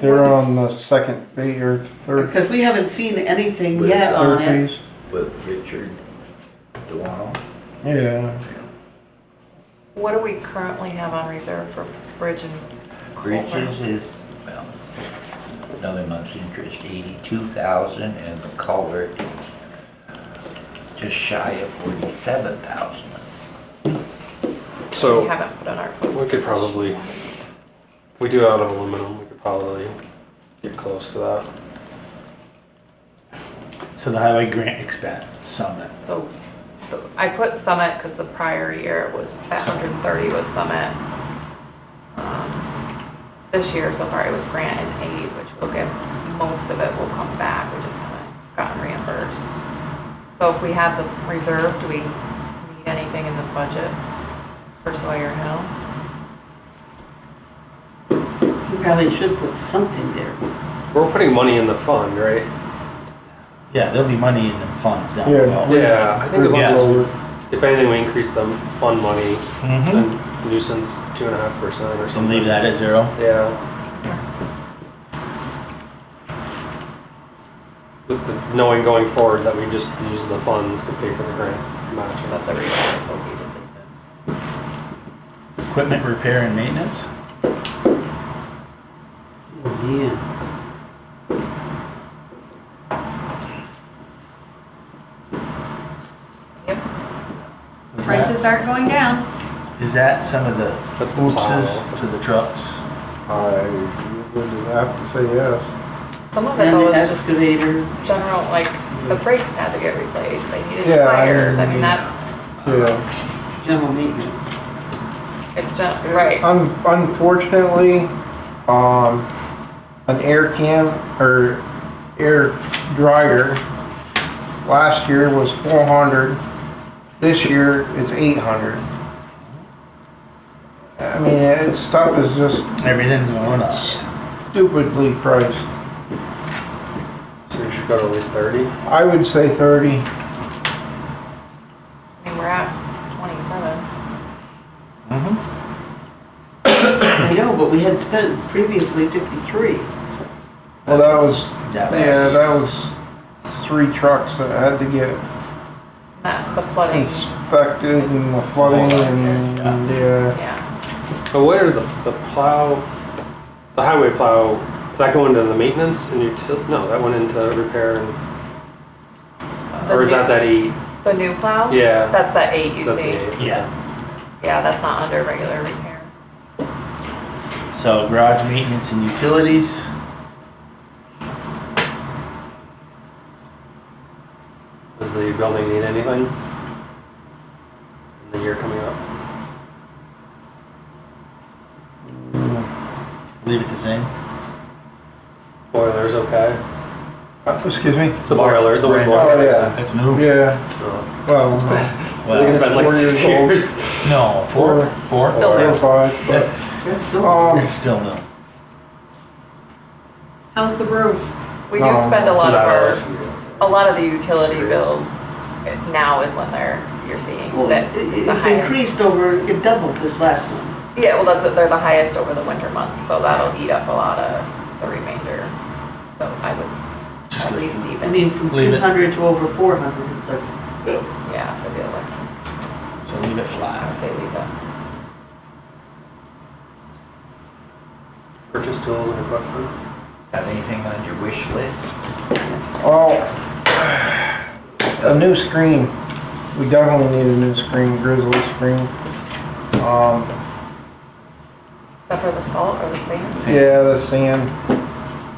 They're on the second page or third, Because we haven't seen anything With yet on third it. piece. With Richard Delano. Yeah. what do we currently have on reserve for bridge and culvert? Bridges is, well, another month's interest, 82,000, and the culvert is just shy of 47,000. So We haven't put on our funds. we could probably, if we do it out of aluminum, we could probably get close to that. So the highway grant expense summit. So I put Summit because the prior year it was at 130 was Summit. This year so far it was grant and aid, which will get, most of it will come back. We just haven't gotten reimbursed. So if we have the reserve, do we need anything in the budget for Sawyer Hill? We probably should put something there. We're putting money in the fund, right? Yeah, there'll be money in them funds down Yeah. below. Yeah, I think as long Yeah. as, if anything, we increase the fund money Mm-hmm. and nuisance 2.5% or And something. leave that at 0. Yeah. With the knowing going forward that we just use the funds to pay for the grant matching. That the reserve will be depleted. Equipment repair and maintenance. Yeah. Yep. Is Prices aren't going down. Is that some of the That's the oopses plow. to the trucks? I would have to say yes. Some of it And though the is just excavator. general, like, the brakes had to get replaced, they needed Yeah, I tires, I mean, mean, that's, Yeah. General maintenance. it's just, right. Unfortunately, an air can or air dryer last year was 400. This year it's 800. I mean, stuff is just Everything's going up. stupidly priced. So we should go to at least 30. I would say 30. I mean, we're at 27. I know, but we had spent previously 53. Well, that was, That yeah, was- that was 3 trucks that had to get That, the flooding, inspected and the flooding and, yeah. yeah. But what are the plow, the highway plow, did that go into the maintenance and no, that went into repair and, The or is new- that 8? The new plow? Yeah. That's that 8 you That's see. the 8. Yeah. Yeah, that's not under regular repairs. So garage maintenance and utilities. Does the building need anything in the year coming up? Leave it the same. Boiler's okay. Excuse me? The boiler, the wood Right. boiler. Oh, yeah. That's new. Yeah, Oh, well, I think it's Well, been like 4 6 years old. years. no, four. Still or new. 5, but, That's still. It's still new. How's the roof? We do No, spend a lot of $2. a lot of the utility Screws. bills now is when you're seeing Well, that it's the it's highest. increased over, it doubled this last month. Yeah, well, they're the highest over the winter months, so that'll eat up a lot of the remainder. So I would Just at leave least it. even, I mean, from Leave it. 200 to over 400 is like, yeah, for the election, So leave it I flat. would say leave it. Purchase tools and equipment. Got anything on your wish list? well, a new screen. We definitely need a new screen, grizzly screen. Is that for the salt or the sand? Yeah, the sand,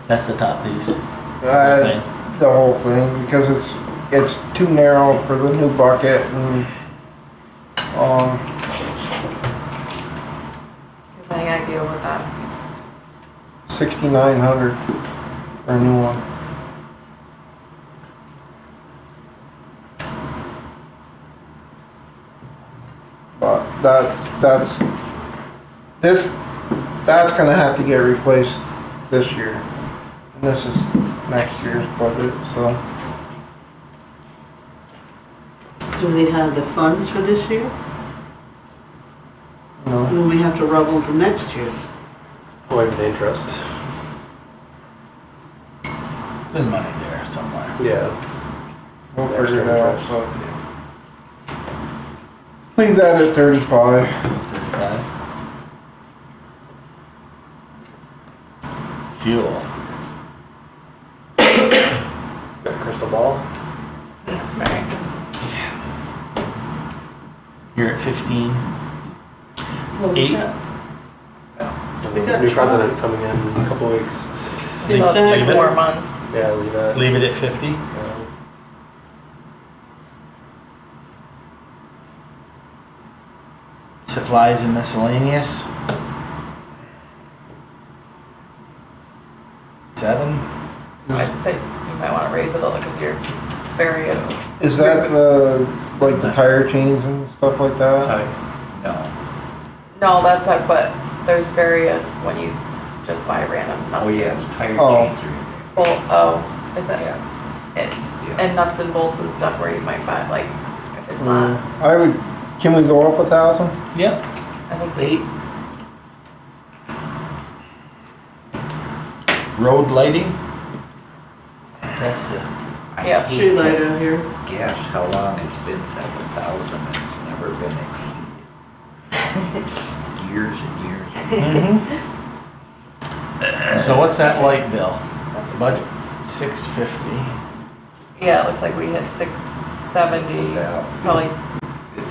That's the top piece. the whole thing, because it's too narrow for the new bucket and, Any idea what that? 6,900 for a new one. But that's gonna have to get replaced this year. And this is next year's budget, so. do they have the funds for this year? No. And we have to rubble to next year. Oh, even the interest. There's money there somewhere. Yeah. We'll Extra figure it out, interest. so. Leave that at 35. 35. Fuel. Got a crystal ball. Right. You're at 15. Well, we 8. got- We got New Trump. president coming in a couple weeks. Leave About it- 6 leave it- more months. Yeah, leave that. Leave it at 50. Supplies and miscellaneous. 7. I'd say you might want to raise it a little because you're various. Is that like the tire chains and stuff like that? No. No, that's it, but there's various when you just buy random nuts. Oh, yes, tire Oh. chains are in there. Well, oh, is that? Yeah. And, and nuts and bolts and stuff where you might buy, like, if it's not, I would, can we go up 1,000? Yep. I think 8. Road lighting. That's the. I Yeah. hate Street light to out here. guess how long it's been 7,000 and it's never been exceeded. Years and years. So what's that light bill? that's Budget 650. Yeah, it looks like we hit 670. Yeah. It's probably, It's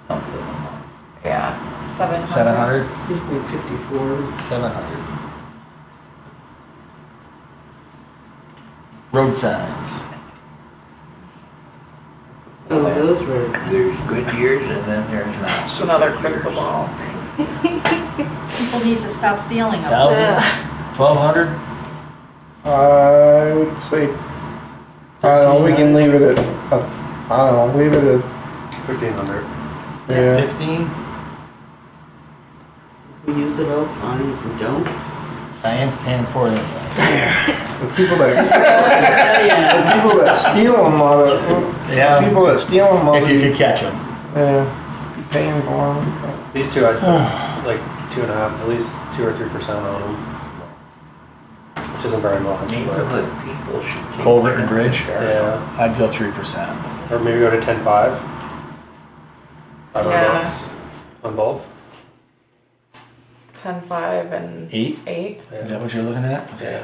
something. yeah, 700. 700. Just like 54. 700. Road signs. Oh, those were. There's good years and then there's not It's so another good crystal years. ball. People need to stop stealing them. 1,200? I would say, I don't know, we can leave it at, I don't know, leave it at, 1,500. yeah. 15? If we use it all, fine. If we don't. Diane's paying for it anyway. The people that steal them out of, Yeah. people that steal them out If of, you could catch them. yeah, be paying for them. These two, I'd like 2.5, at least 2 or 3% on them. Which isn't very much, but People should take Culvert and Bridge? yeah. I'd go 3%. Or maybe go to 10.5. $500 Yeah. on both. 10, 5, and 8? 8. Is that what you're looking at? Yeah.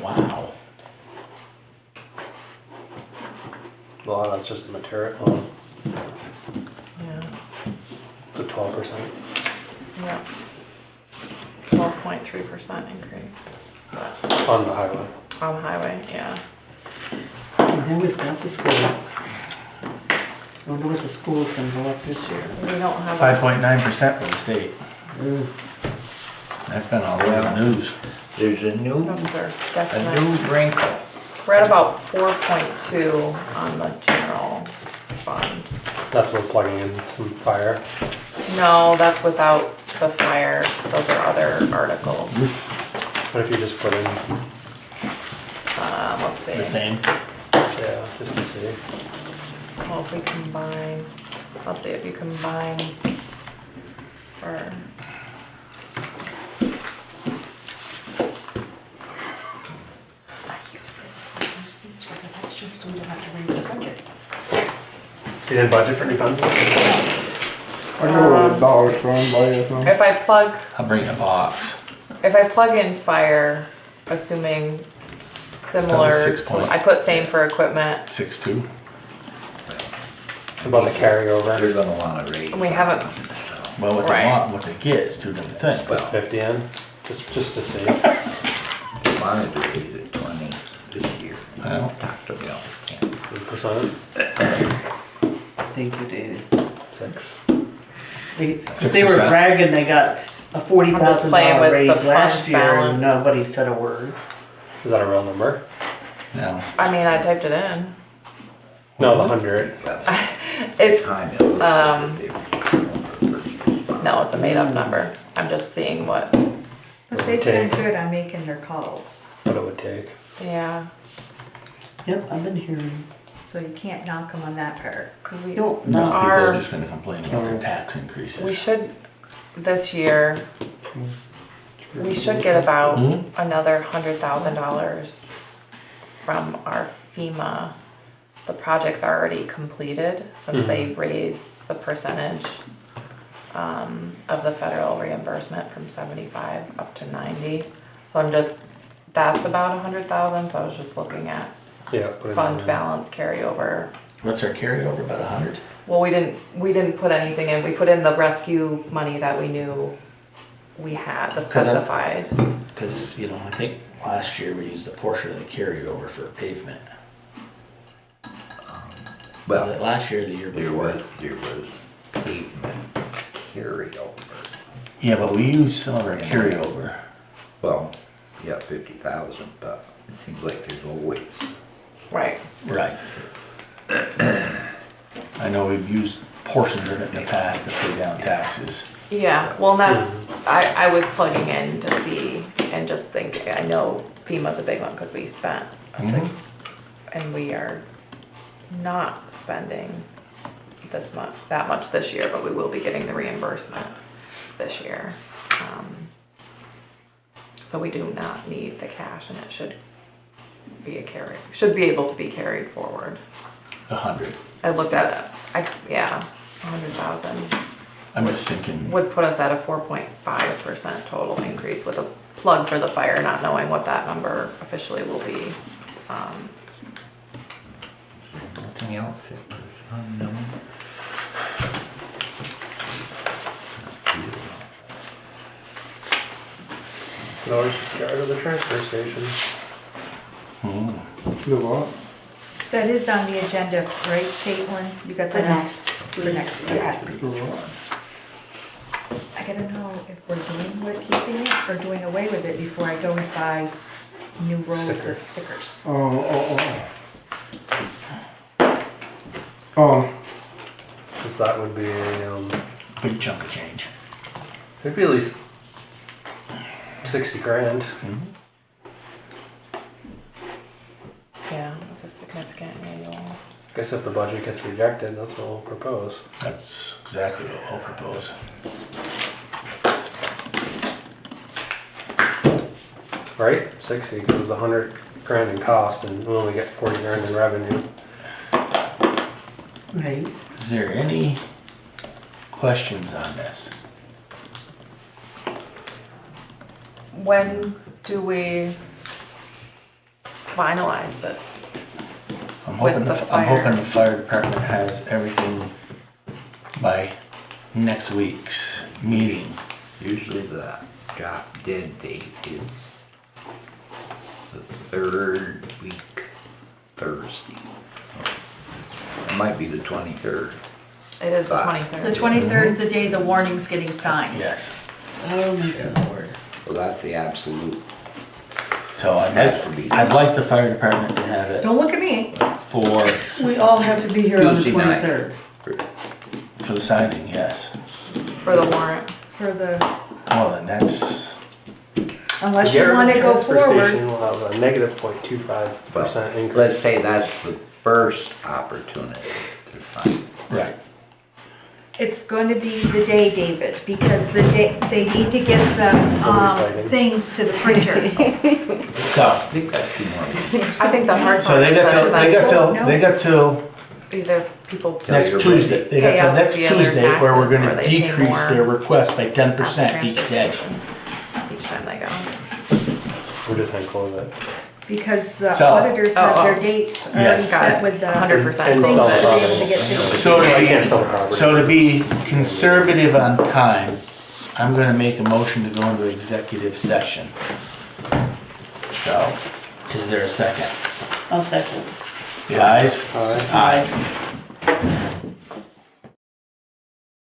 Wow. A lot of that's just the material. Oh, Yeah. it's a 12%. Yeah. 12.3% increase. But On the highway. on the highway, yeah. And then we've got the school. I wonder what the school's gonna go up this year. We don't have a, 5.9% for the state. Ooh. That's been all over the news. There's a new that's their guesstimate. wrinkle. We're at about 4.2 on the general fund. That's what plugging in some fire. No, that's without the fire. Those are other articles. But if you just put in, Let's see. The same. yeah, just to see. Well, if we combine, let's see if you combine for. You didn't budget for new pencils? I go to a dollar store and buy it, If I plug, I'll bring a box. if I plug in fire, assuming similar, That was 6 to, point. I put same for equipment. 6.2. About the carryover. They're gonna wanna raise. And we haven't, Well, what Right. they want, what they get is two different things. Put 50 in, just to see. They wanted to raise it 20 this year. Well. Talked about it. 3%, Thank you, David. 6. They were bragging they got a $40,000 playing with the raise fund last year and balance. nobody said a word. Is that a real number? No. I mean, I typed it in. No, the 100. It's, Time it looked Um, like they were first no, it's a made up number. I'm just seeing what, But they've been good on making their calls, What it would take. yeah. Yep, I've been hearing. so you can't knock them on that part. Cause we, Don't No, know. people Our- are just gonna complain about their tax increases. we should, this year, we should get about Mhm. another $100,000 from our FEMA. The project's already completed since they raised the percentage of the federal reimbursement from 75 up to 90. So I'm just, that's about 100,000, so I was just looking at Yeah, put it fund in. balance carryover. What's our carryover, about 100? Well, we didn't put anything in, we put in the rescue money that we knew we had, the 'Cause I'm- specified. Because, you know, I think last year we used a portion of the carryover for pavement. Was it Well, last year or the year there before? was pavement carryover. Yeah, but we used some of our carryover. Well, yeah, 50,000, but it seems like there's always, Right. Right. I know we've used portions of it in the past to pay down taxes. Yeah, well, that's, I was plugging in to see and just think, I know FEMA's a big one because we spent, and we are not spending that much this year, but we will be getting the reimbursement this year. So we do not need the cash and it should be able to be carried forward. 100. I looked at it, 100,000 I'm just thinking, would put us at a 4.5% total increase with a plug for the fire, not knowing what that number officially will be. anything else that was unknown? Could always just get rid of the transfer station. The what? That is on the agenda, right, Caitlin? You got For the next For next, okay. The what? I gotta know if we're doing with keeping it or doing away with it before I go and buy new rolls Sticker. of stickers. Cause that would be a, Big chunk of change. it'd be at least 60 grand. Yeah, it's a significant annual. Guess if the budget gets rejected, that's what we'll propose. That's exactly what I'll propose. Right? 60, because it's 100 grand in cost and we only get 40 grand in revenue. Right. Is there any questions on this? When do we finalize this? I'm With hoping the I'm hoping fire. the fire department has everything by next week's meeting. Usually the drop dead date is the third week Thursday. It might be the 23rd. It is the Five. 23rd. The 23rd is the day the warning's getting signed. Yes. Oh my God, Lord. Well, that's the absolute. So Has to be. I'd like the fire department to have it Don't look at me. for We all have to be here on the Tuesday night. 23rd. the signing, yes. For the warrant. For the, Well, then that's, unless Get rid you of wanna the go transfer forward. station, we'll have a negative 0.25% increase. Let's say that's the first opportunity to sign. right. It's going to be the day, David, because the day, they need to get the, Nobody's fighting. things to the printer. So, I think that's 2 more weeks. I think the hard so part they is got till, that they got till, No. they got till either people next you're Tuesday. They Pay got till us next via their Tuesday where we're taxes, gonna or they pay decrease more their request by at the 10% each transfer day. station each time they go. We're just gonna close it. Because the So- auditors have their Oh. dates already Yes. set with the 100% And things sell that the they're able property. to get things. So to I can't be, sell the property. so to be conservative on time, I'm gonna make a motion to go into executive session. So, is there a second? I'll second. The ayes? Aye. Aye.